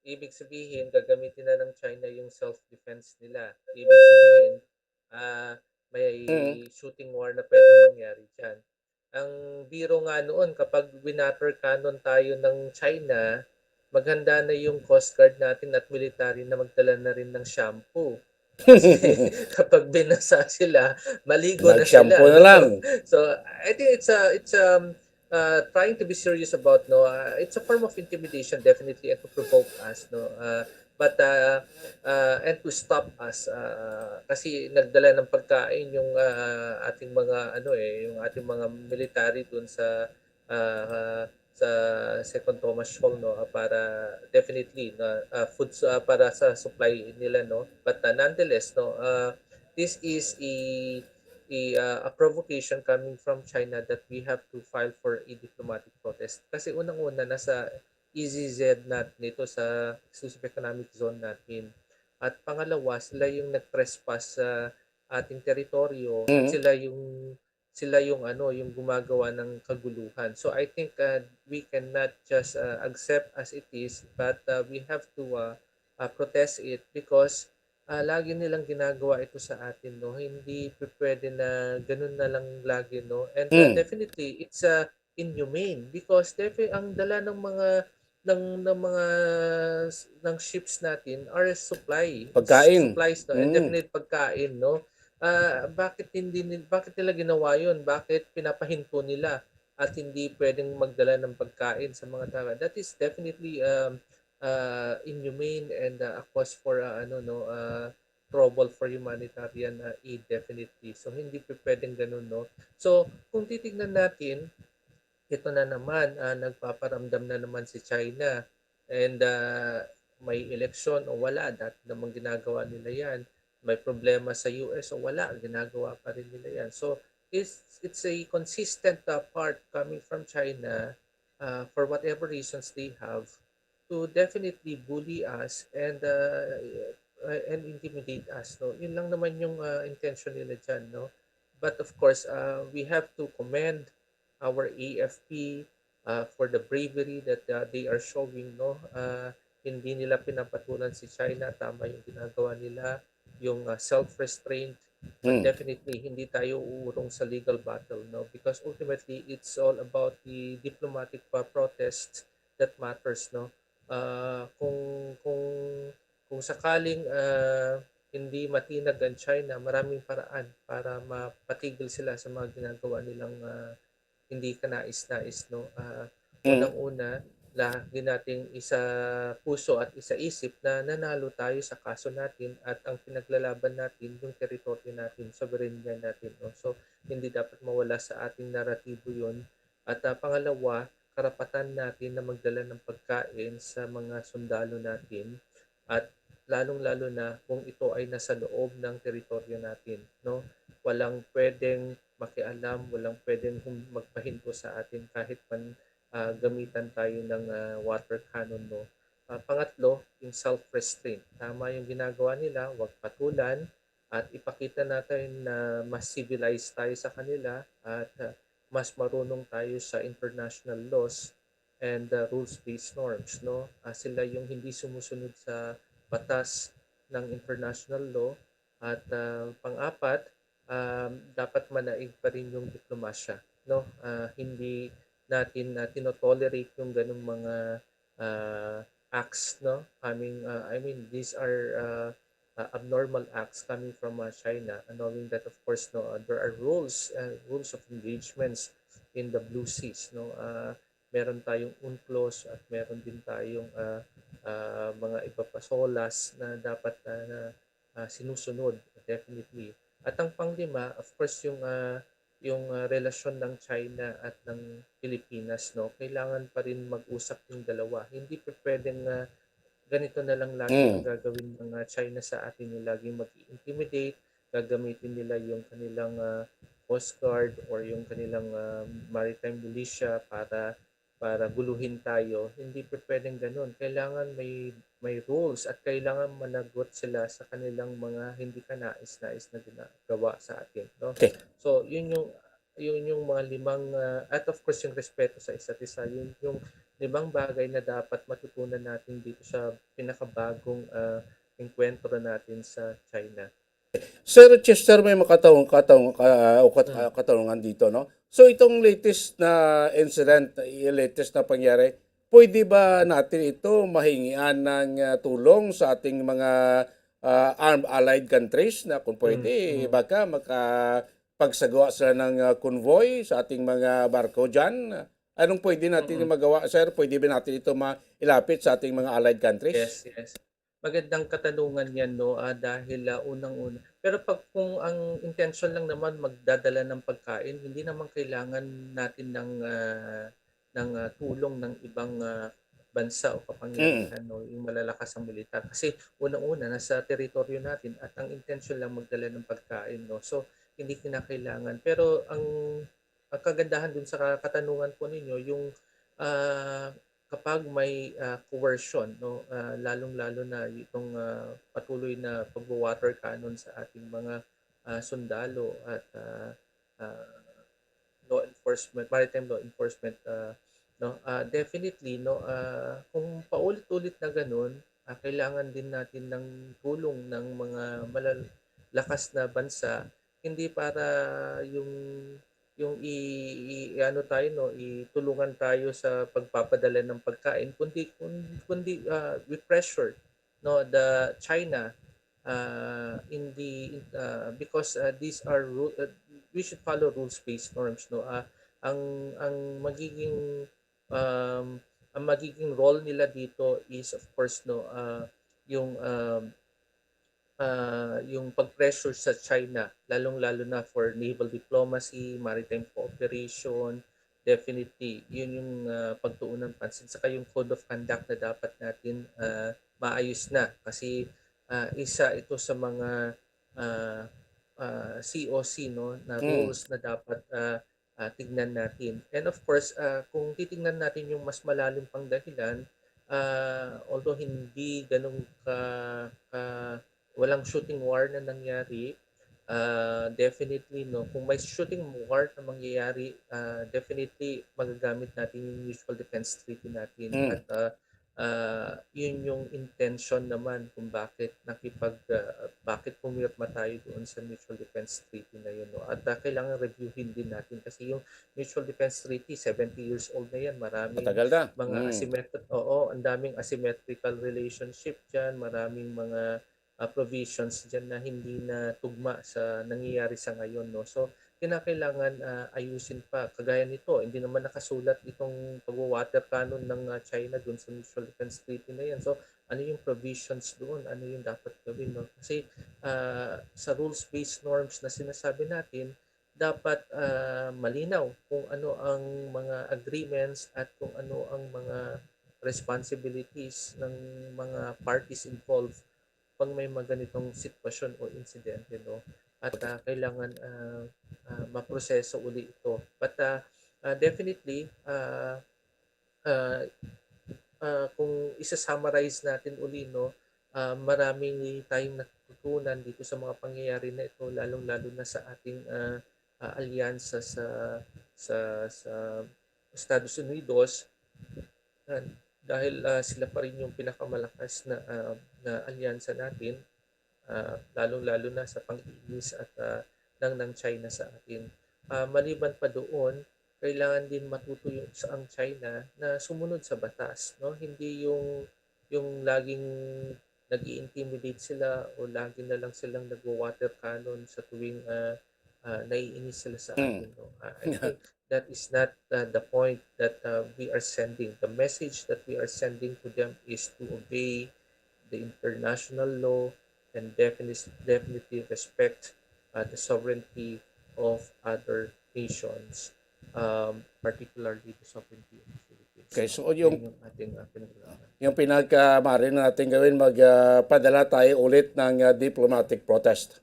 ibig sabihin, gagamitin na ng China yung self-defense nila. Ibig sabihin, may shooting war na pwedeng mangyari dyan. Ang biro nga noon, kapag winater cannon tayo ng China, maghanda na yung Coast Guard natin at military na magdala na rin ng shampoo. Kasi kapag binasa sila, maligo na sila. Shampoo na lang. So I think it's trying to be serious about, no, it's a form of intimidation definitely, and to provoke us, no, but and to stop us kasi nagdala ng pagkain yung ating mga yung ating mga military doon sa Second Thomas Hall, no, para definitely foods para sa supply nila, no, but nonetheless, no, this is a provocation coming from China that we have to file for a diplomatic protest. Kasi unang-una, nasa EEZ natin ito sa exclusive economic zone natin. At pangalawa, sila yung nag-trespass sa ating teritoryo. At sila yung yung gumagawa ng kaguluhan. So I think we cannot just accept as it is, but we have to protest it because lagi nilang ginagawa ito sa atin, no. Hindi pwede na ganun na lang lagi, no. And definitely it's inhumane because ang dala ng mga ng ships natin are supplies, no, and definitely pagkain, no. Bakit nila ginawa yun? Bakit pinapahinto nila at hindi pwedeng magdala ng pagkain sa mga tao? That is definitely inhumane and a cause for trouble for humanitarian aid, definitely. So hindi pwedeng ganun, no. So kung titignan natin, ito na naman, nagpaparamdam na naman si China and may eleksyon o wala, dati namang ginagawa nila yan. May problema sa US o wala, ginagawa pa rin nila yan. So it's a consistent part coming from China for whatever reasons they have to definitely bully us and intimidate us, no. Yun lang naman yung intention nila dyan, no. But of course, we have to commend our AFP for the bravery that they are showing, no. Hindi nila pinapatulan si China, tama yung ginagawa nila, yung self-restraint. But definitely hindi tayo uurong sa legal battle, no, because ultimately it's all about the diplomatic protest that matters, no. Kung sakaling hindi matinag ang China, maraming paraan para mapatigil sila sa mga ginagawa nilang hindi kanais-nais, no? Unang-una, lagi nating isa puso at isa isip na nanalo tayo sa kaso natin at ang pinaglalaban natin yung teritoryo natin, sovereignty natin, no? So hindi dapat mawala sa ating naratibo yun. At pangalawa, karapatan natin na magdala ng pagkain sa mga sundalo natin at lalong-lalo na kung ito ay nasa loob ng teritoryo natin, no? Walang pwedeng makialam, walang pwedeng magpahinto sa atin kahit man gamitan tayo ng water cannon, no? Pangatlo, yung self-restraint. Tama yung ginagawa nila, huwag patulan at ipakita natin na mas civilized tayo sa kanila at mas marunong tayo sa international laws and rules-based norms, no? Sila yung hindi sumusunod sa batas ng international law at pang-apat, dapat manaig pa rin yung diplomasya, no? Hindi natin tinotolerate yung ganung mga acts, no? These are abnormal acts coming from China, knowing that of course, no, there are rules of engagements in the Blue Seas, no? Meron tayong UNCLOS at meron din tayong mga iba pa SOLAS na dapat na sinusunod, definitely. At ang panglima, of course, yung relasyon ng China at ng Pilipinas, no, kailangan pa rin mag-usap yung dalawa. Hindi pa pwedeng ganito na lang lagi ang gagawin ng China sa atin, yung laging mag-intimidate, gagamitin nila yung kanilang Coast Guard or yung kanilang maritime militia para guluhin tayo. Hindi pa pwedeng ganun. Kailangan may rules at kailangan managot sila sa kanilang mga hindi kanais-nais na ginagawa sa atin, no? Okay. So, yun yung mga limang at of course yung respeto sa isa't isa, yun yung limang bagay na dapat matutunan natin dito sa pinakabagong enkwentro natin sa China. Sir Chester, may katanungan dito, no? So itong latest na incident, latest na pangyari, pwede ba natin ito mahingian ng tulong sa ating mga armed allied countries na kung pwede, baka makapagsagawa sila ng convoy sa ating mga barko dyan? Anong pwede natin magawa, sir? Pwede ba natin ito mailapit sa ating mga allied countries? Yes. Magandang katanungan yan, no? Dahil unang-una. Pero kung ang intention lang naman magdadala ng pagkain, hindi naman kailangan natin ng tulong ng ibang bansa o kapangyarihan, no? Yung malalakas ang militar. Kasi unang-una, nasa teritoryo natin at ang intention lang magdala ng pagkain, no? So, hindi kinakailangan. Pero ang kagandahan dun sa katanungan po ninyo, yung kapag may coercion, no, lalong-lalo na itong patuloy na pagbo-water cannon sa ating mga sundalo at law enforcement, maritime law enforcement, no, definitely, no, kung paulit-ulit na ganun, kailangan din natin ng tulong ng mga malalakas na bansa, hindi para yung itulungan tayo sa pagpapadala ng pagkain, kundi we pressure, no, the China because these are we should follow rules-based norms, no. Ang magiging role nila dito is of course, no, yung pag-pressure sa China, lalong-lalo na for naval diplomacy, maritime cooperation, definitely, yun yung pagtuunan pansin. Saka yung code of conduct na dapat natin maayos na. Kasi isa ito sa mga COC, no, na rules na dapat tignan natin. And of course, kung titignan natin yung mas malalim pang dahilan, although hindi ganun walang shooting war na nangyari, definitely, no, kung may shooting war na mangyayari, definitely magagamit natin yung Mutual Defense Treaty natin. At yun yung intention naman kung bakit pumirma tayo doon sa Mutual Defense Treaty na yun, no? At kailangan reviewin din natin kasi yung Mutual Defense Treaty 70 years old na yan, maraming mga ang daming asymmetrical relationship dyan, maraming mga provisions dyan na hindi na tugma sa nangyayari sa ngayon, no? So kinakailangan ayusin pa. Kagaya nito, hindi naman nakasulat itong pag-water cannon ng China doon sa Mutual Defense Treaty na yan. So ano yung provisions doon? Ano yung dapat gawin, no? Kasi sa rules-based norms na sinasabi natin, dapat malinaw kung ano ang mga agreements at kung ano ang mga responsibilities ng mga parties involved pag may mga ganitong sitwasyon o insidente, no? At kailangan maproseso uli ito. But definitely, kung isa-summarize natin uli, no, maraming tayong natutunan dito sa mga pangyayari na ito, lalong-lalo na sa ating alyansa sa Estados Unidos, dahil sila pa rin yung pinakamalakas na alyansa natin, lalong-lalo na sa pang-inis at ng China sa atin. Maliban pa doon, kailangan din matuto ang China na sumunod sa batas, no? Hindi yung laging nag-i-intimidate sila o lagi na lang silang nagwa-water cannon sa tuwing naiinis sila sa atin, no? I think that is not the point that we are sending. The message that we are sending to them is to obey the international law and definitely respect the sovereignty of other nations, particularly the sovereignty of the Philippines. Okay, so yung ating pinag-aralan. yung pinagkamari na natin gawin, magpadala tayo ulit ng diplomatic protest.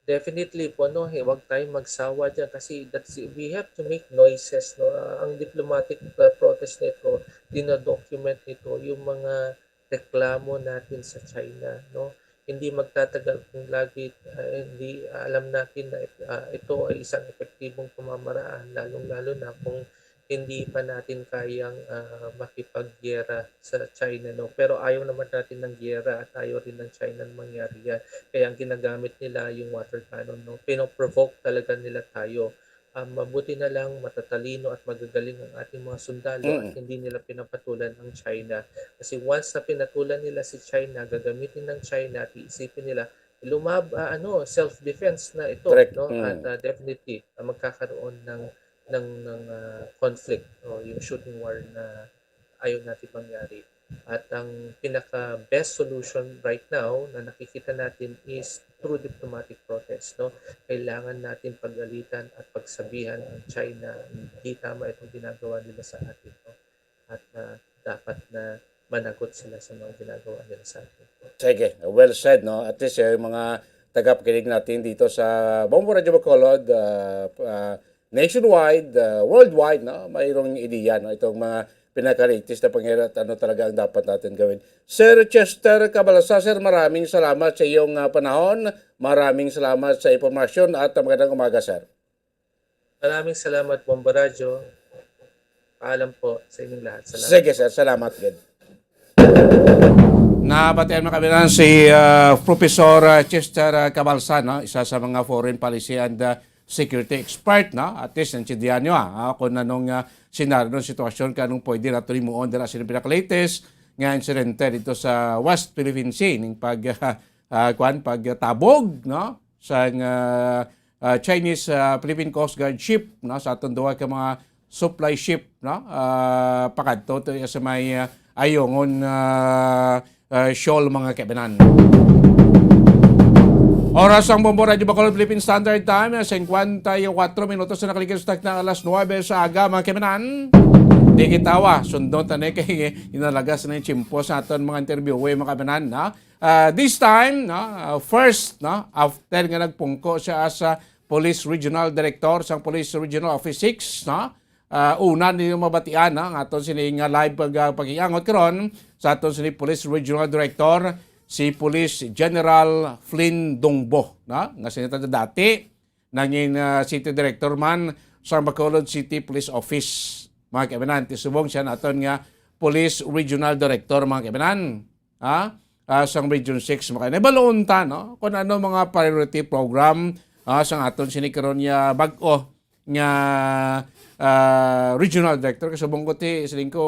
Definitely po, no, huwag tayong magsawa dyan kasi we have to make noises, no. Ang diplomatic protest nito, dinodocument nito yung mga reklamo natin sa China, no. Hindi magtatagal kung lagi hindi alam natin na ito ay isang epektibong pamamaraan, lalong-lalo na kung hindi pa natin kayang makipaggiyera sa China, no. Pero ayaw naman natin ng giyera at ayaw rin ng China na mangyari yan. Kaya ang ginagamit nila yung water cannon, no. Pinoprovoke talaga nila tayo. Mabuti na lang matatalino at magagaling ang ating mga sundalo at hindi nila pinapatulan ang China. Kasi once na pinatulan nila si China, gagamitin ng China at iisipin nila self-defense na ito, no. At definitely magkakaroon ng conflict o yung shooting war na ayaw natin mangyari. At ang pinaka-best solution right now na nakikita natin is through diplomatic protest, no. Kailangan natin pagalitan at pagsabihan ang China hindi tama itong ginagawa nila sa atin, no. At dapat na managot sila sa mga ginagawa nila sa atin. Sige, well said, no. At least yung mga tagapakinig natin dito sa Bombo Radio Bacolod, nationwide, worldwide, no, mayroong ideya, no, itong mga pinaka-latest na pangyayari at ano talaga ang dapat natin gawin. Sir Chester Cabalasa, sir, maraming salamat sa iyong panahon. Maraming salamat sa impormasyon at magandang umaga, sir. Maraming salamat, Bombo Radio. Paalam po sa inyong lahat. Salamat. Sige, sir. Salamat din. Nabatian na kami na si Professor Chester Cabalsa, no? Isa sa mga foreign policy and security expert, no? At least nandiyan nyo kung anong senaryo ng sitwasyon kanong pwede nato limuon dira sa pinaka-latest nga insidente dito sa West Philippine Sea ning pagtabog, no, sa Chinese Philippine Coast Guard ship, no, sa atong duha ka mga supply ship, no, pakadto to sa may ayongon shoal mga kaibigan. Oras ang Bombo Radio Bacolod Philippine Standard Time, 54 minutos na nakalikilos ng alas 9 sa aga, mga keminan. Di kitawa, sundon tanay kay inalagas na yung chimpo sa aton mga interview, mga keminan. This time, first, after nga nagpungko siya sa Police Regional Director sa Police Regional Office 6, una ninyo mabatian ang aton sining live pag-iangot karon sa aton sining Police Regional Director, si Police General Flynn Dongbo, nga sinita dati nanging City Director man sa Bacolod City Police Office, mga kaibigan. Tisubong siya naton nga Police Regional Director, mga kaibigan, sa Region 6, mga kaibigan. Baloon ta, no, kung ano mga priority program sa aton sinikaron niya bag-o nga Regional Director. Kasubong ko ti siling ko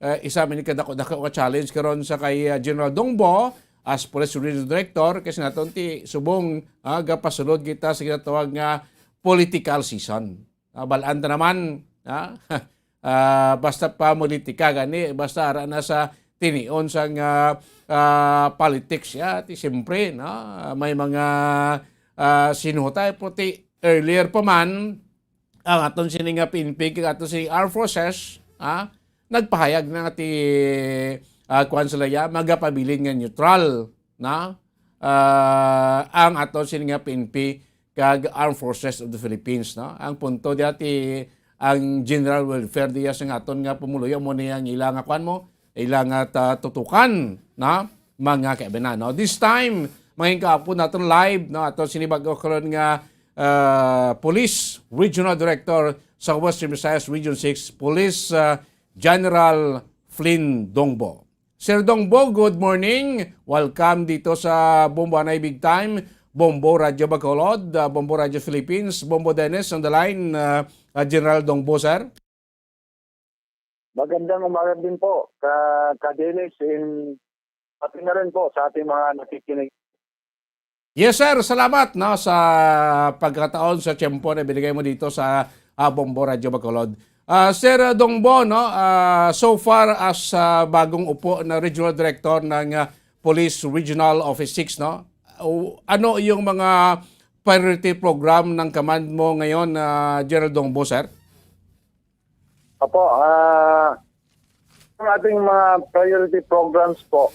isa man kadako-dako ka challenge karon sa kay General Dongbo as Police Regional Director kasi naton ti subong gapasulod kita sa ginatawag nga political season. Balaan ta naman basta pa politika gani basta ara na sa tinion sang politics ya ti siyempre may mga sinutay puti earlier pa man ang aton sining PNP kag aton sining Armed Forces nagpahayag na ti kuan sila ya magapabilin nga neutral na ang aton sining PNP kag Armed Forces of the Philippines ang punto dati ang general welfare diya sa aton nga pumuluyo mo niya ang ilang kuan mo ilang tutukan na mga kaibigan. This time mga kahapon naton live aton sinibag karon nga Police Regional Director sa Western Visayas Region 6 Police General Flynn Dongbo. Sir Dongbo, good morning. Welcome dito sa Bombo Anay Big Time, Bombo Radio Bacolod, Bombo Radio Philippines, Bombo Dennis on the line, General Dongbo, sir. Magandang umaga din po ka-Dennis pati na rin po sa ating mga nakikinig. Yes sir, salamat sa pagkataon sa tiyempo na binigay mo dito sa Bombo Radio Bacolod. Sir Dongbo, so far as bagong upo na Regional Director ng Police Regional Office 6, ano yung mga priority program ng command mo ngayon, General Dongbo, sir? Opo, ang ating mga priority programs po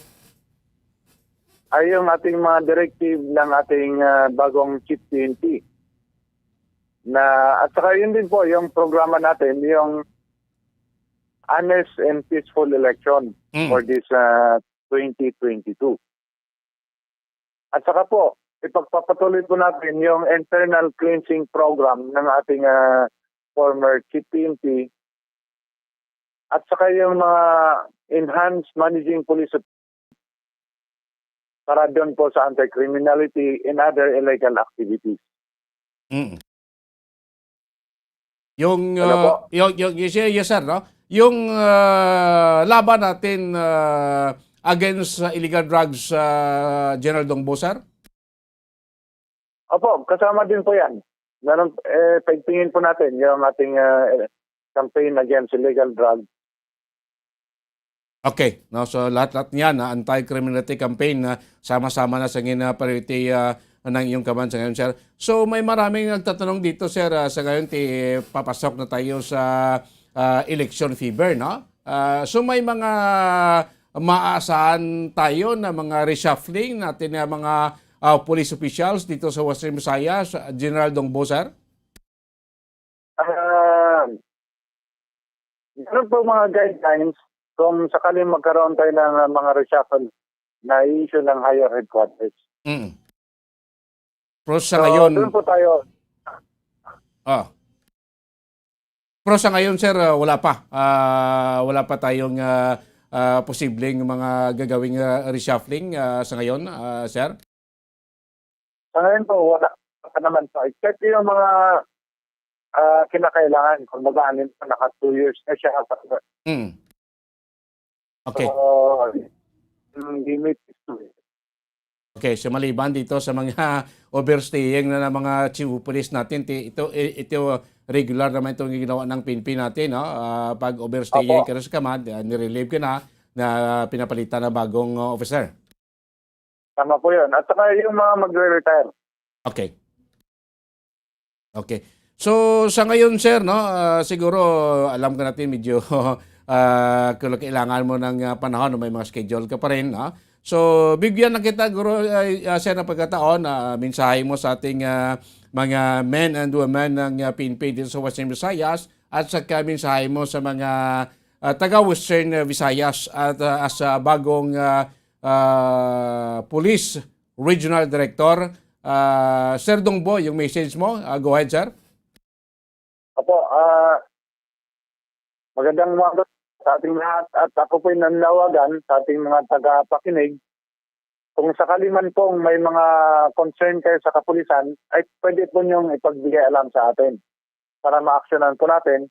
ay yung ating mga directive ng ating bagong Chief PNP. At saka yun din po yung programa natin, yung honest and peaceful election for this 2022. At saka po, ipagpapatuloy po natin yung internal cleansing program ng ating former Chief PNP at saka yung mga enhanced managing police para doon po sa anti-criminality and other illegal activities. Yes sir, yung laban natin against illegal drugs, General Dongbo, sir? Opo, kasama din po yan. Pagtingin po natin yung ating campaign against illegal drugs. Okay, so lahat niyan anti-criminality campaign sama-sama na sa priority ng iyong command sa ngayon, sir. So may maraming nagtatanong dito, sir, sa ngayon papasok na tayo sa election fever, so may mga maasahan tayo na mga reshuffling natin na mga police officials dito sa Western Visayas, General Dongbo, sir? Meron po mga guidelines kung sakaling magkaroon tayo ng mga reshuffle na i-issue ng higher headquarters. Pero sa ngayon... doon po tayo. Pero sa ngayon, sir, wala pa. Wala pa tayong posibleng mga gagawing reshuffling sa ngayon, sir? Sa ngayon po, wala pa naman po. Except yung mga kinakailangan. Kung maganin pa, naka 2 years na siya. Okay. Okay, so maliban dito sa mga overstaying na mga chief of police natin, ito regular naman itong ginawa ng PNP natin, pag overstaying ka sa command, nirelieve ka na pinapalitan na bagong officer. Tama po yun. At saka yung mga magre-retire. Okay. So sa ngayon, sir, siguro alam ka natin medyo kung kailangan mo ng panahon, may mga schedule ka pa rin. So bigyan na kita, guro, sir, ng pagkataon na mensahe mo sa ating mga men and women ng PNP dito sa Western Visayas at saka mensahe mo sa mga taga-Western Visayas at as bagong Police Regional Director. Sir Dongbo, yung message mo, go ahead, sir. Opo, magandang umaga sa ating lahat at ako po'y nanlawagan sa ating mga taga-pakinig. Kung sakali man pong may mga concern kayo sa kapulisan, ay pwede po niyong ipagbigay alam sa atin para ma-actionan po natin.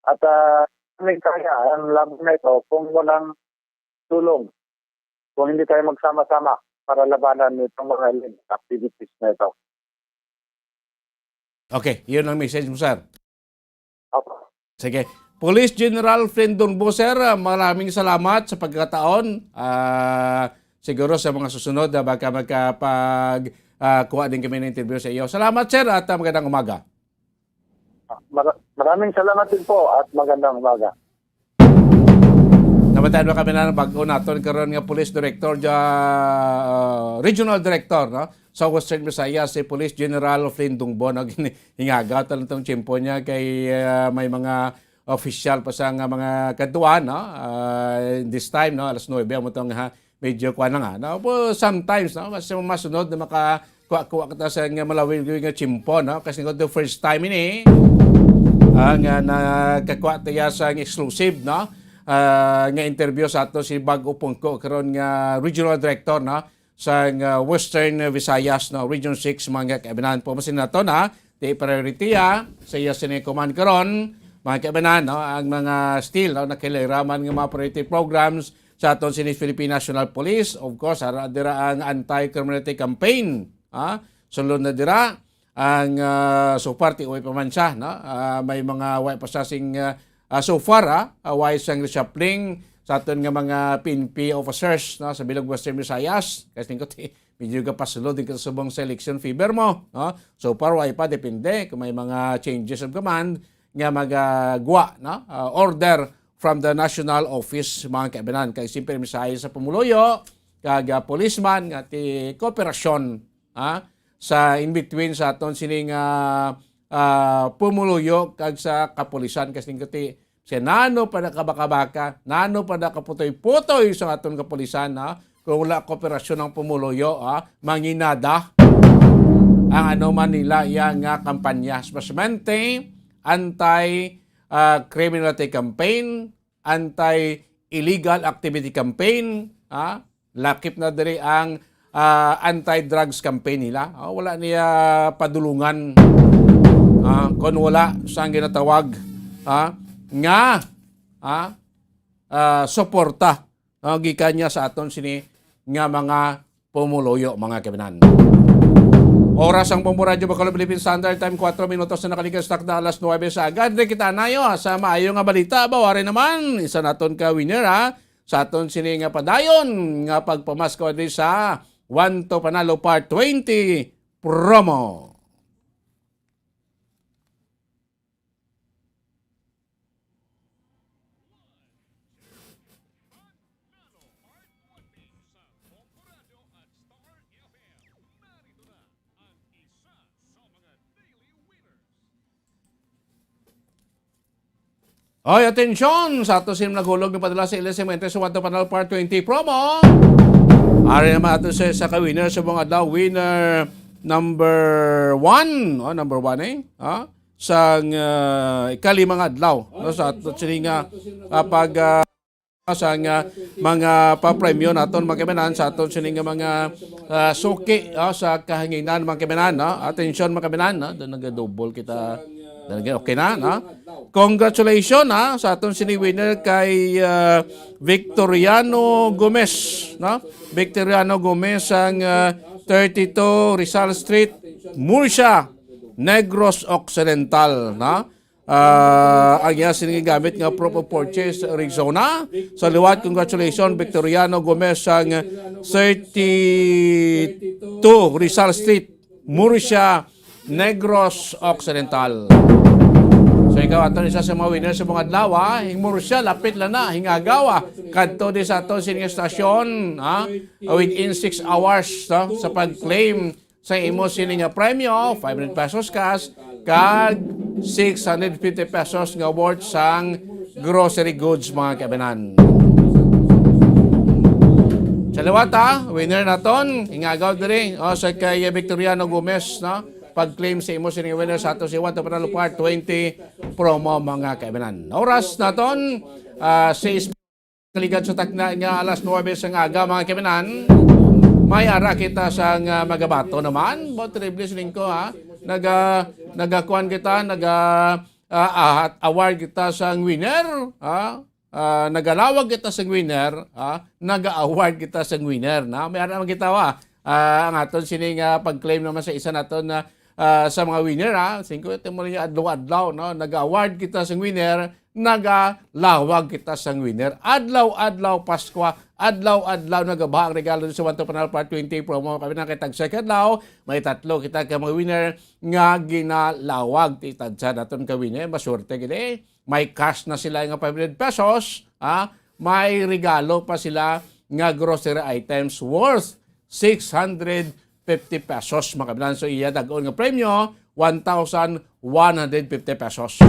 At may kaya ang laban na ito kung walang tulong kung hindi tayo magsama-sama para labanan itong mga illegal activities na ito. Okay, yun ang message mo, sir. Opo. Sige. Police General Flindon Boser, maraming salamat sa pagkakataon. Siguro sa mga susunod na baka kuha din kami ng interview sa iyo. Salamat, sir, at magandang umaga. Maraming salamat din po at magandang umaga. Namatayan ba kami na ng bago natin karon nga Police Director, Regional Director, no? Sa Western Visayas, si Police General Flindon Bono, hingaga talang itong tiyempo niya kay may mga official pa sa mga kaduan, no? This time, no? Alas 9, mo itong medyo kuha na nga. No? Sometimes, no? Mas masunod na makakuha kita sa malawig nga tiyempo, no? Kasi the first time ini, ang nakakuha tayo sa exclusive, no? Nga interview sa ato si Bago Pungko, karon nga Regional Director, no? Sa Western Visayas, no? Region 6, mga kaibanan po. Masin na ito na, di priority sa iya sinikoman karon mga kaibanan, no? Ang mga still, no? Nakiliraman ng mga priority programs sa aton sinis Philippine National Police. Of course, dira ang anti-criminality campaign. Sulod na dira ang so far, ti uwi pa man siya, no? May mga way pa siya sing so far, way siyang reshuffling sa aton nga mga PNP officers, no? Sa Bilog Western Visayas. Kasi ko medyo ka pasulod din ka sa subong selection fever mo. No? So far, way pa, depende kung may mga changes of command nga magagwa, no? Order from the national office, mga kaibanan. Kay simple misahe sa pumuloyo, kag policeman, nga ti kooperasyon, sa in-between sa aton sining pumuloyo kag sa kapulisan. Kasi ti siya nano pa na kabaka-baka, nano pa na kaputoy-putoy sa aton kapulisan, kung wala kooperasyon ng pumuloyo, manginada ang ano man nila yang kampanya. Especially anti-criminality campaign, anti-illegal activity campaign, lakip na diri ang anti-drugs campaign nila. Wala niya padulungan kung wala siyang ginatawag nga suporta gikan niya sa aton sini nga mga pumuloyo, mga kaibanan. Oras ang Bombo Radio Bacolod Philippine Standard Time, 4 minutos na nakalikas na alas 9 sa agad. Kita nayo sa maayo nga balita. Bawari naman, isa naton ka winner sa aton sini nga padayon nga pagpamasko din sa 1 to Panalo Part 20 promo. Oy, atensyon! Sa ato sinim naghulog ng padala sa LSM sa 1 to Panalo Part 20 promo. Ari naman ato sa ka-winner sa mga adlaw. Winner number 1. Number 1 sa ikalimang adlaw. Sa ato sininga sa mga pa-premyo naton mga kaibanan, sa aton sininga mga suki sa kahanginan mga kaibanan. Atensyon mga kaibanan. Doon nag-double kita. Okay na, Congratulations sa aton sini-winner kay Victoriano Gomez, Victoriano Gomez ang 32 Rizal Street, Murcia, Negros Occidental, ang iya sinigamit nga proof of purchase Arizona. Sa liwat, congratulations Victoriano Gomez ang 32 Rizal Street, Murcia, Negros Occidental. So ikaw ato isa sa mga winner sa mga adlaw, hingmuro siya, lapit lang na, hingagawa. Kadto di sa ato sining estasyon, within 6 hours sa pag-claim sa imo sining premyo, 500 pesos cash, kag 650 pesos nga worth sang grocery goods, mga kaibanan. Sa liwat, winner naton, hingagaw diri, sa kay Victoriano Gomez, pag-claim sa imo sining winner sa ato si 1 to Panalo Part 20 promo, mga kaibanan. Oras naton 6 kaligad sa takna nga alas 9 sa aga, mga kaibanan. May ara kita sa magabato naman. Both triblis ko nagakuan kita, award kita sa winner. nagalawag kita sa winner, naga-award kita sa winner. Na? May naman kita ang aton sining pag-claim naman sa isa naton na sa mga winner. 5 ito mo rin adlaw-adlaw. No? Naga-award kita sa winner, nagalawag kita sa winner. Adlaw-adlaw Pasko, adlaw-adlaw nagabaha ang regalo sa Wanto Panalo Part 20 promo. Kami nakitag second law, may 3 kita ka mga winner nga ginalawag. Titadsa naton ka winner, masurte gini. May cash na sila nga 500 pesos. May regalo pa sila nga grocery items worth 650 pesos. Makabilan so iya dagon nga premyo, 1,150 pesos.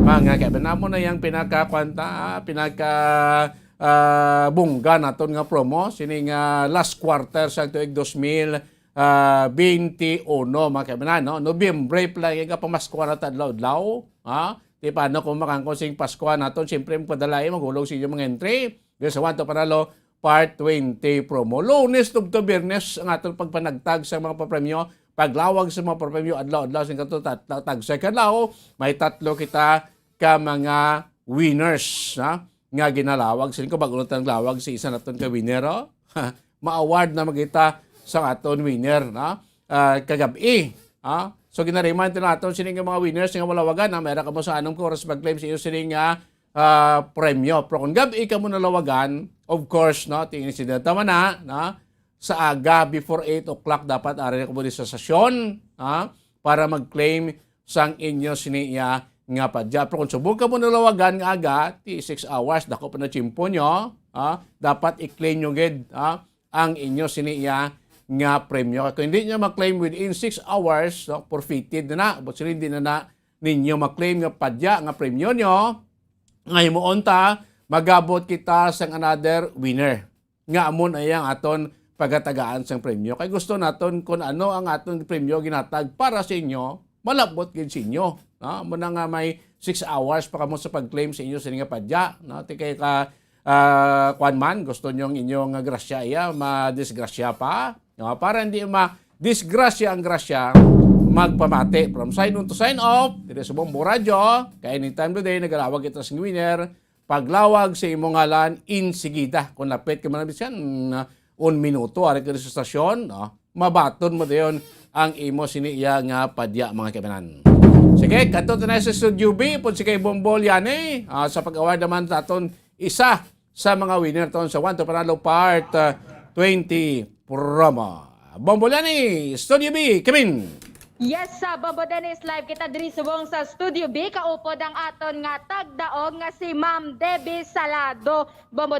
Mga kaibigan mo na yung bungga naton nga promo sining last quarter sa tuig 2021 mga kaibigan, no? Nobyembre pala yung pamasko na tadlaw-dlaw. Di paano kung makangkonsing Pasko naton, siyempre magpadalay maghulog sa inyo mga entry. Sa Wanto Panalo Part 20 promo. Lunes to Biyernes ang atong pagpanagtag sa mga papremyo. Paglawag sa mga papremyo adlaw-adlaw sing kato tag second law, may 3 kita ka mga winners nga ginalawag sila ko bago ng lawag si isa naton ka winner ma-award na magita sa aton winner kagabi so ginariman naton sila nga mga winners nga malawagan mayroon ka mo sa anong oras mag-claim sa iyo sila nga premyo pero kung gabi ka mo nalawagan of course tingin si tama na sa aga before 8 o'clock dapat ari ko mo sa session para mag-claim sang inyo siniya nga padya. Pero kung subukan mo nalawagan nga aga, 6 hours, dako pa na chimpo nyo, dapat i-claim nyo gid ang inyo siniya nga premyo. Kung hindi nyo mag-claim within 6 hours, forfeited na. But sila hindi na ninyo mag-claim nga padya nga premyo nyo, ngayon mo onta, magabot kita sang another winner. Nga amon ay ang aton pagatagaan sang premyo. Kaya gusto naton kung ano ang aton premyo ginatag para sa inyo, malabot gid sa inyo. Muna nga may 6 hours pa kamo sa pag-claim sa inyo sa nga padya. Kaya ka kwan man, gusto nyo inyong grasya ma-disgrasya pa. Para hindi ma-disgrasya ang grasya, magpamati. From sign on to sign off, dito sa Bombo Radio, kaya anytime today, nagalawag ito sa winner, paglawag sa imong ngalan, insigida. Kung lapit ka man na 1 minuto, ari ka sa stasyon, mabaton mo dayon ang imo siniya nga padya mga kaibigan. Sige, kato na sa Studio B, po si kay Bombol yan sa pag-award naman aton isa sa mga winner ton sa Wanto Panalo Part 20 promo. Bombol yan Studio B, Kevin. Yes, sa Bobo Dennis live kita diri subong sa Studio B kaupod ang aton nga tagdaog nga si Ma'am Debbie Salado. Bobo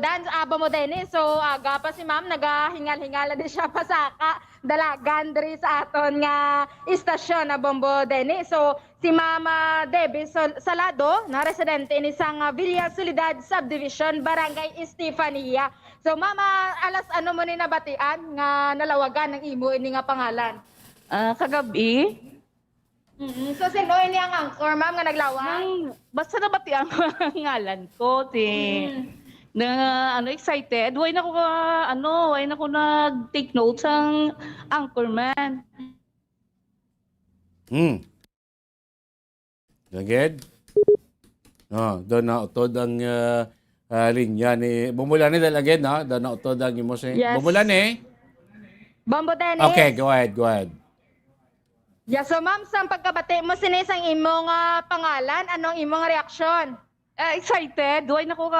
Dennis, so aga pa si Ma'am nagahingal-hingala di siya pasaka dalagan diri sa aton nga istasyon na Bombo Dennis. So si Ma'am Debbie Salado na residente ni sang Villa Soledad Subdivision, Barangay Estefania. So Mama, alas ano mo ni nabatian nga nalawagan ng imo ini nga pangalan? Kagabi. So sino ini ang anchor, ma'am, nga naglawag? Basta nabatian ko ang ngalan ko. Na excited. Why na ko nag-take notes ang anchorman. Agad? Doon na utod ang linya ni Bumulani dahil agad, doon na utod ang imo si Bumulani. Bombo Dennis. Okay, go ahead. Yeah, so ma'am, sa pagkabati mo sinisang imong pangalan, anong imong reaksyon? Excited. Why na ko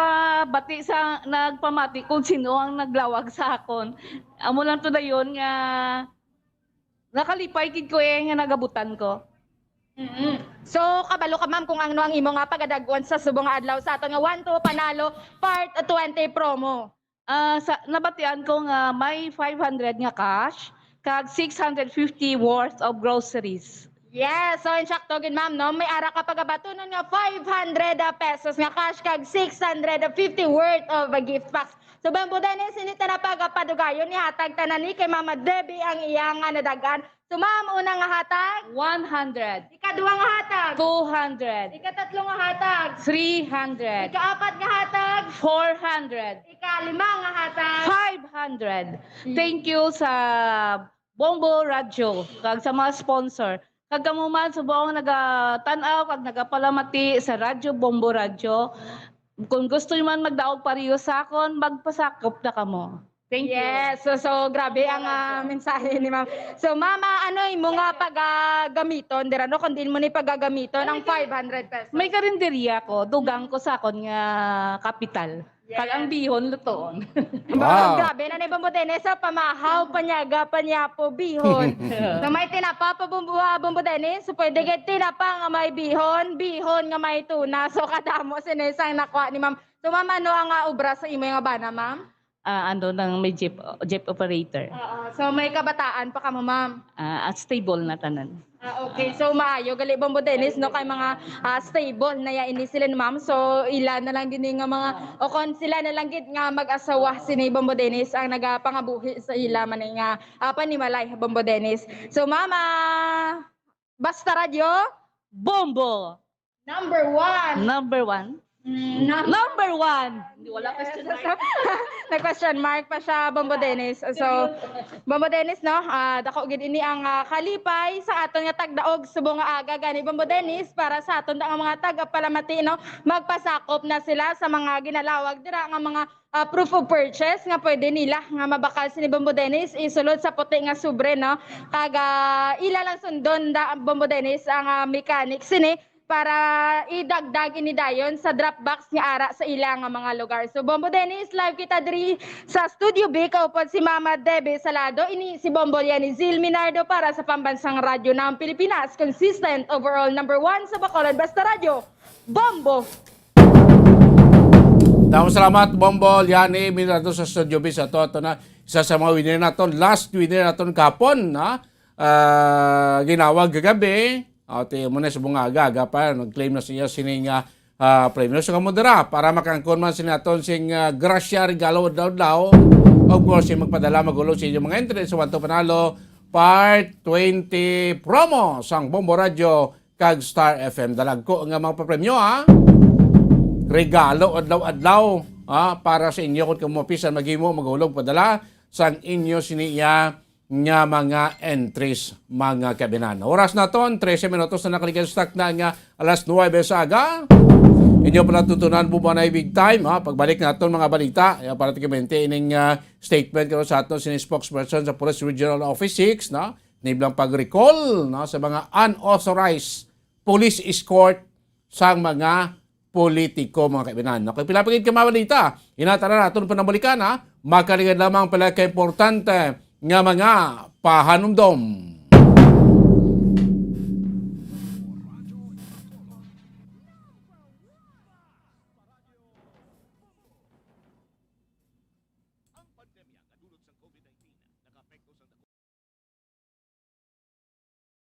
bati sa nagpamati kung sino ang naglawag sa akon. Amo lang to dayon nga nakalipay kid ko nga nagabutan ko. So, kabalo ka ma'am kung ano ang imong pagadagwan sa subong adlaw sa aton nga Wanto Panalo Part 20 promo. Nabatian ko nga may 500 nga cash kag 650 worth of groceries. Yes, so insakto gid ma'am, no? May ara ka pagabatunon nga 500 pesos nga cash kag 650 worth of a gift box. So Bombo Dennis, sinita na pagapadugayon ni hatag tanan ni kay Mama Debbie ang iyang nadagan. So ma'am, unang nga hatag 100. Ikaduha nga hatag 200. Ikatatlo nga hatag 300. Ikaapat nga hatag 400. Ikalima nga hatag 500. Thank you sa Bombo Radio kag sa mga sponsor. Kagamuman subuong nagatanaw kag nagapalamati sa radyo Bombo Radyo. Kung gusto nyo man magdaog pariyo sa akon, magpasakop na kamo. Thank you. Yes, so grabe ang mensahe ni ma'am. So mama, ano mo nga paggamiton, dira no, kung din mo ni paggagamiton ang 500 pesos. May karinderya ko, dugang ko sa akon nga kapital. Kag ang bihon lutoon. Wow. Grabe na ni Bombodenes, so pamahaw, panyaga, panyapo, bihon. So may tinapa pa Bombodenes, so pwede get tinapa nga may bihon, bihon nga may tuna. So kadamo sinesang nakwa ni ma'am. So ma'am, ano ang obra sa imo nga bana, ma'am? Ano ng may jeep operator. So may kabataan pa ka mo, ma'am? At stable na tanan. Okay, so maayo gali Bombodenes no kay mga stable na ya ini sila ni ma'am. So ila na lang gini nga mga o kon sila na lang gid nga mag-asawa sini Bombodenes ang nagapangabuhi sa ila man nga panimalay Bombodenes. So mama, basta radyo Bombo. number 1. Number 1. Number 1. Hindi wala question mark. Nag-question mark pa siya, Bombodenes. So, Bombodenes, no? Dako gid ini ang kalipay sa aton nga tagdaog subong nga aga gani Bombodenes para sa aton ang mga taga-palamati, no? Magpasakop na sila sa mga ginalawag dira nga mga proof of purchase nga pwede nila nga mabakal sini Bombodenes isulod sa puti nga sobre, no? Kaga ila lang sundon da Bombodenes ang mechanic sini para idagdag ini dayon sa drop box nga ara sa ilang mga lugar. So Bombodenes, live kita diri sa Studio B, kaupod si Mama Debe Salado, ini si Bombo yan ni Zil Minardo para sa pambansang radyo ng Pilipinas, consistent overall number 1 sa Bacolod, basta radyo, Bombo! Salamat Bombo, yan Minardo sa Studio B sa to na isa sa mga winner naton, last winner naton kapon, ha? Ginawag gagabi. Ate mo na sa bunga aga pa nag-claim na siya sining premium sa kamodera para makangkon man sinaton sing grasya regalo daw. Of course, magpadala magulo sa inyong mga entry sa Wanto Panalo Part 20 promo sang Bombo Radio kag Star FM. Dalag ko nga mga papremyo, ha. Regalo adlaw-adlaw, para sa inyo kung kumapisan maghimo magulog padala sang inyo siniya nga mga entries, mga kabinan. Oras na ton, 13 minutos na nakalikan stock na nga alas 9 sa aga. Inyo pala tutunan po ba na big time, ha? Pagbalik naton mga balita, para tikamente ining statement karon sa aton sini spokesperson sa Police Regional Office 6, no? Niblang pag-recall, no, sa mga unauthorized police escort sang mga politiko, mga kaibigan. Kung pilapagin ka mga balita, inatara naton panabalikan, ha? Makaligad lamang pala ka-importante nga mga pahanumdom.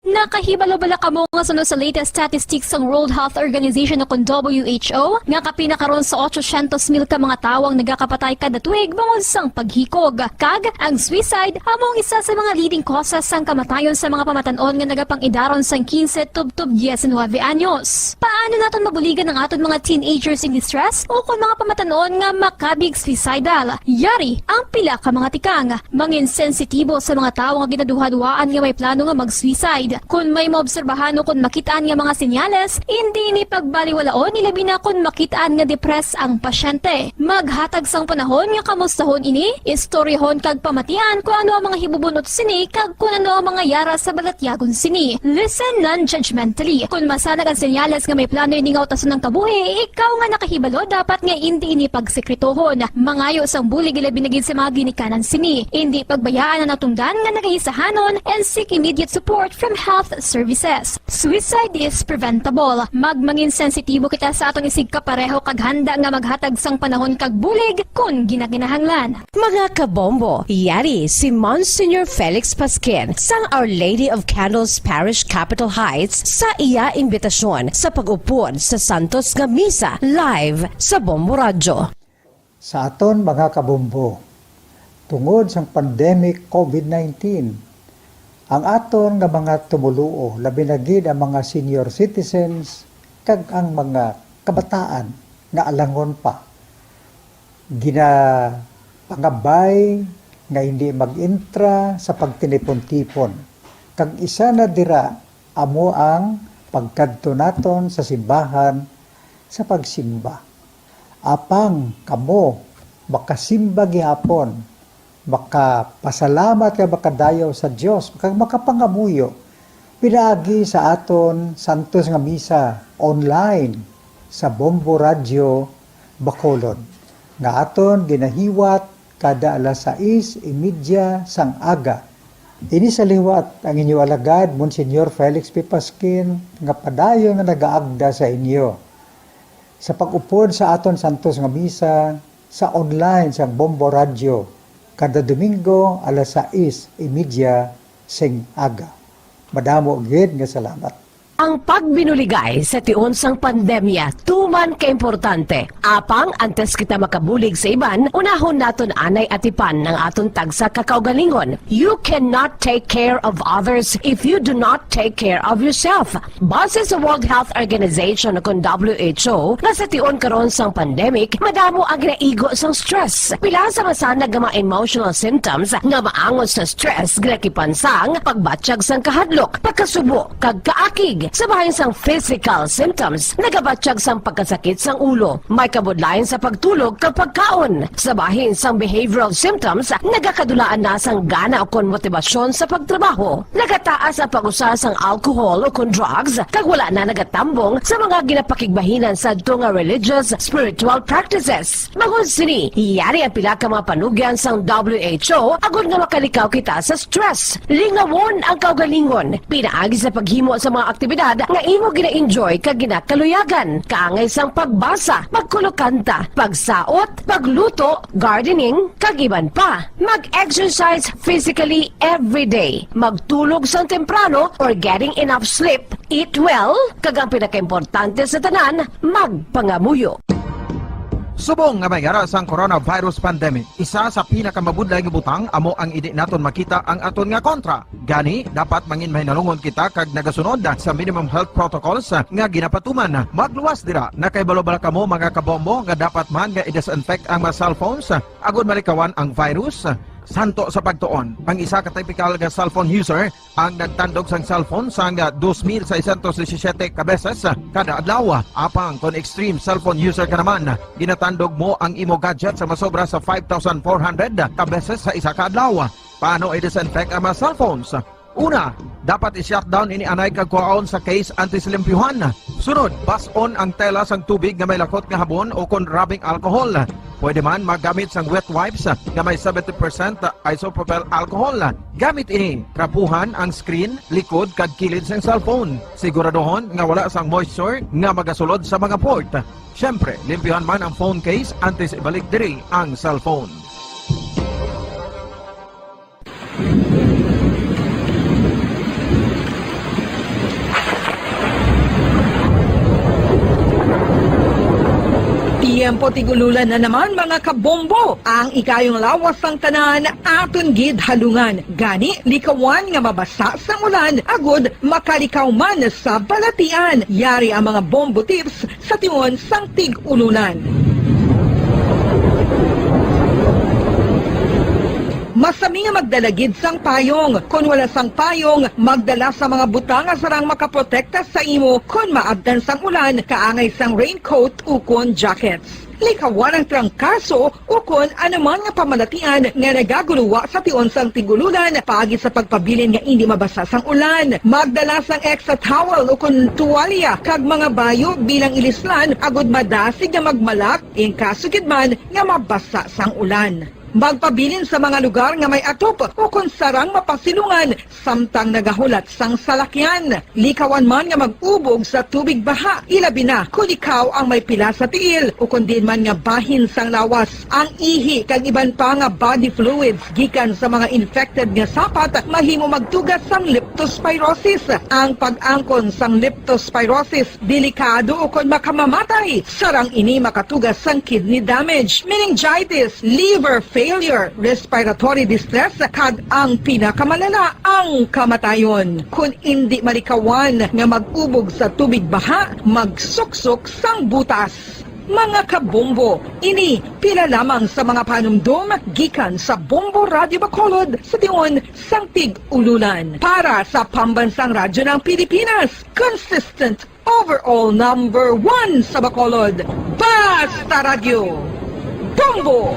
Nakahibalo-bala kamo nga sunod sa latest statistics ng World Health Organization o WHO nga kapinakaron sa 800,000 ka mga tawang nagakapatay kada tuig bangod sang paghikog. Kag ang suicide among isa sa mga leading causes sang kamatayon sa mga pamatanon nga nagapangidaron sang 15 tub 19 anyos. Paano naton mabuligan ang aton mga teenagers in distress o kung mga pamatanon nga makabig suicidal? Yari ang pila ka mga tikang mangin sensitibo sa mga tawo nga ginaduha-duhaan nga may plano nga mag-suicide. Kung may maobserbahan o kung makitaan nga mga senyales, hindi ni pagbaliwalaon nilabi na kung makitaan nga depress ang pasyente. Maghatag sang panahon nga kamustahon ini, istoryahon kag pamatian kung ano ang mga hibubunot sini kag kung ano ang mga yara sa balatyagon sini. Listen non-judgmentally. Kung masanag ang senyales nga may plano ini nga utason ng kabuhi, ikaw nga nakahibalo dapat nga hindi ini pagsekretohon. Mangayo sang bulig ilabi na gid sa mga ginikanan sini. Hindi pagbayaan na natungdan nga nagahisahanon and seek immediate support from health services. Suicide is preventable. Magmangin sensitibo kita sa atong isig kapareho kag handa nga maghatag sang panahon kag bulig kung ginaginahanglan. Mga kabombo, yari si Monsignor Felix Pasquin sang Our Lady of Candles Parish Capitol Heights sa iya imbitasyon sa pag-upod sa Santos nga Misa live sa Bombo Radio. Sa aton mga kabombo, tungod sang pandemic COVID-19, ang aton nga mga tumuluo, labi na gid ang mga senior citizens kag ang mga kabataan nga alangon pa. Pangabay nga hindi mag-intra sa pagtinipon-tipon. Kag isa na dira amo ang pagkadto naton sa simbahan sa pagsimba. Apang kamo makasimba gihapon, makapasalamat ka makadayaw sa Dios, makapangamuyo pinaagi sa aton santos nga misa online sa Bombo Radio Bacolod nga aton ginahiwat kada alas 6:30 sang aga. Ini sa liwat ang inyo alagad, Monsignor Felix P. Pasquin, nga padayon nga nagaagda sa inyo. Sa pag-upod sa aton santos nga misa sa online sa Bombo Radio, kada Domingo alas 6:30 sing aga. Madamo gid nga salamat. Ang pagbinuligay sa tiun sang pandemya, tuman kaimportante. Apang antes kita makabulig sa iban, unahon naton anay atipan ng aton tagsa kakaugalingon. You cannot take care of others if you do not take care of yourself. Base sa World Health Organization kung WHO, na sa tiun karon sang pandemic, madamo ang ginaigo sang stress. Pila sa masanag nga mga emotional symptoms nga maangon sa stress, ginakipansang pagbatsyag sang kahadlok, pagkasubo, kag kaakig. Sa bahin sang physical symptoms, nagabatsyag sang pagkasakit sang ulo, may kabudlayan sa pagtulog kapag kaon. Sa bahin sang behavioral symptoms, nagakadulaan na sang gana o kon motibasyon sa pagtrabaho. Nagataas ang pag-usa sang alcohol o kon drugs, kag wala na nagatambong sa mga ginapakigbahinan sa nga religious, spiritual practices. Magun sini, iyari ang pila ka mga panugyan sang WHO agud nga makalikaw kita sa stress. Lingawon ang kaugalingon, pinaagi sa paghimo sa mga aktibidad nga imo gina-enjoy kag ginakaluyagan, kaangay sang pagbasa, pagkulokanta, pagsaot, pagluto, gardening, kag iban pa. Mag-exercise physically every day, magtulog sang temprano or getting enough sleep, eat well, kag ang pinakaimportante sa tanan, magpangamuyo. Subong nga may gara sang coronavirus pandemic, isa sa pinakamabudlay nga butang amo ang idi naton makita ang aton nga kontra. Gani, dapat mangin mahinalungon kita kag nagasunod sa minimum health protocols nga ginapatuman. Magluwas dira, nakaibalo-bala kamo mga kabombo nga dapat man nga i-disinfect ang mga cellphones agud malikawan ang virus. Santo sa pagtuon, ang isa ka typical nga cellphone user ang nagtandog sang cellphone sang 2,617 ka beses kada adlaw. Apang kon extreme cellphone user ka naman, ginatandog mo ang imo gadget sa masobra sa 5,400 ka beses sa isa ka adlaw. Paano i-disinfect ang mga cellphones? Una, dapat i-shutdown ini anay kagkuhaon sa case antisilimpyuhan. Sunod, bas-on ang tela sang tubig nga may lakot nga habon o kon rubbing alcohol. Pwede man magamit sang wet wipes nga may 70% isopropyl alcohol. Gamit ini, trapuhan ang screen, likod kag kilid sang cellphone. Siguraduhon nga wala sang moisture nga magasulod sa mga port. Syempre, limpyuhan man ang phone case antes ibalik diri ang cellphone. Tiempo tigululan na naman mga kabombo. Ang ikayong lawas ng tanan aton gid halungan. Gani likawan nga mabasa sa ulan agud makalikaw man sa balatian. Yari ang mga bombo tips sa tingon sang tig-ulunan. Masami nga magdalagid sang payong. Kung wala sang payong, magdala sa mga butang nga sarang makaprotekta sa imo kung maabdan sang ulan, kaangay sang raincoat o kon jackets. Likawan ang trangkaso o kon anuman nga pamalatian nga nagaguluwa sa tion sang tigululan paagi sa pagpabilin nga hindi mabasa sang ulan. Magdala sang extra towel o kon tuwalya kag mga bayo bilang ilislan agud madasig nga magmalak in kaso gid man nga mabasa sang ulan. Magpabilin sa mga lugar nga may atop o kung sarang mapasilungan samtang nagahulat sang salakyan. Likawan man nga mag-ubog sa tubig baha, ilabi na kung ikaw ang may pila sa tiil o kung din man nga bahin sang lawas. Ang ihi kag iban pa nga body fluids gikan sa mga infected nga sapat mahimo magtugas sang leptospirosis. Ang pag-angkon sang leptospirosis delikado o kung makamamatay. Sarang ini makatugas sang kidney damage, meningitis, liver failure, respiratory distress, kag ang pinakamalala, ang kamatayon. Kung hindi malikawan nga mag-ubog sa tubig baha, magsuksok sang butas. Mga kabombo, ini pila lamang sa mga panumdum gikan sa Bombo Radio Bacolod sa tiyon sang Tig-Ululan. Para sa pambansang radyo ng Pilipinas, consistent overall number 1 sa Bacolod, Basta Radio, Bombo!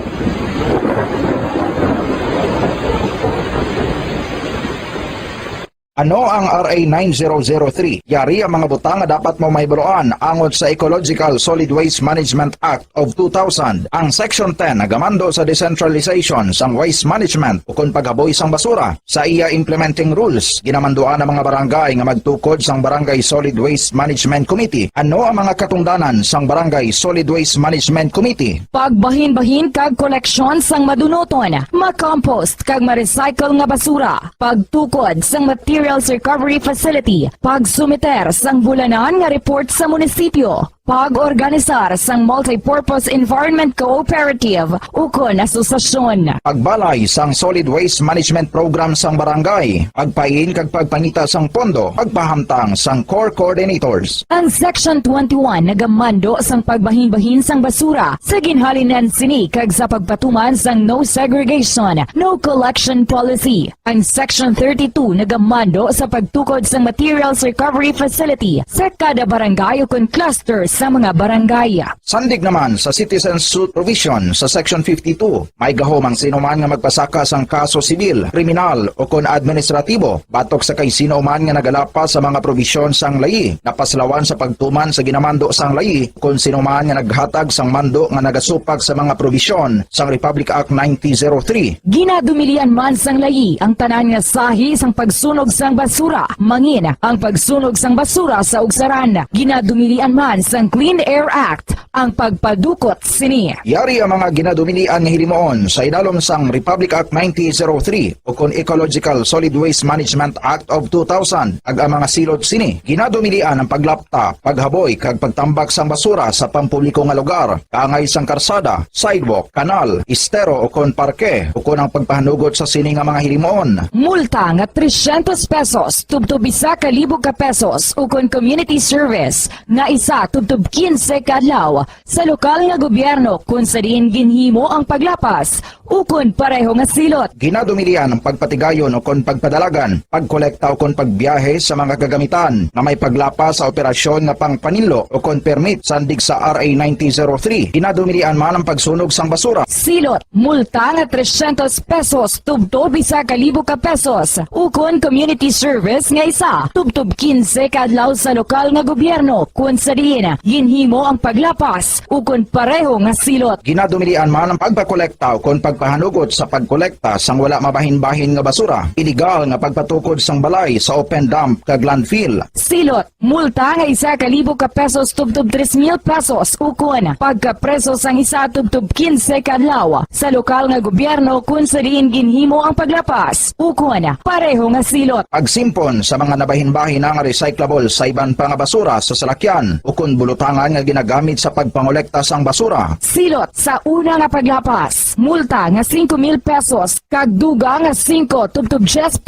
Ano ang RA 9003? Yari ang mga butang nga dapat mo mahibaluan angot sa Ecological Solid Waste Management Act of 2000. Ang Section 10 nagamando sa decentralization sang waste management o kung paghaboy sang basura. Sa iya implementing rules, ginamanduan ang mga barangay nga magtukod sang Barangay Solid Waste Management Committee. Ano ang mga katungdanan sang Barangay Solid Waste Management Committee? Pagbahin-bahin kag koleksyon sang madunoton, makompost kag ma-recycle nga basura, pagtukod sang materials recovery facility, pagsumiter sang bulanan nga report sa munisipyo, pag-organisar sang multi-purpose environment cooperative ukon asosasyon. Pagbalay sang solid waste management program sang barangay, pagpain kag pagpangita sang pondo, pagpahamtang sang core coordinators. Ang Section 21 nagamando sang pagbahin-bahin sang basura sa ginhalinan sini kag sa pagpatuman sang no segregation, no collection policy. Ang Section 32 nagamando sa pagtukod sang materials recovery facility sa kada barangay ukon clusters sa mga barangay. Sandig naman sa citizen suit provision sa Section 52, may gahom ang sinuman nga magpasaka sang kaso sibil, kriminal o kon administratibo, batok sa kay sinuman nga nagalapas sa mga provision sang layi, napaslawan sa pagtuman sa ginamando sang layi, kon sinuman nga naghatag sang mando nga nagasupag sa mga provision sang Republic Act 9003. Ginadumilian man sang layi ang tanan nga sahi sang pagsunog sang basura, mangin ang pagsunog sang basura sa ugsaran. Ginadumilian man sang Clean Air Act ang pagpadukot sini. Yari ang mga ginadumilian nga hilimoon sa idalom sang Republic Act 9003 o kon Ecological Solid Waste Management Act of 2000 ag ang mga silot sini. Ginadumilian ang paglapta, paghaboy kag pagtambak sang basura sa pampubliko nga lugar, kaangay sang karsada, sidewalk, kanal, estero o kon parke o kon ang pagpahanugot sa sini nga mga hilimoon. Multa nga 300 pesos tubtob 1,000 ka pesos o kon community service nga isa tubtob 15 kadlaw sa lokal nga gobyerno kung sa diin ginhimo ang paglapas ukon pareho nga silot. Ginadumilian ang pagpatigayon o kon pagpadalagan, pagkolekta o kon pagbiyahe sa mga kagamitan na may paglapas sa operasyon nga pangpanilo o kon permit sandig sa RA 9003. Ginadumilian man ang pagsunog sang basura. Silot, multa nga 300 pesos tubtob 1,000 ka pesos ukon community service nga isa tubtob 15 kadlaw sa lokal nga gobyerno kung sa diin ginhimo ang paglapas ukon pareho nga silot. Ginadumilian man ang pagpakolekta o kon pagpahanugot sa pagkolekta sang wala mabahin-bahin nga basura. Illegal nga pagpatukod sang balay sa open dump kag landfill. Silot, multa nga 1,000 ka pesos tubtob 3,000 pesos ukon pagkapreso sang isa tubtob 15 kadlaw sa lokal nga gobyerno kung sa diin ginhimo ang paglapas ukon pareho nga silot. Pagsimpon sa mga nabahin-bahin nga recyclable sa iban pa nga basura sa salakyan o kun bulutangan nga ginagamit sa pagpangolekta sang basura. Silot sa una nga paglapas, multa nga 5,000 pesos kag duga nga 5 tubtob 10%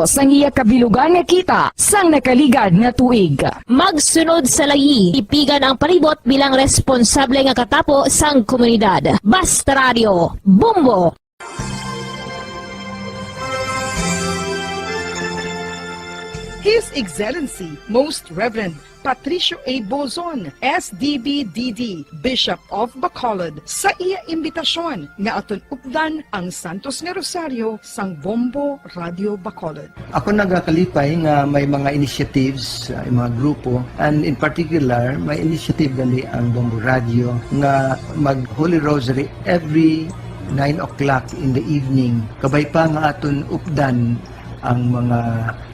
sang iya kabilugan nga kita sang nakaligad nga tuig. Magsunod sa layi, ipigan ang palibot bilang responsable nga katapo sang komunidad. Basta Radio, Bombo! His Excellency, Most Reverend Patricio A. Bozon, SDB-DD, Bishop of Bacolod, sa iya imbitasyon nga aton updan ang Santos nga Rosario sang Bombo Radio Bacolod. Ako nagakalipay nga may mga initiatives, mga grupo, and in particular, may initiative gali ang Bombo Radio nga mag Holy Rosary every 9 o'clock in the evening. Kabay pa nga aton updan ang mga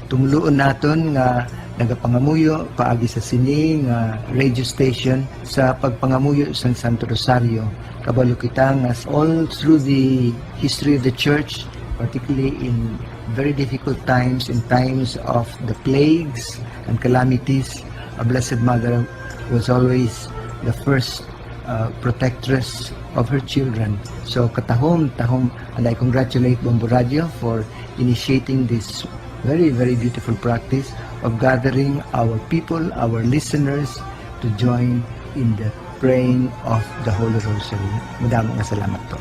tungluon naton nga nagapangamuyo paagi sa sini nga radio station sa pagpangamuyo sang Santo Rosario. Kabalo kita nga all through the history of the church, particularly in very difficult times, in times of the plagues and calamities, our Blessed Mother was always the first protectress of her children. So katahom, and I congratulate Bombo Radio for initiating this very, very beautiful practice of gathering our people, our listeners, to join in the praying of the Holy Rosary. Madaming salamat po.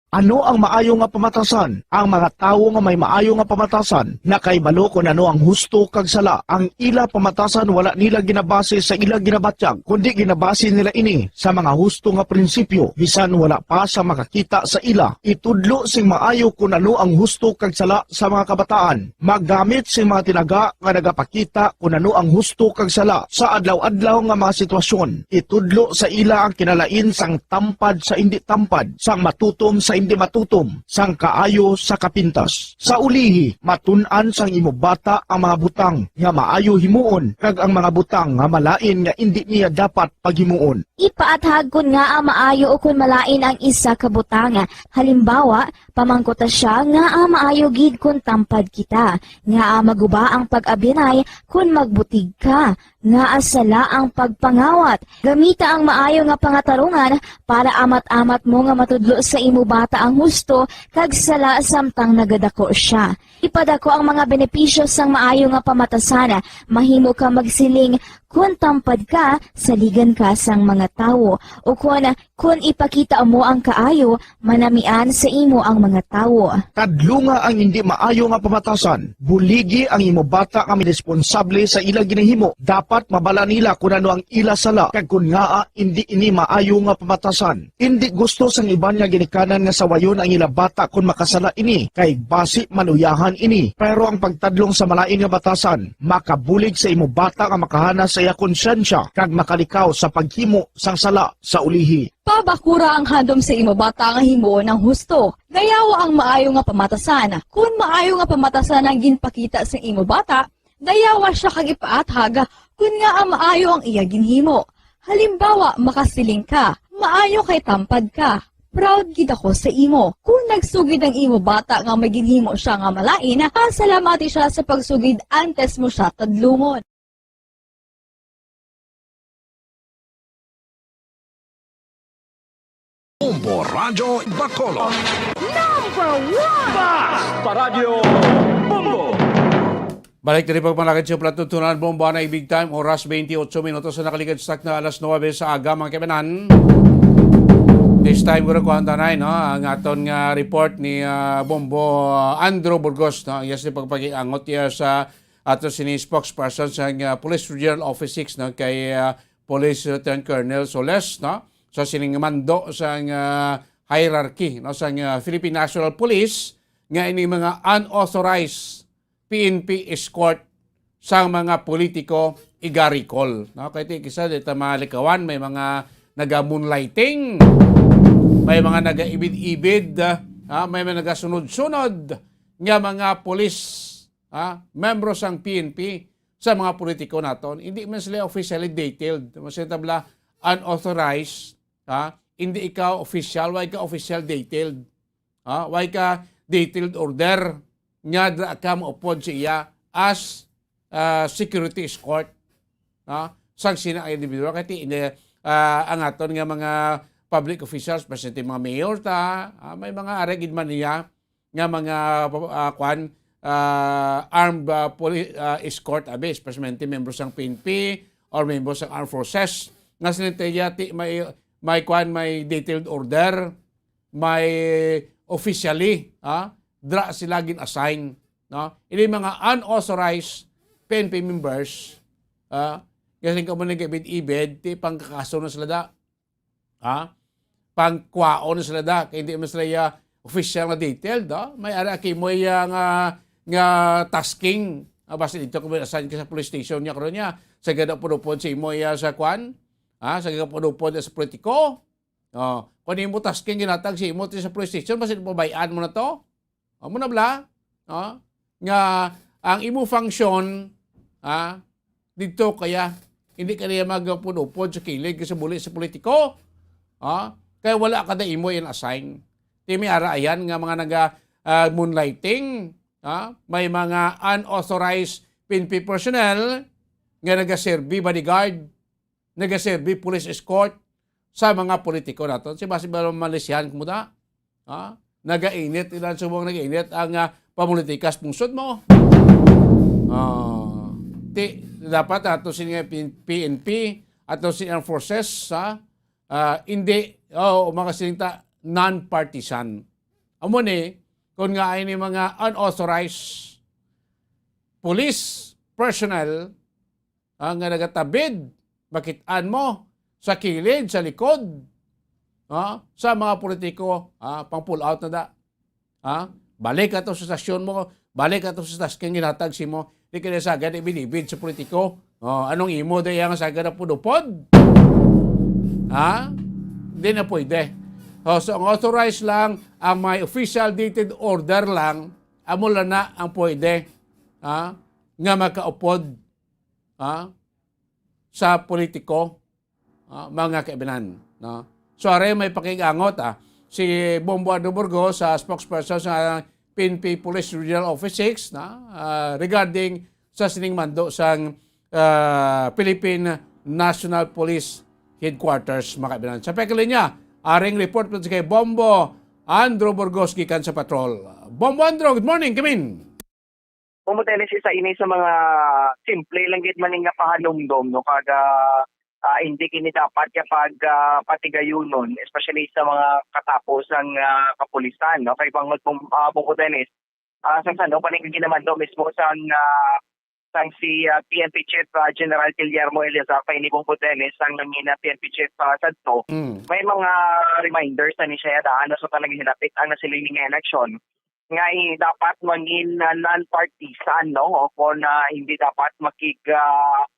Ano ang maayo nga pamatasan? Ang mga tawo nga may maayo nga pamatasan na kay balo kung ano ang husto kag sala. Ang ila pamatasan wala nila ginabase sa ila ginabatyag, kundi ginabase nila ini sa mga husto nga prinsipyo. Bisan wala pa sa makakita sa ila. Itudlo sing maayo kung ano ang husto kag sala sa mga kabataan. Maggamit sing mga tinaga nga nagapakita kung ano ang husto kag sala sa adlaw-adlaw nga mga sitwasyon. Itudlo sa ila ang kinalain sang tampad sa indi tampad, sang matutom sa hindi matutom, sang kaayo sa kapintas. Sa ulihi, matun-an sang imo bata ang mga butang nga maayo himuon, kag ang mga butang nga malain nga hindi niya dapat paghimuon. Ipaathag kun nga ang maayo o kun malain ang isa ka butang. Halimbawa, pamangkota siya nga ang maayo gid kun tampad kita, nga maguba ang pag-abinay kun magbutig ka, nga asala ang pagpangawat. Gamita ang maayo nga pangatarungan para amat-amat mo nga matudlo sa imo bata ang husto kag sala samtang nagadako siya. Ipadako ang mga benepisyo sang maayo nga pamatasan. Mahimo ka magsiling kun tampad ka, saligan ka sang mga tawo, o kun ipakita mo ang kaayo, manamian sa imo ang mga tawo. Kadlunga ang hindi maayo nga pamatasan. Buligi ang imo bata kami responsable sa ila ginahimo. Dapat mabala nila kung ano ang ila sala, kag kun nga hindi ini maayo nga pamatasan. Hindi gusto sang iban nga ginikanan nga sawayon ang ila bata kung makasala ini, kay basi manuyahan ini. Pero ang pagtadlong sa malain nga batasan, makabulig sa imo bata nga makahana sa iya konsyensya, kag makalikaw sa paghimo sang sala sa ulihi. Pabakura ang handom sa imo bata nga himuon ng husto. Dayawa ang maayo nga pamatasan. Kung maayo nga pamatasan ang ginpakita sa imo bata, dayawa siya kag ipaathag kun nga ang maayo ang iya ginhimo. Halimbawa, makasiling ka, maayo kay tampad ka. Proud gid ako sa imo. Kung nagsugid ang imo bata nga may ginhimo siya nga malain, pasalamati siya sa pagsugid antes mo siya tadlungon. Bombo Radyo Bacolod. Number 1! Basta Radyo Bombo! Balik na rin pagmalakad sa platutunan bomba na Big Time, oras 28 minutos sa nakaligad stock na alas 9 sa aga mga kabanan. This time ko rin no? Ang aton nga report ni Bombo Andrew Burgos. No? Yes, ni pagpagiangot sa aton sini spokesperson sa Police Regional Office 6 no? Kay Police Lieutenant Colonel Soles. No? So siningamando sa hierarchy no? Sa Philippine National Police nga ini mga unauthorized PNP escort sa mga politiko igarikol. No? Kaya kisa dito malikawan, may mga naga-moonlighting, may mga naga-ibid-ibid, may mga naga-sunod-sunod nga mga police, membro sang PNP sa mga politiko naton. Hindi man sila officially detailed. Masaya tabla, unauthorized, hindi ikaw official, why ka official detailed. Why ka detailed order nga dra ka maupod siya as security escort sang sina individual kaya ang aton nga mga public officials presente mga mayor may mga aregid man niya nga mga armed escort abis presente members sang PNP or members sang armed forces nga sinitaya may detailed order may officially dra sila gin-assign. No? Ini mga unauthorized PNP members, kasi ka mo nag-ibid-ibid, ti pangkakaso na sila da. Pangkwao na sila da. Kaya hindi mo sila official na detailed. May araki mo nga tasking. Basta dito kung assign ka sa police station niya karon niya. Sa ganda punupod si mo sa kwan. Sa ganda punupod sa politiko. Kung mo tasking ginatag si mo sa police station, basta pabayaan mo na to. Muna bla, nga ang imo function, dito kaya hindi ka niya magpunupod sa kilig sa buli sa politiko. Kaya wala ka na imo yung assign. May araayan nga mga moonlighting, may mga unauthorized PNP personnel nga nagaserbi bodyguard, nagaserbi police escort sa mga politiko natin. Si Basi Malaysian kumuda, nagainit, ilan subong nagainit ang pamulitika sa pungsod mo. Dapat ato siya PNP ato siya forces sa hindi mga sinta non-partisan. Amo ni kung nga ay ni mga unauthorized police personnel nga nagatabid, makitaan mo sa kilid, sa likod, sa mga politiko, pang pull out na da. Balik ka to sa stasyon mo, balik ka to sa tasking ginatag si mo, di ka na sagad ibinibid sa politiko. Anong imo da yung sagad na pudupod? Hindi na pwede. So, ang authorized lang, ang may official dated order lang, amula na ang pwede nga makaupod sa politiko, mga kaibinan. So, are may pakigangot si Bomboado Burgos sa spokesperson sa PNP Police Regional Office 6 regarding sa siningmando sa Philippine National Police Headquarters, mga kaibinan. Sa pekalinya, aring report po kay Bombo Andro Burgos gikan sa patrol. Bombo Andro, good morning, Kamin. Pumutelis isa ini sa mga simple lang gid man nga pahalumdom no kaga hindi kini dapat kapag patigayunon, especially sa mga katapos ng kapulisan no kay bangot Pumutelis sa sano paning ginamando mismo sang si PNP Chief General Guillermo Eleazar pa ini Pumutelis sang nangina PNP Chief Sadto. May mga reminders na ni siya daan sa talagang hinapit ang nasiling election nga dapat maging non-partisan no o kung hindi dapat mag-intra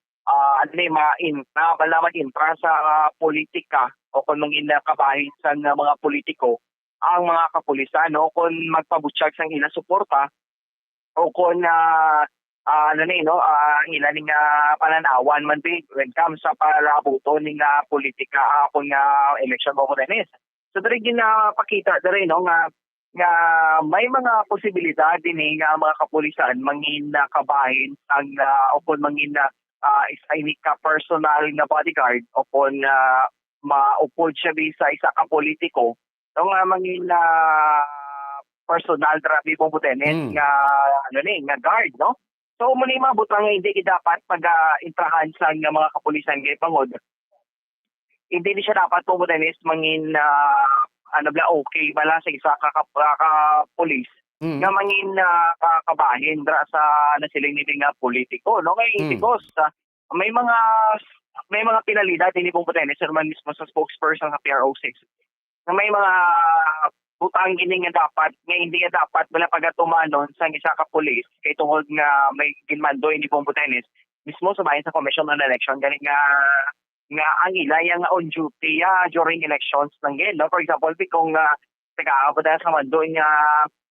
sa politika o kung maging kabahin sa mga politiko ang mga kapulisan no kung magpabutyag sang ila suporta o kung ilaning pananawan man when comes sa palabuto ning politika kung election mo rin so diri ginapakita diri no nga may mga posibilidad din nga mga kapulisan mangin kabahin ang o kung mangin isa ka personal na bodyguard o kung maupod siya sa isa ka politiko nga mangin personal trabi mo butenes nga nga guard no so muli mabutang nga hindi dapat pag-intrahan sa mga kapulisan kay pangod hindi siya dapat po butenes mangin okay bala sa isa ka-police nga mangin kabahin dra sa nasiling niling nga politiko no kay because may mga pinalidad hindi pong Pumutelis man mismo sa spokesperson sa PRO6 na may mga butang gini nga dapat nga hindi nga dapat bala pagatumanon sa isa ka-police kay tungod nga may ginmando hindi pong Pumutelis mismo sa bahin sa Commission on Election ganit nga ang ilay nga on duty during elections ng no for example kung taga-abada sa mando nga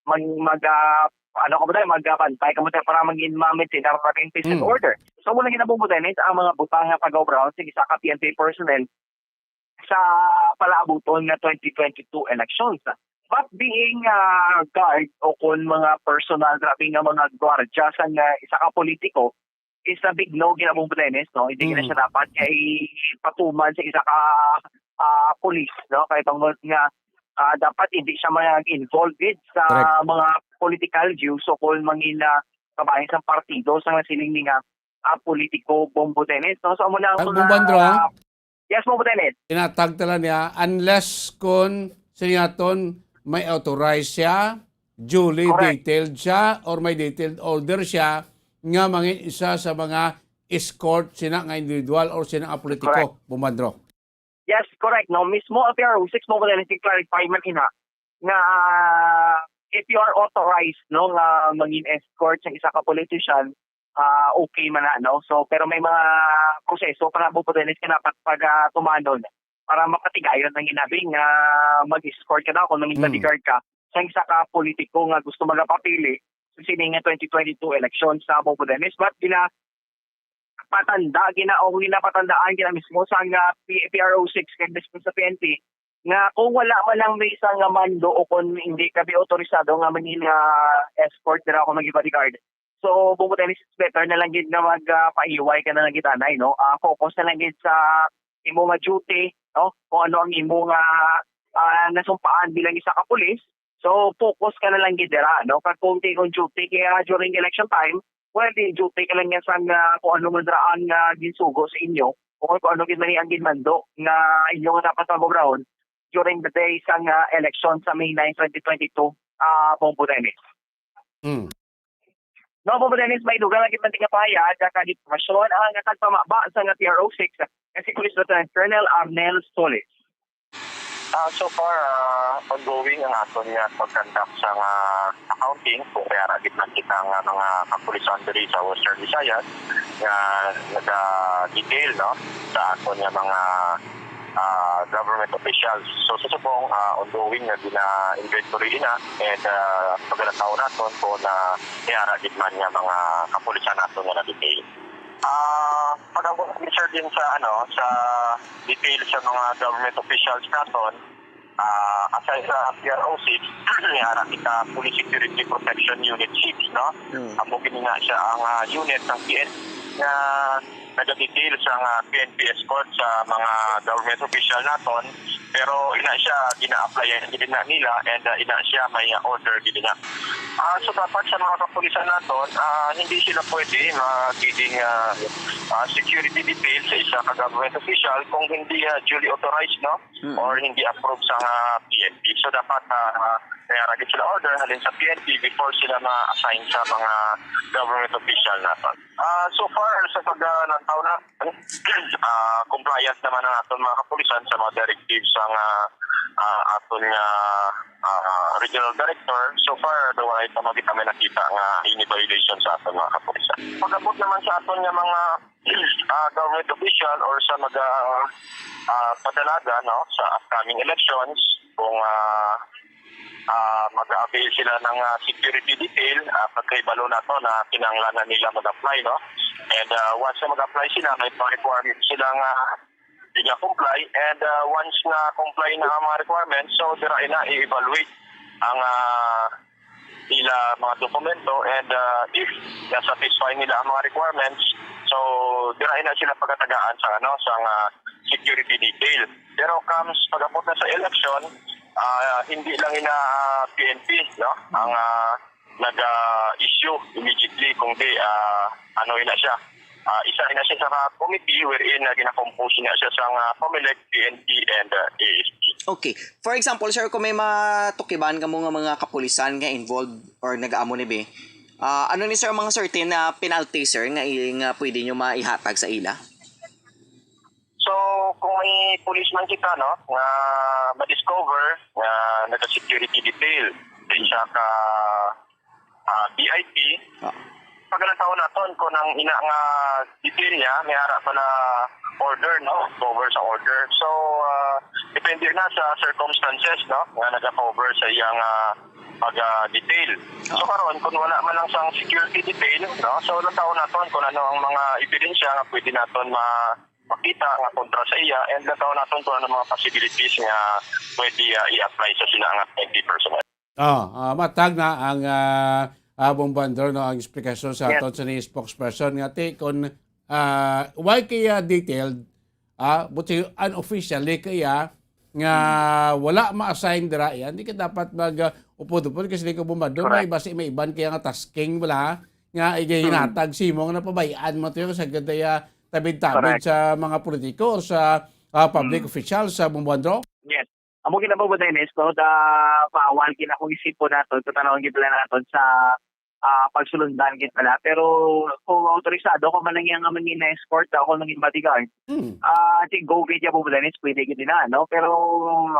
magbantay ka mo para maging ma-maintain ang peace and order. So muna ginabubutenis ang mga butang nga pag-overall sa isa ka PNP personnel sa palaabuton nga 2022 elections. But being guard o kung mga personal grabe nga mga gwardiya sa isa ka politiko is a big no ginabubutenis no hindi na siya dapat kay patuman sa isa ka police no kay tungod nga dapat hindi siya mag-involved sa mga political views o kung mangin kabahin sa partido sa nasiling nga politiko Pumutelis no so muna yes Pumutelis tinatag tala niya unless kung sinaton may authorized siya duly detailed siya or may detailed order siya nga mangin isa sa mga escort sina nga individual or sina nga politiko Bumandro. Yes, correct. No, mismo ang PRO6 mo wala clarify man nga if you are authorized no nga mangin escort sa isa ka politician okay man na no. So pero may mga proseso para Pumutelis dapat pag tumanon para mapatigayon ng ginabi nga mag-escort ka daw kung nanging bodyguard ka sa isa ka politiko nga gusto magpapili sining 2022 elections sa Pumutelis but ginapatandaan mismo sa PRO6 kay mismo sa PNP nga kung wala man lang may isang mando o kung hindi ka autorisado nga mangin escort dira ako mag-bodyguard. So Pumutelis better na lang gid nga magpaiway ka na lang gitanay no. Focus na lang gid sa imo nga duty no kung ano ang imo nga nasumpaan bilang isa ka pulis. So focus ka na lang gid dira no kag kung take on duty kaya during election time well, di duty ka lang yan sa kung ano man draan nga ginsugo sa inyo o kung ano gid ang ginmando nga inyo nga dapat magobraon during the days ang election sa May 9, 2022, Bombo Dennis. No, Bombo Dennis, may dugang lagi man nga pahayag kag informasyon ang nagpamaba sa PRO6 si Police Lieutenant Colonel Arnel Solis. So far, ongoing ang aton nga pag-conduct sa accounting kung kaya ragit man kita nga mga kapulisan diri sa Western Visayas nga nag-detail no, sa aton nga mga government officials. So sa subong, ongoing nga gina-inventory na and pagkakataon natin po na kaya ragit man nga mga kapulisan natin nga na-detail. Pag-abot sir din sa sa detail sa mga government officials naton, aside sa PRO6, yara kita Police Security Protection Unit 6, no? Amo gini nga siya ang unit ng PNP na nag-detail sa PNP escort sa mga government official naton, pero ina siya gina-apply din na nila and ina siya may order din na. So dapat sa mga kapulisan naton, hindi sila pwede magiging security detail sa isa ka government official kung hindi duly authorized, no? Or hindi approved sa PNP. So dapat kaya sila order halin sa PNP before sila ma-assign sa mga government official naton. So far sa pag-lantaw na compliant naman ang aton mga kapulisan sa mga directives ng aton nga regional director. So far daw ay tamagi kami nakita nga any violation sa aton mga kapulisan. Pag-abot naman sa aton nga mga government official or sa padalaga no sa upcoming elections kung mag-avail sila ng security detail pagkaibalo na to na kinanglanan nila mag-apply, no? And once na mag-apply sila, may mga requirements sila nga comply and once na comply na ang mga requirements, so dira na i-evaluate ang nila mga dokumento and if na-satisfy nila ang mga requirements, so dira na sila pagkatagaan sa security detail. Pero comes pag-abot na sa election, hindi lang ina PNP no ang nag-issue immediately kundi ina siya isa ina siya sa committee wherein gina-compose niya siya sa COMELEC, PNP and ASP. Okay. For example, sir, kung may matukiban ka mga kapulisan nga involved or nag-amo ni be, ano ni sir mga certain na penalty sir nga pwede nyo maihatag sa ila? So, kung may policeman kita, no, nga ma-discover nga nag-security detail din siya ka BIP, pagkalataon natin kung ang ina nga detail niya, may harap pa na order, no, cover sa order. So, depende na sa circumstances, no, nga nag-cover sa iyang pag-detail. So, karon kung wala man lang sang security detail, no, so nataon natin kung ano ang mga ebidensya nga pwede natin makita nga kontra sa iya and nataon natin kung ano mga possibilities nga pwede i-apply sa sila nga 20 personnel. Matag na ang Abong Bandor no ang explikasyon sa aton sa ni spokesperson nga kung why kaya detailed buti unofficially kaya nga wala ma-assign dira yan di ka dapat mag-upod-upod kasi di ka Bandor may basi may iban kaya nga tasking wala nga hinatag simong na pabayaan mo to sa gadaya tabid-tabid sa mga politiko o sa public officials sa Bumbuandro? Yes. Amo ginabo ba Dennis, no, paawal kung isipon natin, tutanawin kita natin sa pagsulundan kita na. Pero kung autorisado ko man lang yung mangin escort ako ng bodyguard, I think go get ya po ba Dennis, pwede kita na, no? Pero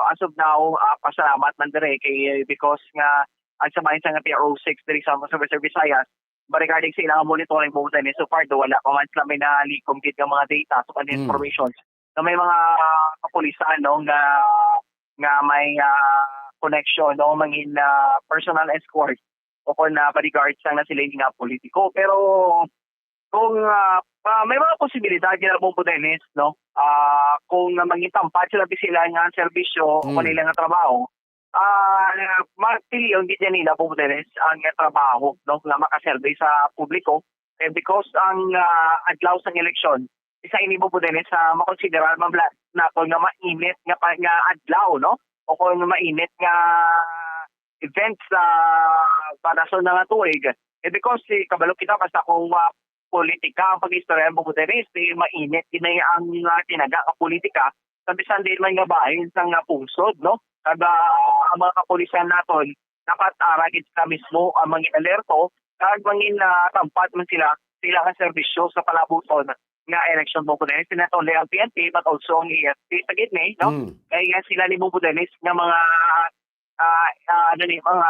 as of now, pasalamat man dire kay because nga ang samahin sa PRO6 diri sa Western Visayas, regarding sa ilang monitoring mo Dennis, so far wala pa man sila may na-leak ng mga data so kanil information na may mga kapulisan no nga may connection no mangin personal escort o kung bodyguards lang na sila yung politiko. Pero kung may mga posibilidad yan po Dennis, no? Kung mangin tampat sila nga serbisyo o kanilang trabaho, magpili yung ganyan nila po Dennis ang trabaho no, na makaserve sa publiko. And because ang adlaw sa eleksyon, isa ini po Dennis makonsiderar na kung nga mainit nga adlaw, no? O kung mainit nga events para sa nga tuig, Because kabalo kita basta kung politika ang pag-istorya mo Dennis, mainit kinay ang tinaga ka politika. Sabi sa din man nga bahin sa nga pusod, no? Kada ang mga kapulisan naton dapat aragid sila mismo ang mga alerto kag mangin tampat man sila ang serbisyo sa palabuton nga election mo Dennis, not only ang PNP but also ang EFP sa gitna, no? Kaya sila ni mo Dennis nga mga mga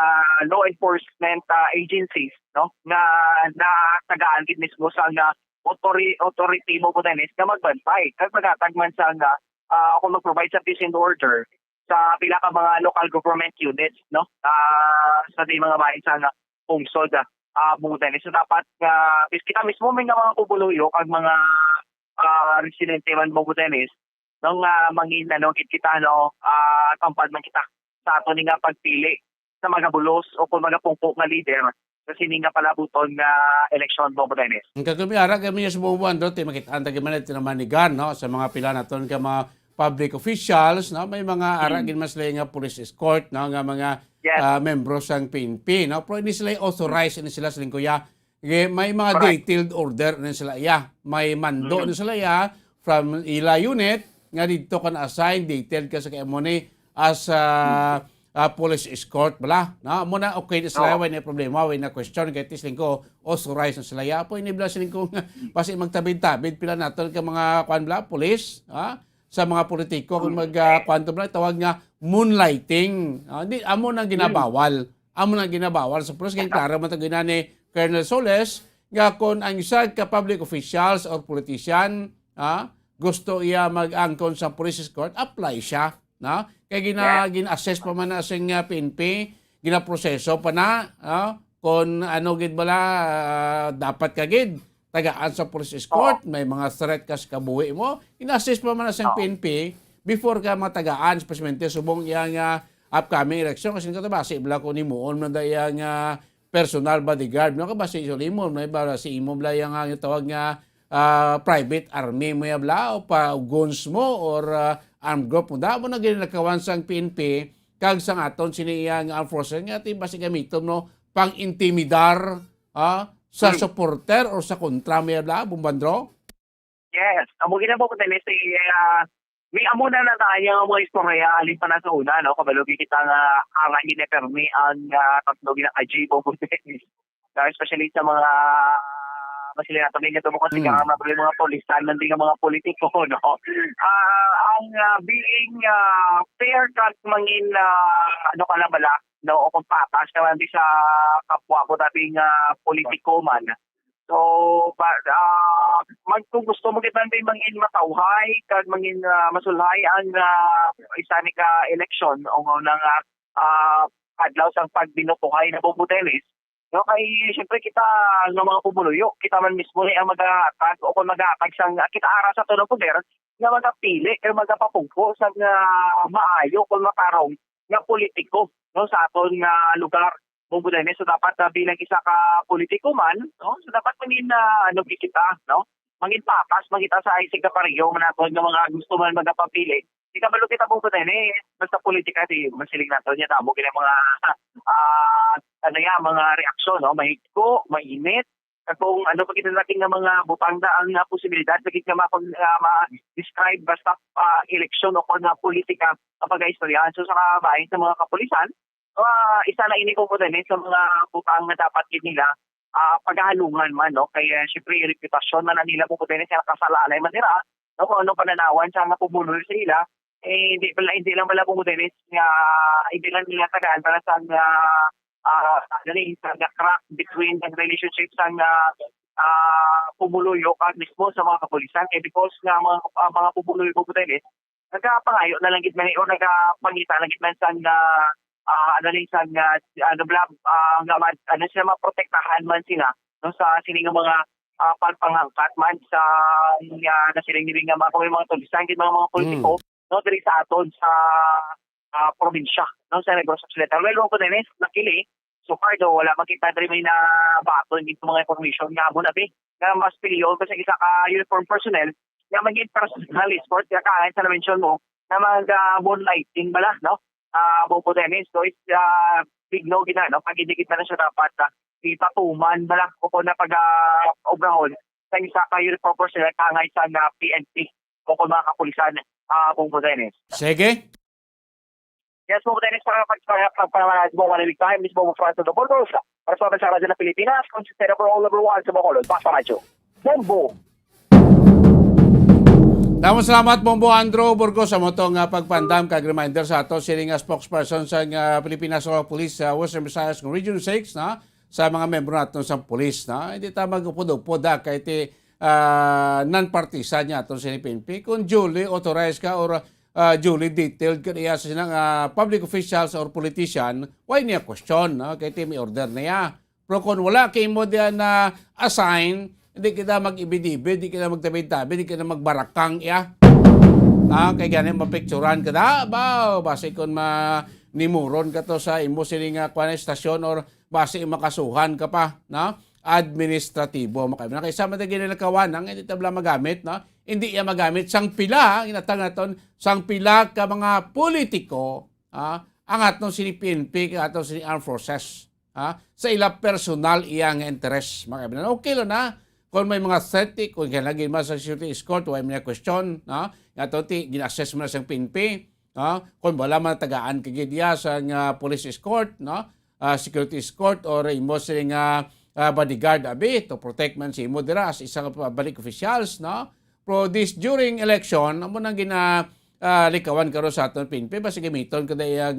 law enforcement agencies, no, na tagaan gid mismo sa nga authority mo Dennis nga magbantay kag magatagman sa nga ako mag-provide sa peace and order sa pila ka mga local government units, no, sa di mga bahin sa nga pungsod mo Dennis. So dapat kita mismo may nga mga kubuluyo kag mga residente man mo Dennis nung mangin kita no tampad man kita sa ato ni nga pagpili sa mga bulos o kung mga pungpok nga leader sa sini nga palabuton nga election mo Dennis. Ang kagamiara kami sa buwan do ti makitaan ta gyud tinamanigan no sa mga pila naton ka mga public officials no may mga ara gid mas nga police escort no nga mga membro sang PNP no pero hindi sila authorized ni sila sa lingkuya. May mga detailed order ni sila may mando ni sila from ila unit nga dito kan assign detailed ka sa kay mo ni as police escort bala na mo na okay na sila way na problema way na question kay tisling ko authorized na sila po inibla siling ko pasi magtabid-tabid pila naton ka mga kwan bala police sa mga politiko kung mag kwanto bala tawag nga moonlighting di amo nang ginabawal sa police kay klaro man tagina ni Colonel Soles nga kon ang isa ka public officials or politician gusto iya mag-angkon sa police escort apply siya na kay gina-assess pa man na sing PNP, gina-proseso pa na kung ano gid bala dapat ka gid tagaan sa police escort, may mga threat kas kabuhi mo, ina-assess pa man na sing PNP before ka matagaan especially subong iya nga upcoming election kasi ko base bala ko ni muon na daya nga personal bodyguard no ka base isolimon may bala si imo bala yang tawag nga private army mo bla o pa guns mo or armed group mo da mo na ginakawan sang PNP kag sang aton siniya nga armed forces nga ti basi gamiton no pang intimidar sa supporter or sa kontra mo bla bumbandro. Yes, amo gina po Dennis may amo na tayo mga istorya alin pa na sa una no kabalogi kita nga arangin ni permi ang tatlo gina ajibo po Dennis. Especially sa mga sila nato nga mo kasi mga polisan ng mga politiko no ang being fair cut mangin ano ka lang bala no o kung patas naman di sa kapwa ko dating politiko man so kung gusto mo kita mangin matawhay kag mangin masulhay ang isa ni ka election o nang adlaw sang pagbinutuhay na Bobotelis. No, kay siyempre kita ng mga pumuluyo, kita man mismo ni ang mag-aatag o kung mag-aatag sang kita ara sa tunong poder nga magapili o magapapungko sa maayo kung makarong nga politiko no sa aton nga lugar Bobotelis. So dapat bilang isa ka politiko man no so dapat mangin ano kita no mangin papas mangita sa isig ka pareho man aton nga mga gusto man magapapili. Di ka balo kita Bobotelis basta politika di masiling nato niya tamo kini mga mga reaksyon no mahigko mainit kung ano pa kita natin nga mga butang ang posibilidad sa kita ma-describe basta eleksyon o kung politika kapag istoryahan so sa kabahin sa mga kapulisan isa na ini ko po din sa mga butang na dapat nila paghahalungan man no kaya syempre reputasyon man nila po din sa kasalalay man nila no kung ano pananawan sa mga pumulo sa ila hindi lang pala po din nga hindi lang nila tagaan para sa sa crack between the relationships ang pumuluyo at mismo sa mga kapulisan because nga mga pumuluyo po Dennis nagkapangayo na lang gitman o nagkapangita na gitman sa sila maprotektahan man sila no sa sining mga pagpangangkat man sa nasiling nga mga tulisan mga politiko no diri sa aton sa probinsya no sa Negros Occidental. Well, po Dennis, nakili so far do wala makita diri may na baton dito mga information nga mo na nga mas pilyon kasi isa ka uniform personnel nga maging personal escort nga kahit sa mention mo na mag-moonlighting bala no po Dennis so it's big no gina no pagidikit na siya dapat itatuman malak ko na pag-obrahon sa isa ka unit proportional kangay sa PNP o kung mga kapulisan Bong Dennis. Sige. Yes, Bong Dennis, para pagpapalaman mo one week time, mismo mo Francis de Borgosa, para sa Bansa Radyo ng Pilipinas, consistent for all over one sa Bacolod, Basta Radyo. Bombo! Damo salamat Bombo Andrew Burgos sa motong pagpandam kag reminder sa ato sila nga spokesperson sa Pilipinas Police sa Western Visayas Region 6 na sa mga membro natin sa police na hindi ta magupod-upod kay ti non-partisan niya ato sa PNP kung duly authorized ka or duly detailed ka niya sa sinang public officials or politician why niya question kay ti may order niya pero kung wala kay mo diyan na assign hindi kita mag-ibid-ibid, hindi kita magtabid-tabid, hindi kita magbarakang iya. Kaya ganyan mapicturan ka da, base kung nimuron ka to sa imo siling estasyon or base makasuhan ka pa, na administratibo. Nakisama na ginilakawan, hindi tabla magamit, no? Hindi iya magamit. Sang pila, inatang naton, sang pila ka mga politiko, ang atong sini PNP, ang atong sini Armed Forces, sa ila personal iyang interest. Okay lo na. Kung may mga threat, kung kailangan mo sa security escort, wala may question, ito gina-assess mo na sa PNP, kung wala man tagaan kagidya sa police escort, security escort, or imo siling bodyguard abi to protect man si imo dira as isang public officials, Pero this during election, amo nang likawan karo sa aton PNP, basi gamiton kada iyang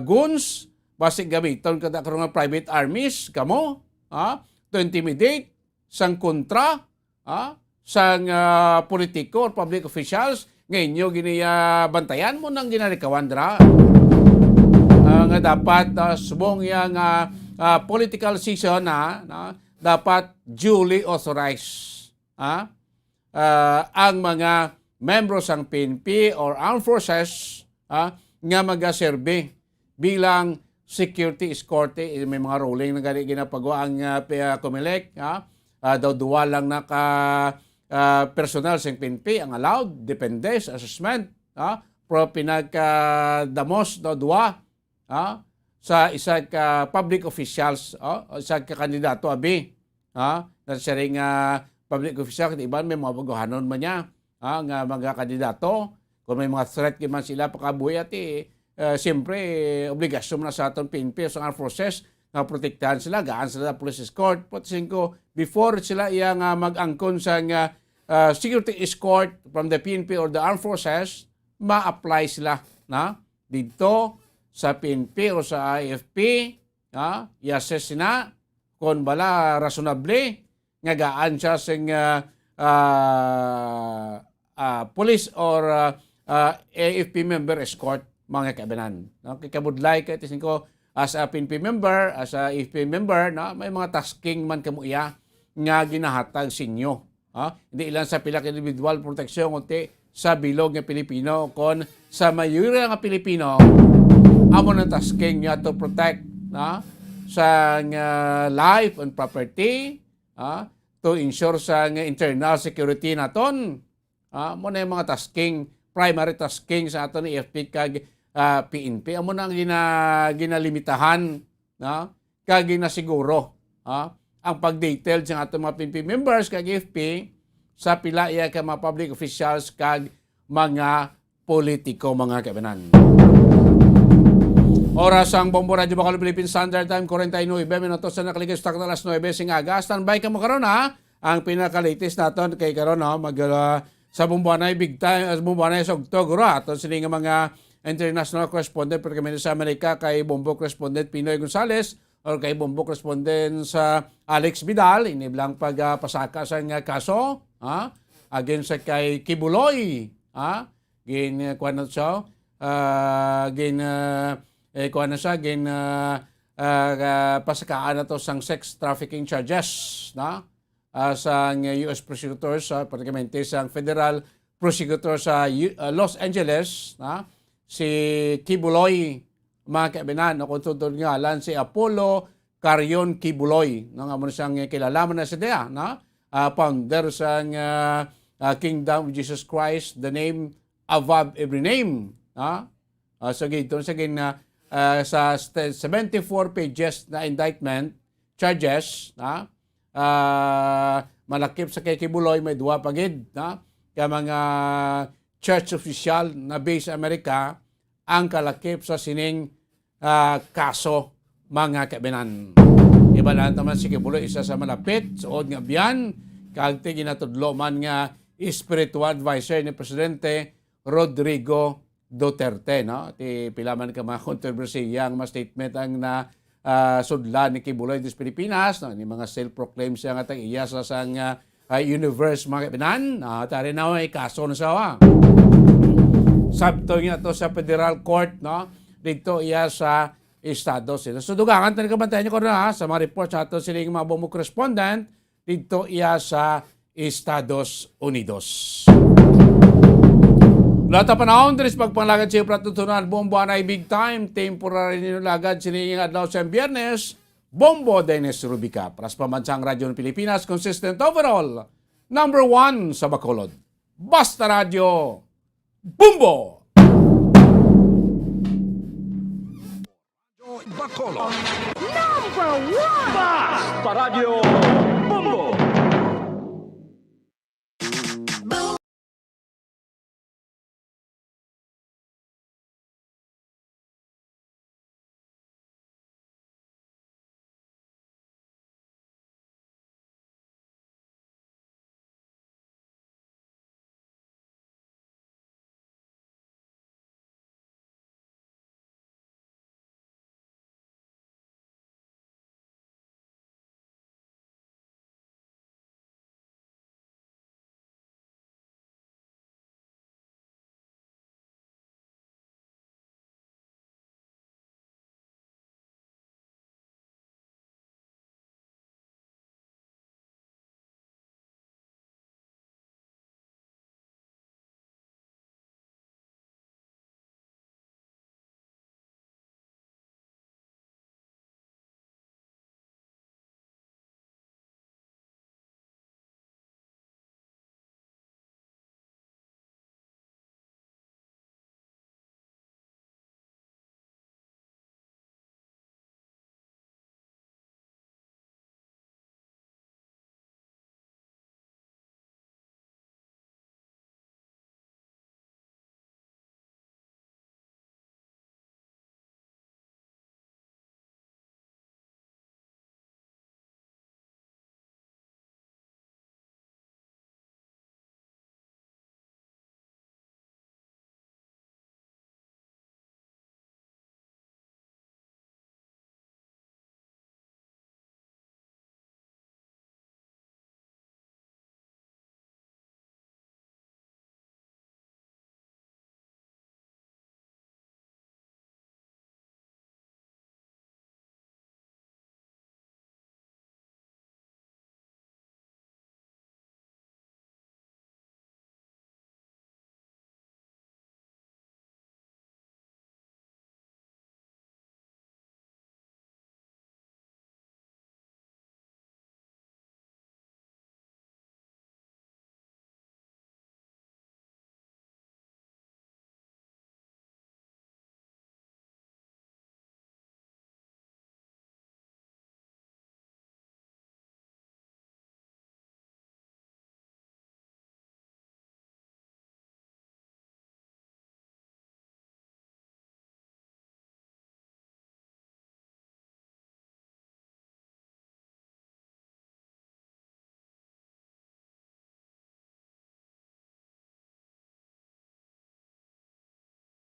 guns, basi gamiton kada karo nga private armies, kamo, to intimidate, sang kontra sang politiko or public officials ngayon nyo bantayan mo nang ginalikawan dra nga dapat subong yang political season dapat duly authorized ang mga membro sang PNP or armed forces nga magaserbe bilang security escort. May mga ruling na ginapagawa ang COMELEC daw duwa lang na personal sa PNP ang allowed, depende sa assessment. Pero pinagdamos daw duwa sa isang public officials, isang kandidato abi. Na siya rin public official, iban may mga baguhanon man niya nga mga kandidato. Kung may mga threat man sila pakabuhi at siyempre obligasyon na sa aton PNP sa Armed Forces nga protektahan sila, gaan sila police escort. Potising ko, before sila iya nga mag-angkon sa security escort from the PNP or the Armed Forces, ma-apply sila na dito sa PNP o sa AFP, i-assess sila kung bala rationable nga gaan siya sa police or AFP member escort mga kaibanan. Kikabudlay ka, tising ko, as a PNP member, as a AFP member, may mga tasking man kamuya nga ginahatag sa inyo. Hindi ilan sa pila individual proteksyon, kundi sa bilog ng Pilipino, kung sa mayura ng Pilipino, amo ng tasking nga to protect sa life and property, to ensure sa internal security naton. Mo na yung mga tasking, primary tasking sa aton ni AFP kag PNP. Amo nang ginalimitahan kag ginasiguro ang pag-detailed sa atong mga PNP members kag AFP sa pila iya ka mga public officials kag mga politiko mga kaibanan. Oras ang Bombo Radio Bacolod Philippine Standard Time 49 minutos na nakaligay sa alas 9 sing aga. Standby ka mo karon ang pinaka-latest naton kay karon sa Bumbuanay big time as Bumbuanay sa October aton sini nga mga international correspondent pero kami sa Amerika kay Bombo correspondent Pinoy Gonzales or kay Bombo correspondent sa Alex Vidal iniblang pagpasaka sa nga kaso against sa kay Kibuloy gin kuan siya pasakaan na to sang sex trafficking charges sa US prosecutors particularmente sa federal prosecutor sa Los Angeles si Kibuloy mga kaibinan kung tutod nga alam si Apollo Carion Kibuloy nga mo siyang kilalaman na sa dia founder sa Kingdom of Jesus Christ, the name above every name sa 74 pages na indictment charges, na malakip sa kay Kibuloy, may duwa pagid, na kaya mga church official na base sa Amerika ang kalakip sa sining kaso mga kabinan. Iba lang naman si Kibuloy, isa sa malapit, suod nga biyan, kagti ginatudlo man nga spiritual advisor ni Presidente Rodrigo Duterte. No? Ti pilaman ka mga kontrobersiyang mga statement ang na sudlan ni Kibuloy des Pilipinas. No? Ni mga self-proclaimed siya nga tag-iya sa sang universe mga kabinan. Tari na may kaso na siya. Sabto nga to sa Federal Court. No? Dito iya sa Estados Unidos. So dugangan tayo kabantayan nyo ko na sa mga reports sa ato siling mga buong correspondent dito iya sa Estados Unidos. Lata panahon, diris pagpanglagad siya pratutunan, buong buwan ay big time, temporary nilagad siningin adlaw sa Biyernes, Bombo Dennis Rubica, pras pamansang radyo ng Pilipinas, consistent overall, number 1 sa Bacolod. Basta Radio, Bumbo! Bacolod. Number 1! Basta Radio, Bumbo!